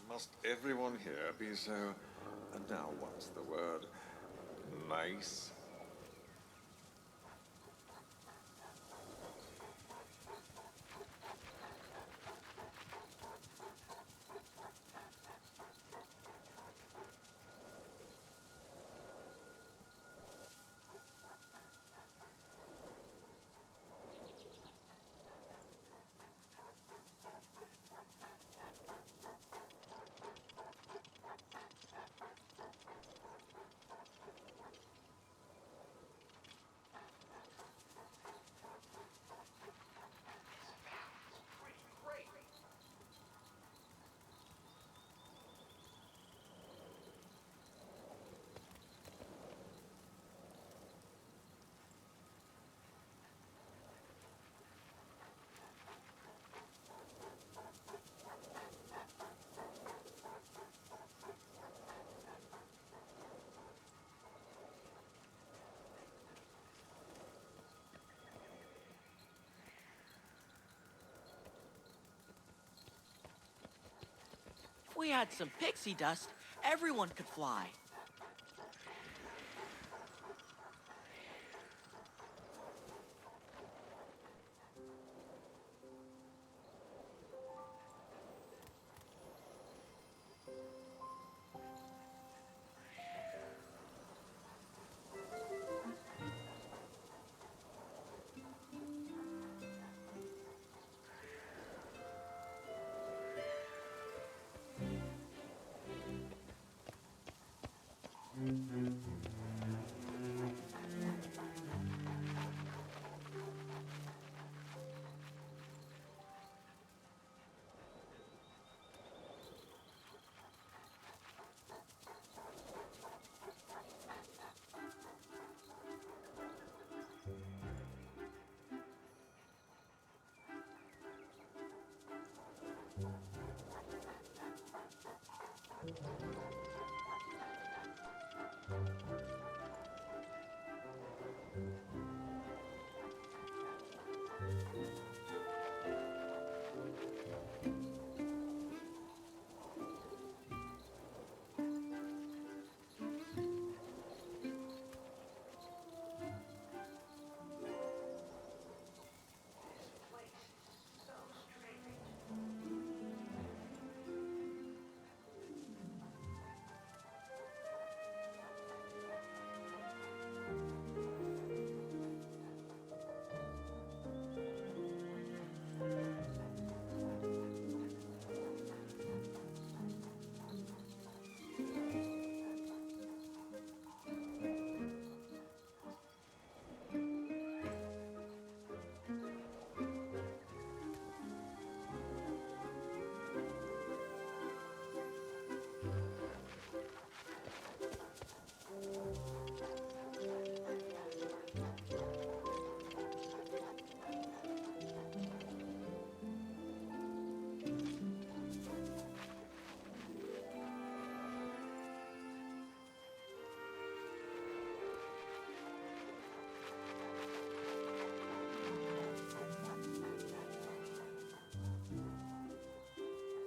Must everyone here be so, and now what's the word, nice? we had some pixie dust, everyone could fly.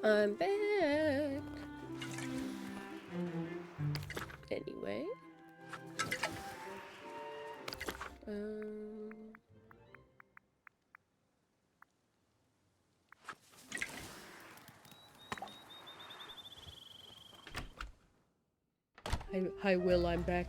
I'm back. Anyway. Hi, Will, I'm back.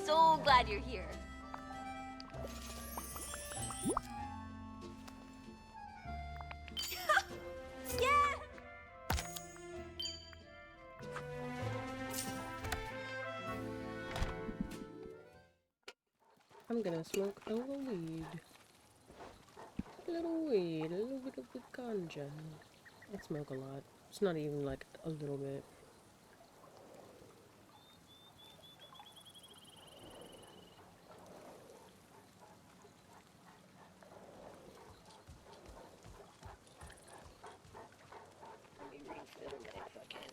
So glad you're here. Yeah! I'm gonna smoke a little weed. A little weed, a little bit of the ganja. I smoke a lot. It's not even like a little bit. Let me refill my fucking...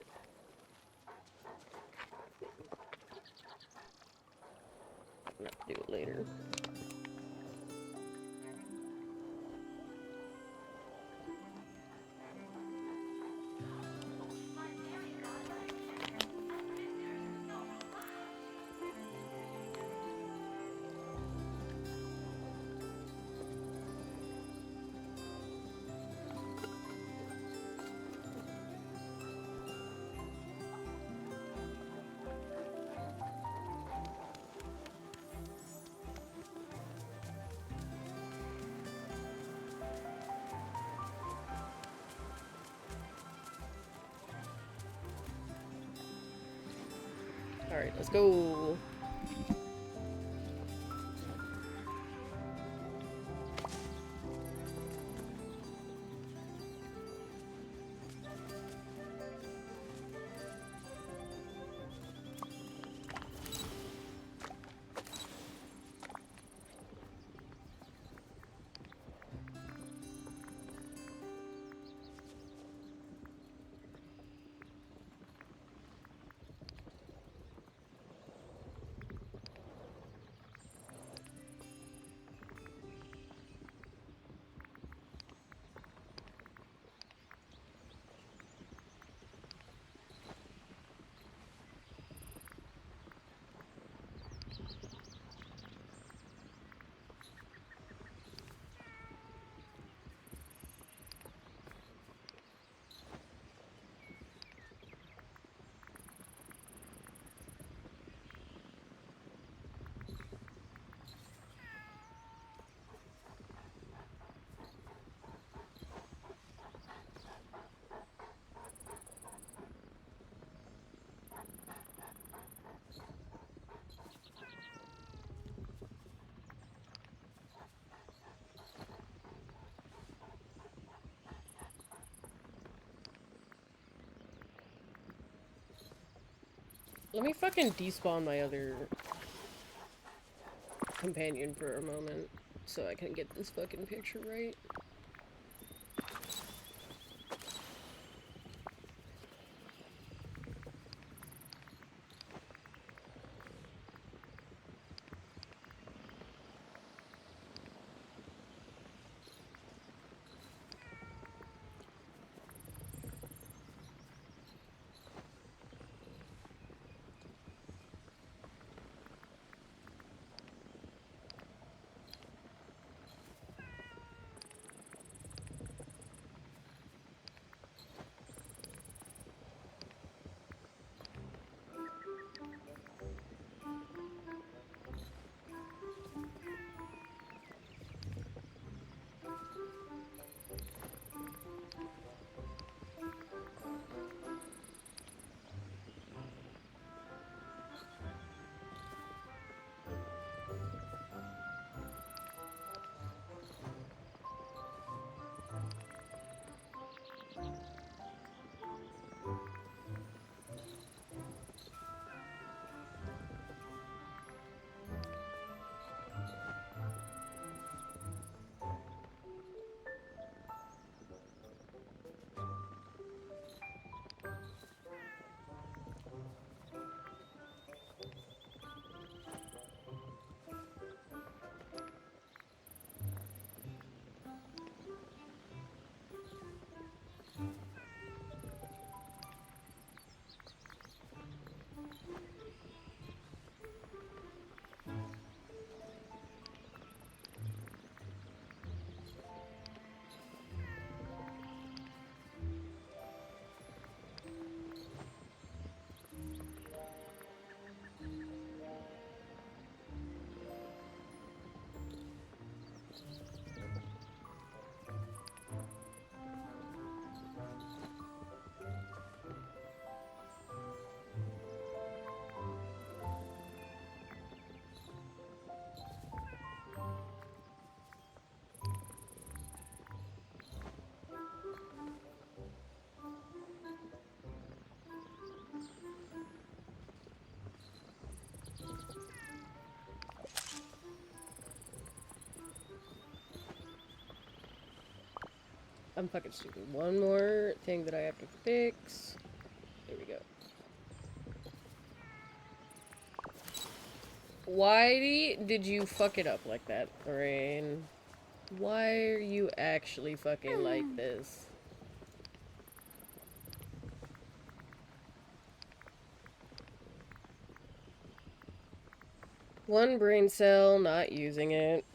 I'll have to do it later. Alright, let's go. Let me fucking despawn my other companion for a moment so I can get this fucking picture right. I'm fucking stupid. One more thing that I have to fix. There we go. Why did you fuck it up like that, Lorraine? Why are you actually fucking like this? One brain cell, not using it.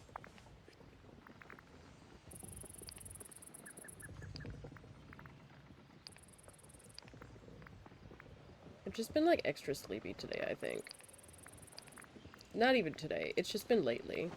I've just been like extra sleepy today, I think. Not even today, it's just been lately.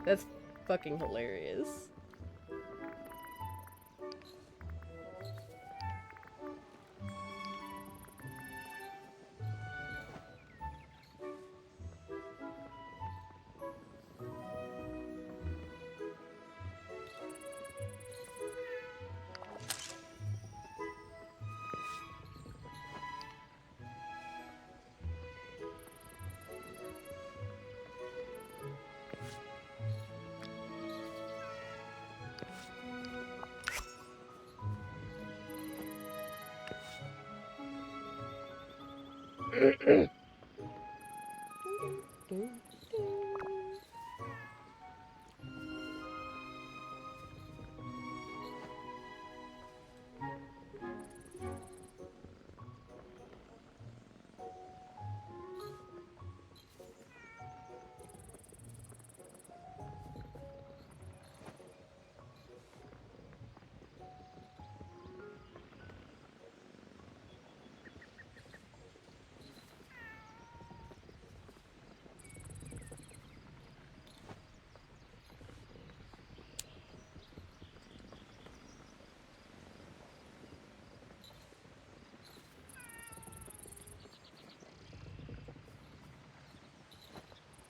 That's fucking hilarious.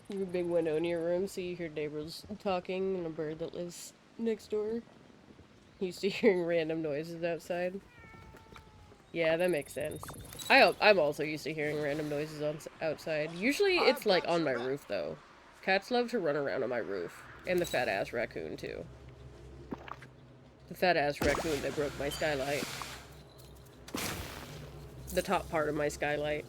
Your big window in your room so you hear neighbors talking and a bird that lives next door. Used to hearing random noises outside. Yeah, that makes sense. I'm also used to hearing random noises outside. Usually it's like on my roof though. Cats love to run around on my roof. And the fat ass raccoon too. The fat ass raccoon that broke my skylight. The top part of my skylight.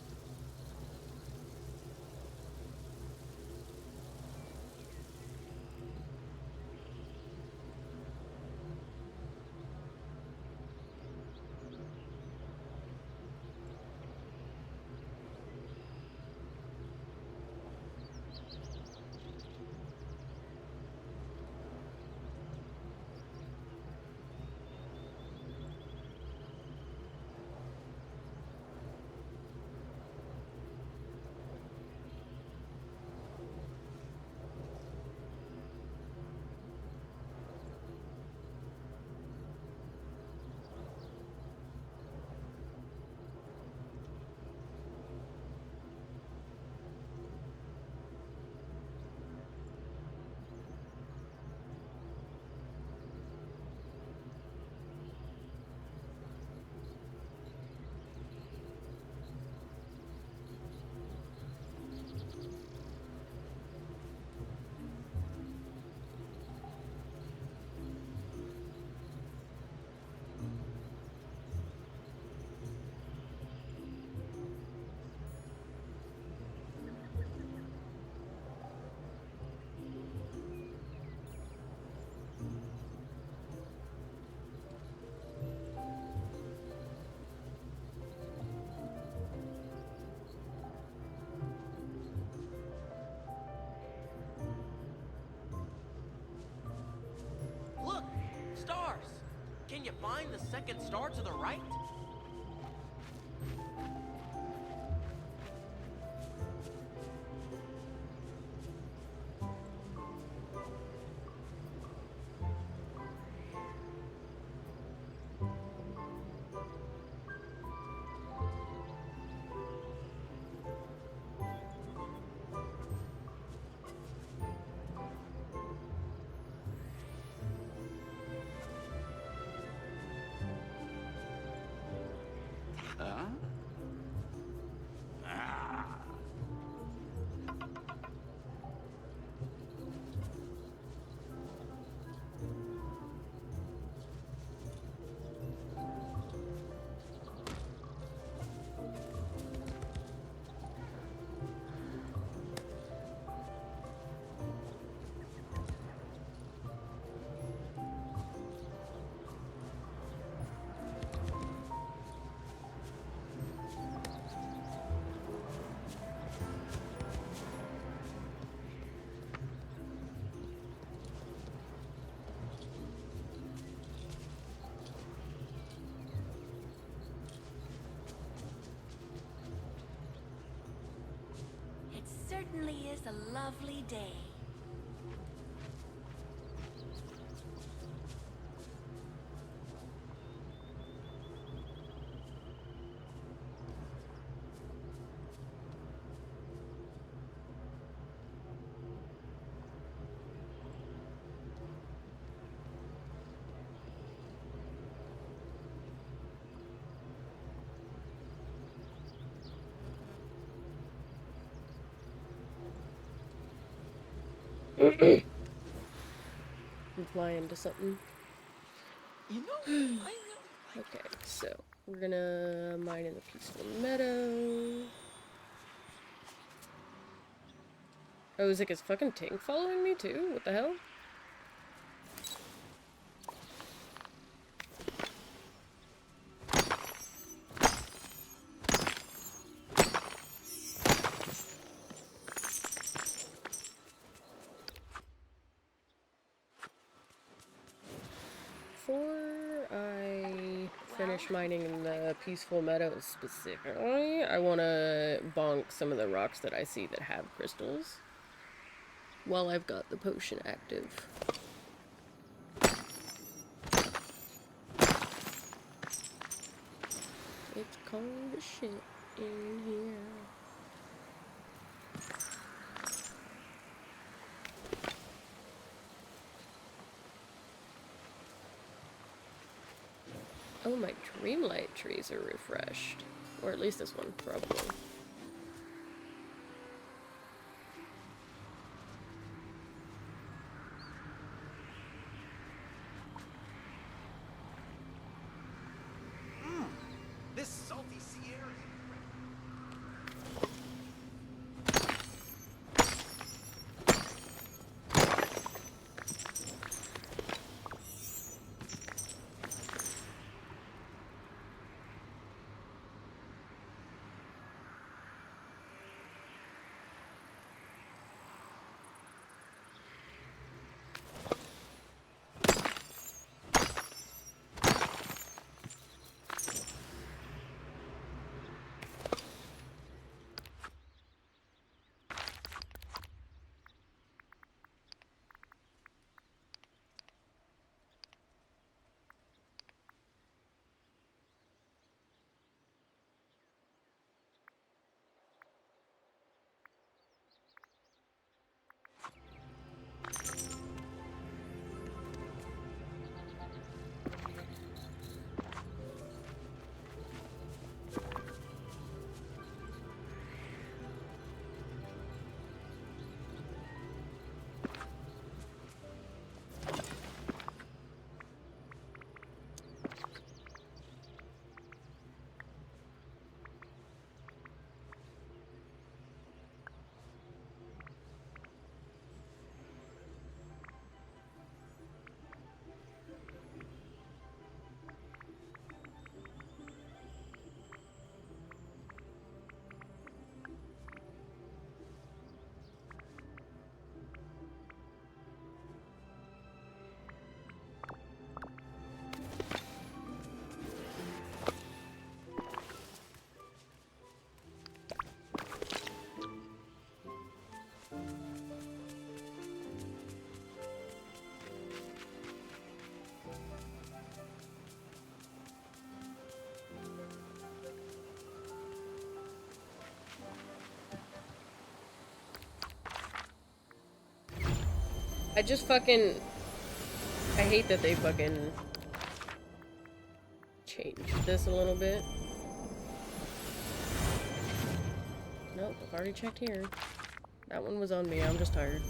Look! Stars! Can you find the second star to the right? It certainly is a lovely day. Replying to something. You know, I really like Okay, so we're gonna mine in the peaceful meadow. Oh, is his fucking tank following me too? What the hell? Before I finish mining in the peaceful meadows specifically, I want to bonk some of the rocks that I see that have crystals while I've got the potion active. It's cold as shit in here. Oh, my Dreamlight trees are refreshed. Or at least this one, probably. This salty sea air is I just fucking... I hate that they fucking... changed this a little bit. Nope, I've already checked here. That one was on me, I'm just tired.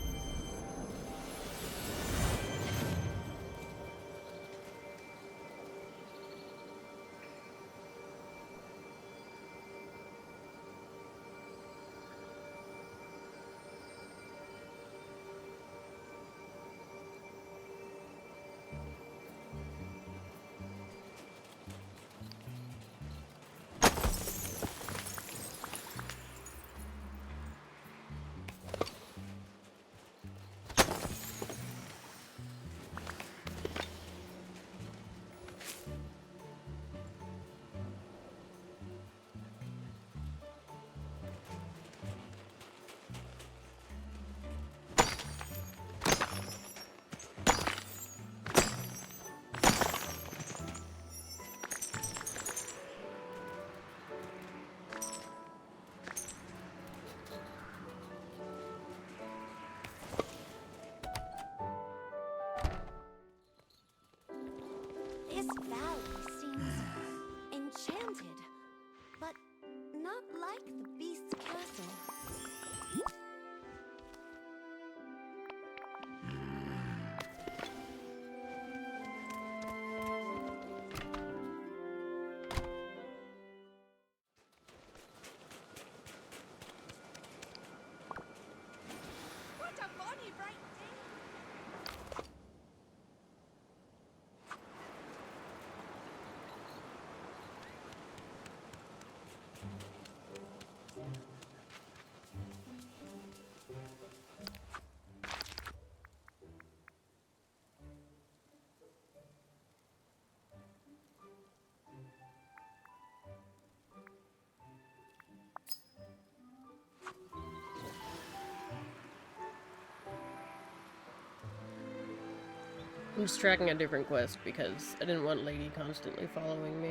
I'm just tracking a different quest because I didn't want Lady constantly following me.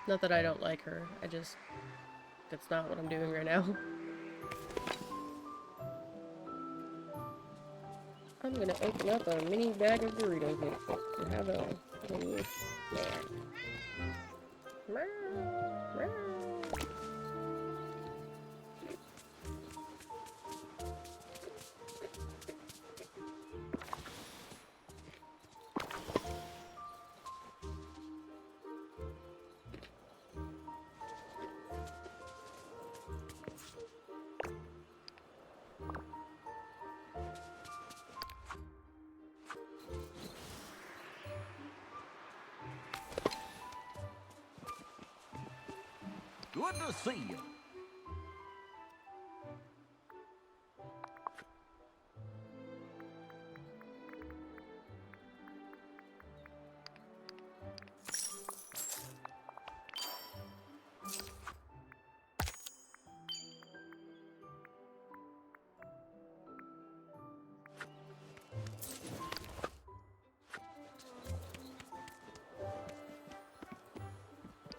Not that I don't like her, that's not what I'm doing right now. I'm gonna open up a mini bag of Doritos and have a little snack. Meow, meow. Good to see you.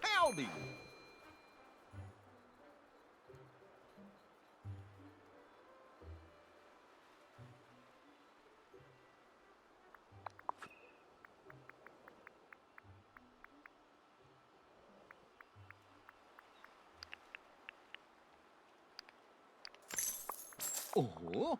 Howdy. Oh.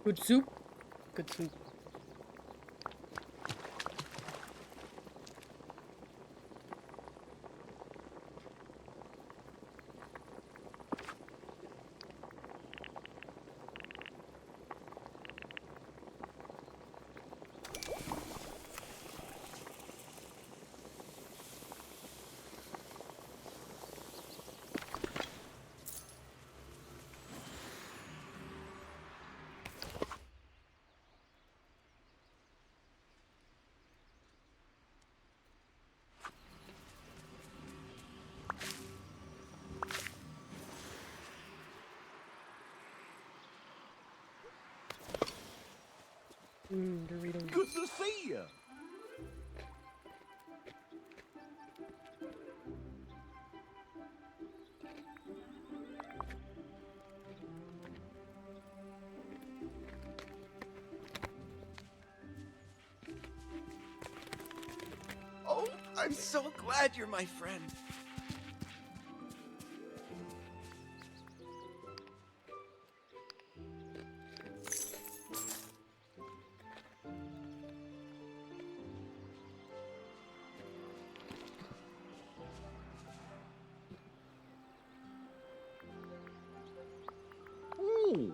Good soup. Good soup. Doritos. Good to see you. Oh, I'm so glad you're my friend. Ooh.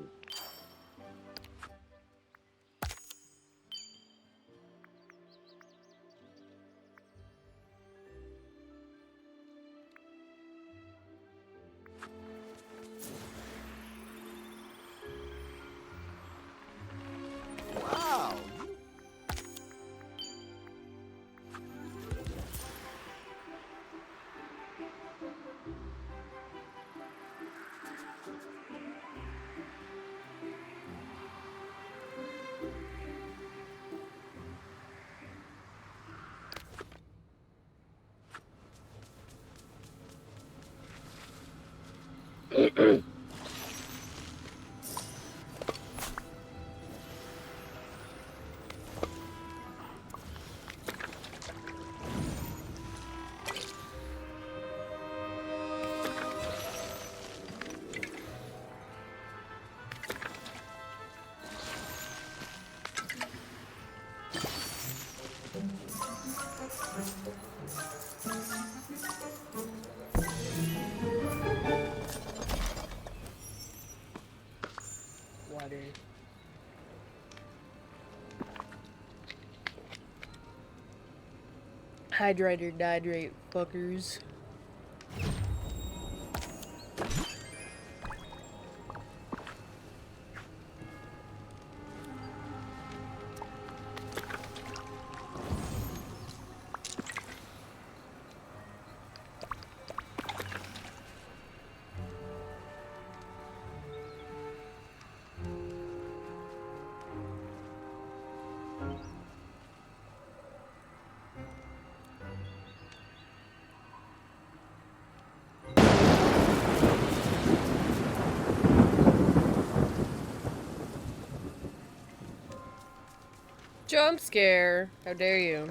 Wow. Water. Hydrate or dihydrate, fuckers. Jump scare! How dare you?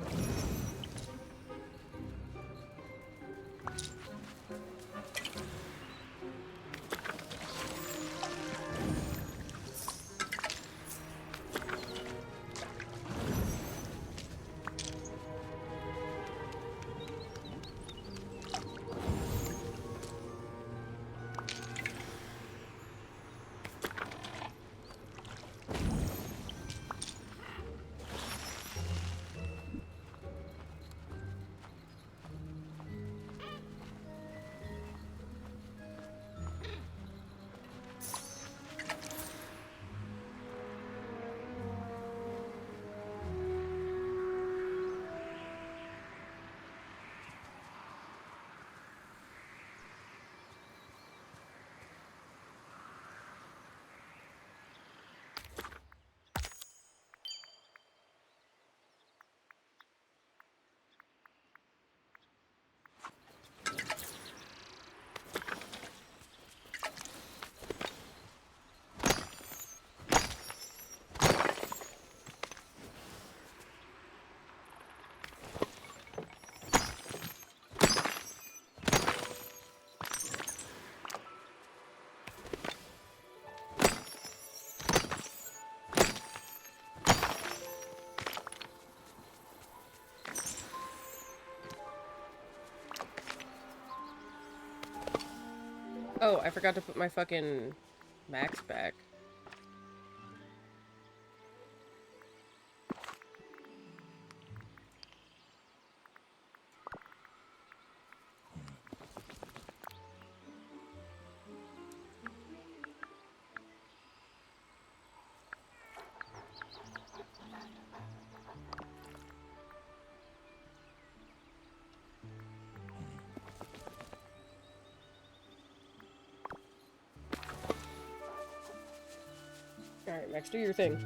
Oh, I forgot to put my fucking max back. Alright, Max, do your thing.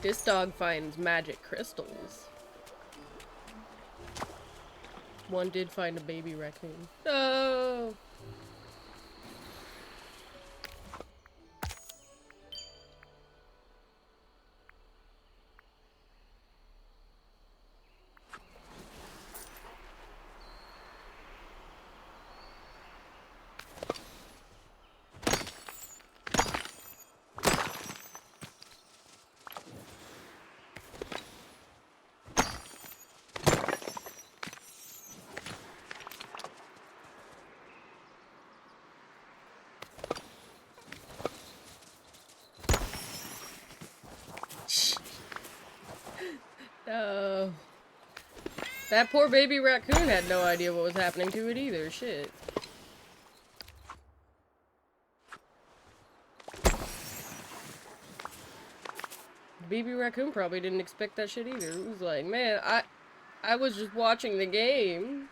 This dog finds magic crystals. One did find a baby raccoon. Oh! That poor baby raccoon had no idea what was happening to it either. Shit. Baby raccoon probably didn't expect that shit either. It was like, man, I was just watching the game.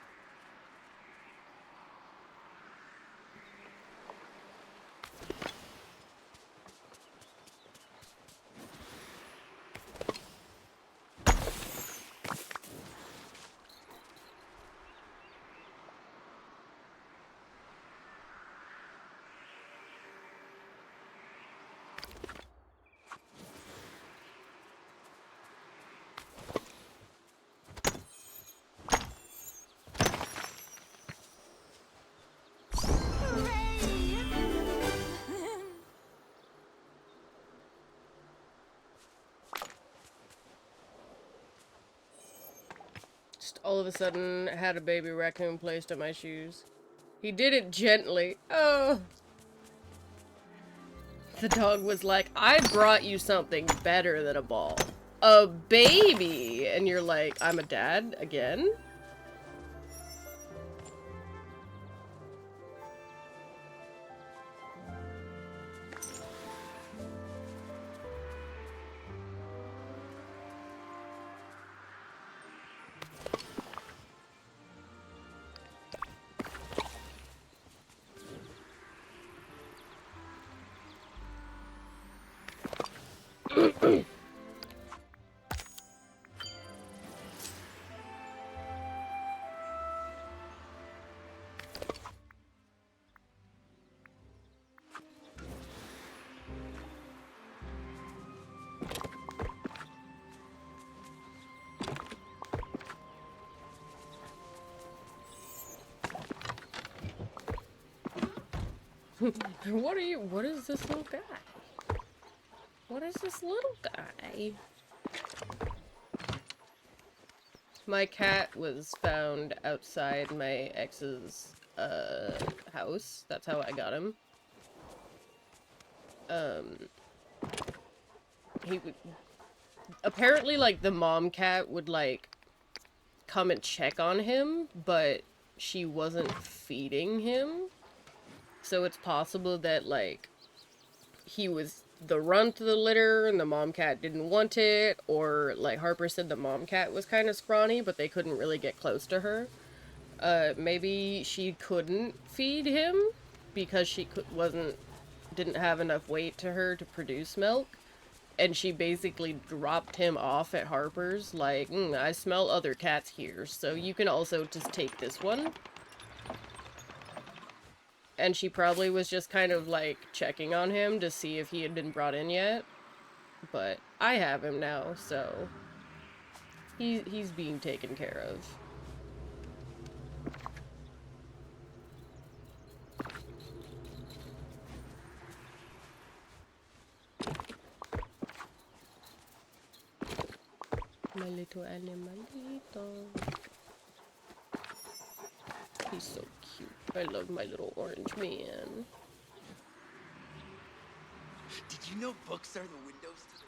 Just all of a sudden, had a baby raccoon placed on my shoes. He did it gently. Oh. The dog was like, I brought you something better than a ball. A baby! And you're like, I'm a dad again? What is this little guy? What is this little guy? My cat was found outside my ex's, house. That's how I got him. He would... Apparently, like, the mom cat would, like, come and check on him, but she wasn't feeding him. So it's possible that, like, he was the runt of the litter and the mom cat didn't want it, or, like, Harper said the mom cat was kind of scrawny, but they couldn't really get close to her. Maybe she couldn't feed him because she didn't have enough weight to her to produce milk. And she basically dropped him off at Harper's, like, I smell other cats here, so you can also just take this one. And she probably was just kind of, like, checking on him to see if he had been brought in yet. But I have him now, so he's being taken care of. My little animalito. He's so cute. I love my little orange man. Did you know books are the windows to the...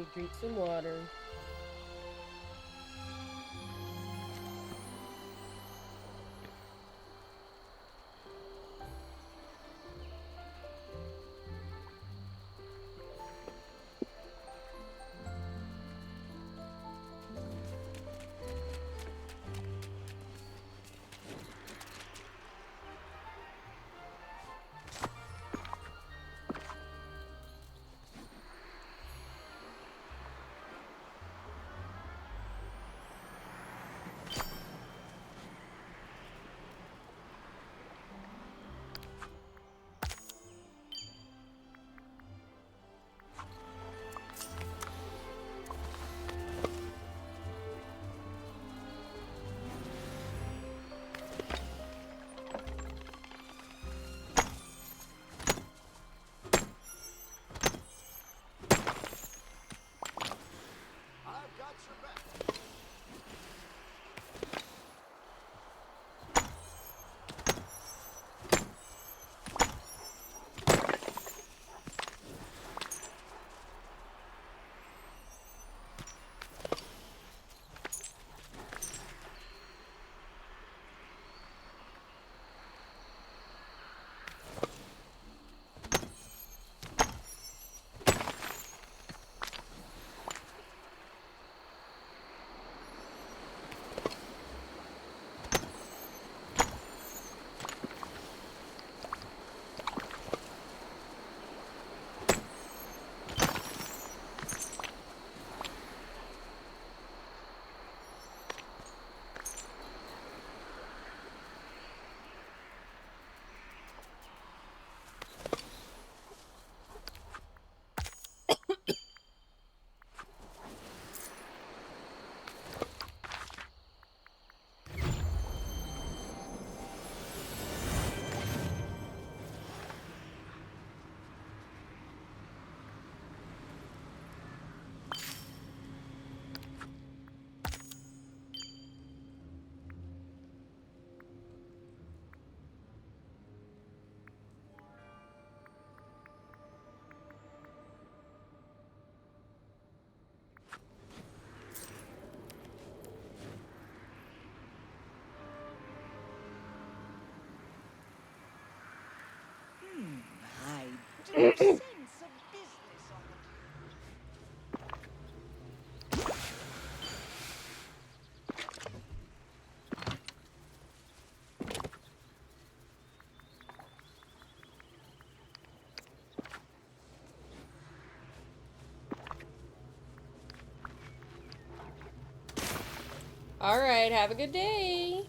me drink some water. I do sense a business Alright, have a good day.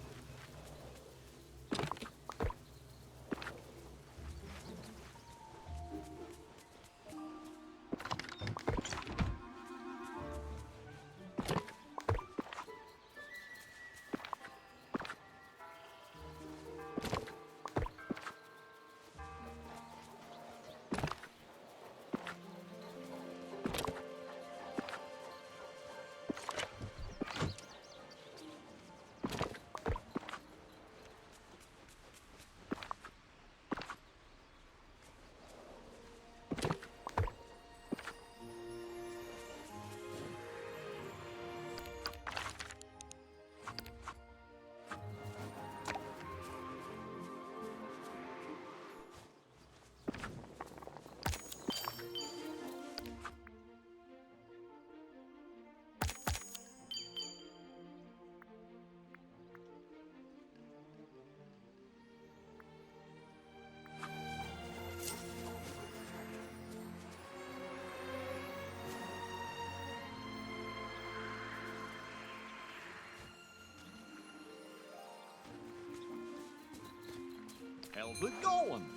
How's it going?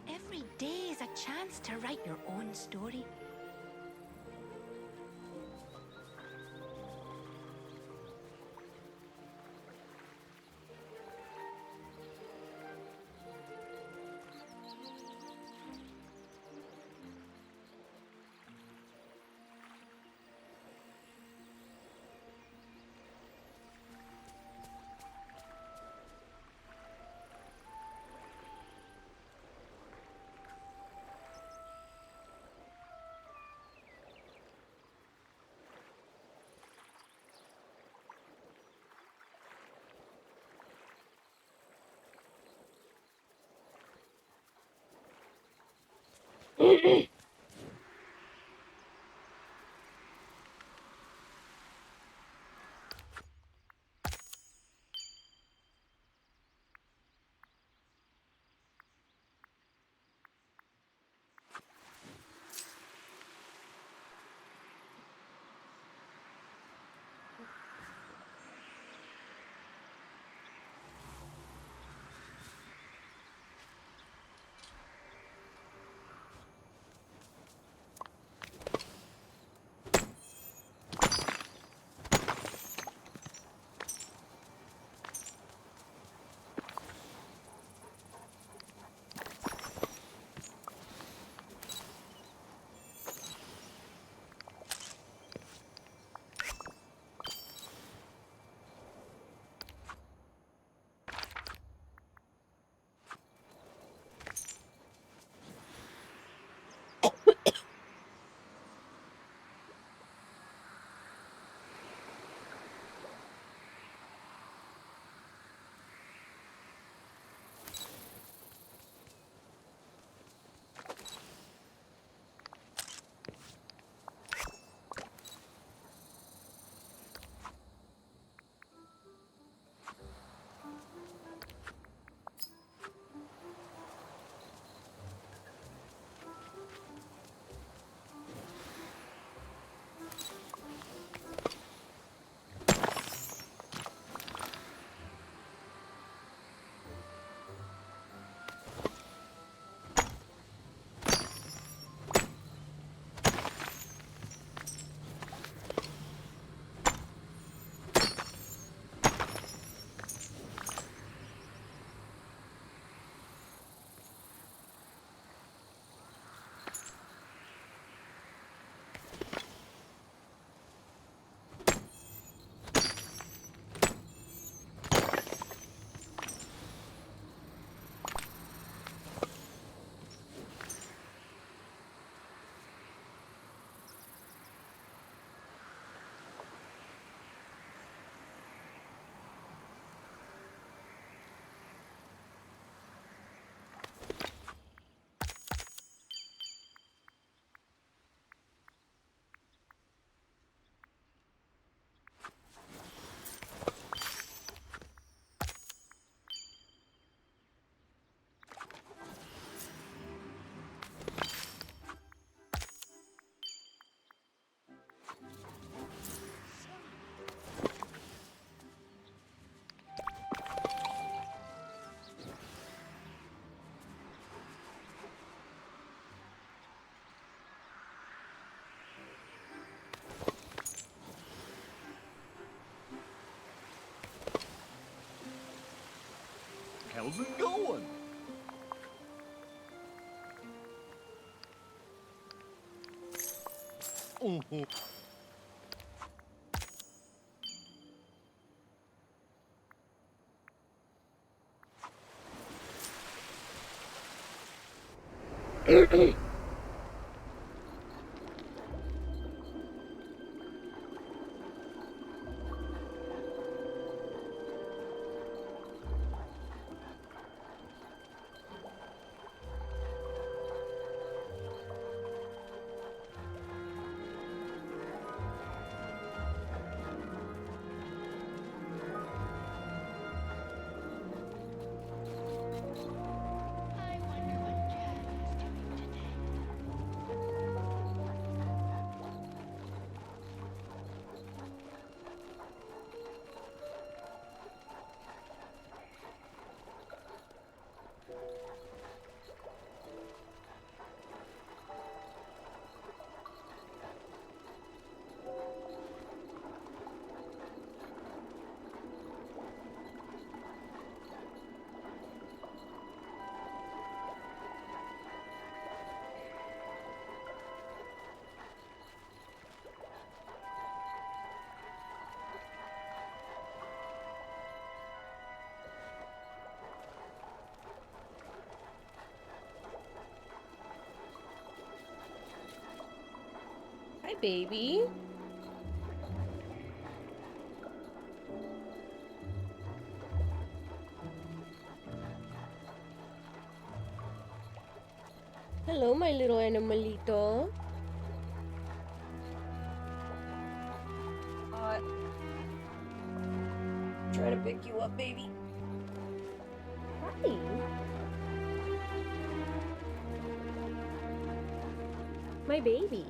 Every day is a chance to write your own story. How's it going? Oh. I wonder what Jan is doing today. Hi, baby. Hello, my little animalito. Hot. Trying to pick you up, baby. Hi. My baby.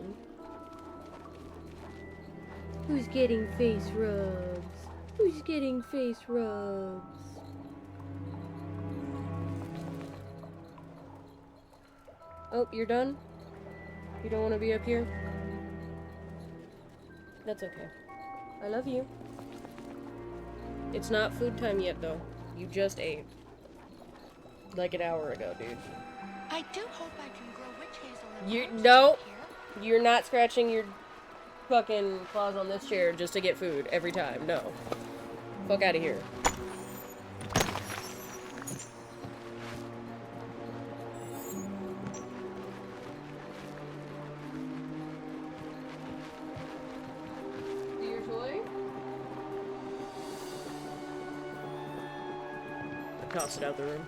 Who's getting face rubs? Who's getting face rubs? Oh, you're done? You don't want to be up here? That's okay. I love you. It's not food time yet, though. You just ate. Like an hour ago, dude. I do hope I can grow witch hazel and You herbs no, around here. you're not scratching your fucking claws on this chair just to get food every time. No. Fuck out of here. See your toy? I tossed it out the room.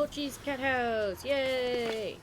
Mochi's cat house! Yay!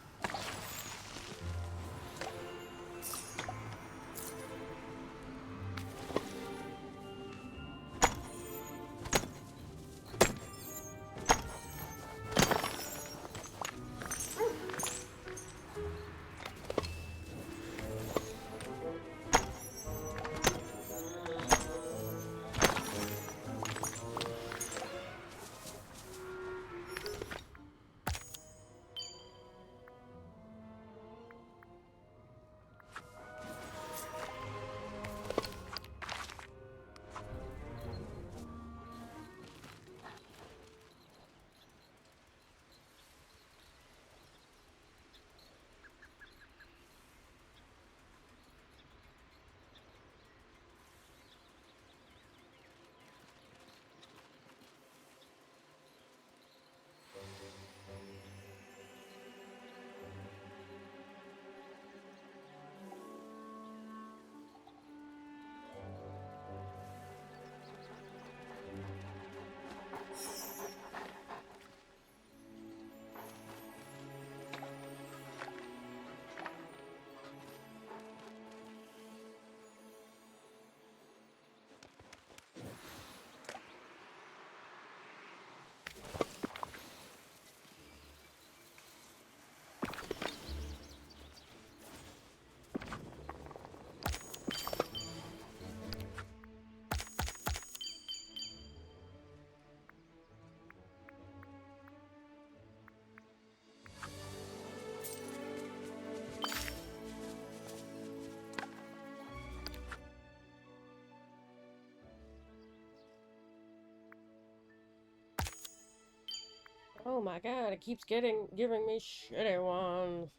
Oh my god, it keeps giving me shitty ones.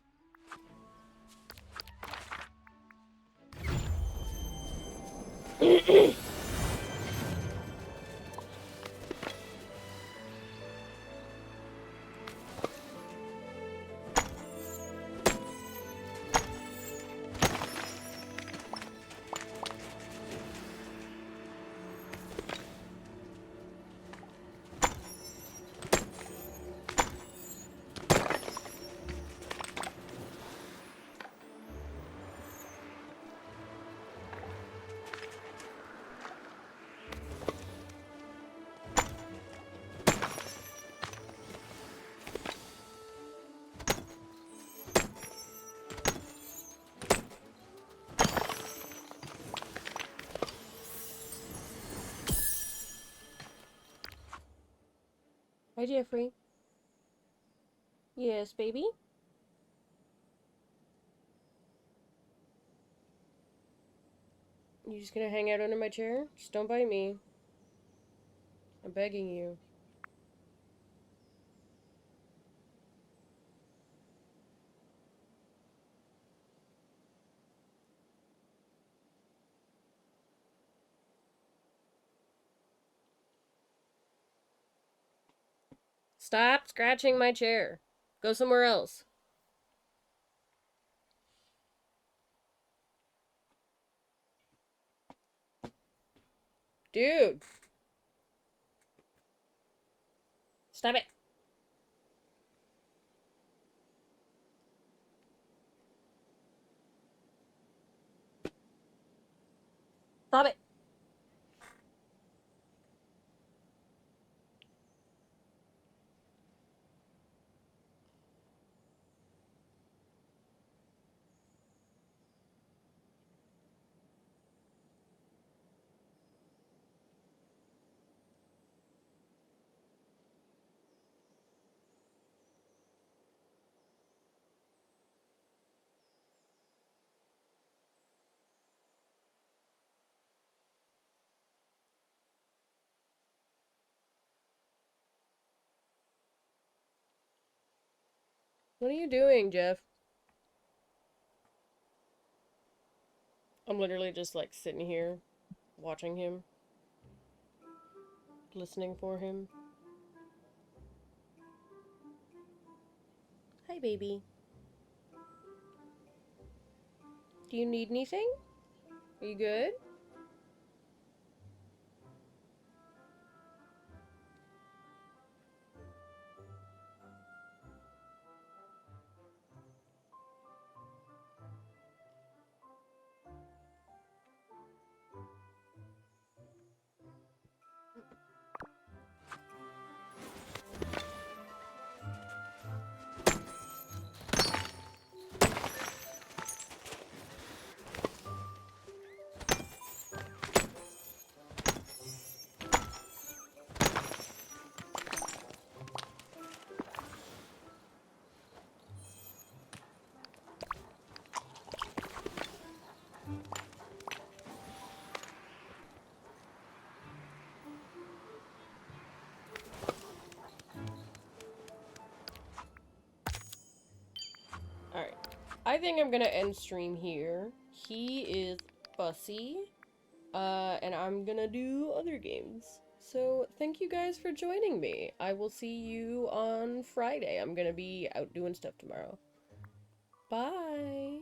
Hi, Jeffrey. Yes, baby? You just gonna hang out under my chair? Just don't bite me. I'm begging you. Stop scratching my chair. Go somewhere else. Dude. Stop it. Stop it. What are you doing, Jeff? I'm literally just like sitting here, watching him, listening for him. Hi, baby. Do you need anything? Are you good? I think I'm gonna end stream here. He is fussy. And I'm gonna do other games. So thank you guys for joining me. I will see you on Friday. I'm gonna be out doing stuff tomorrow. Bye!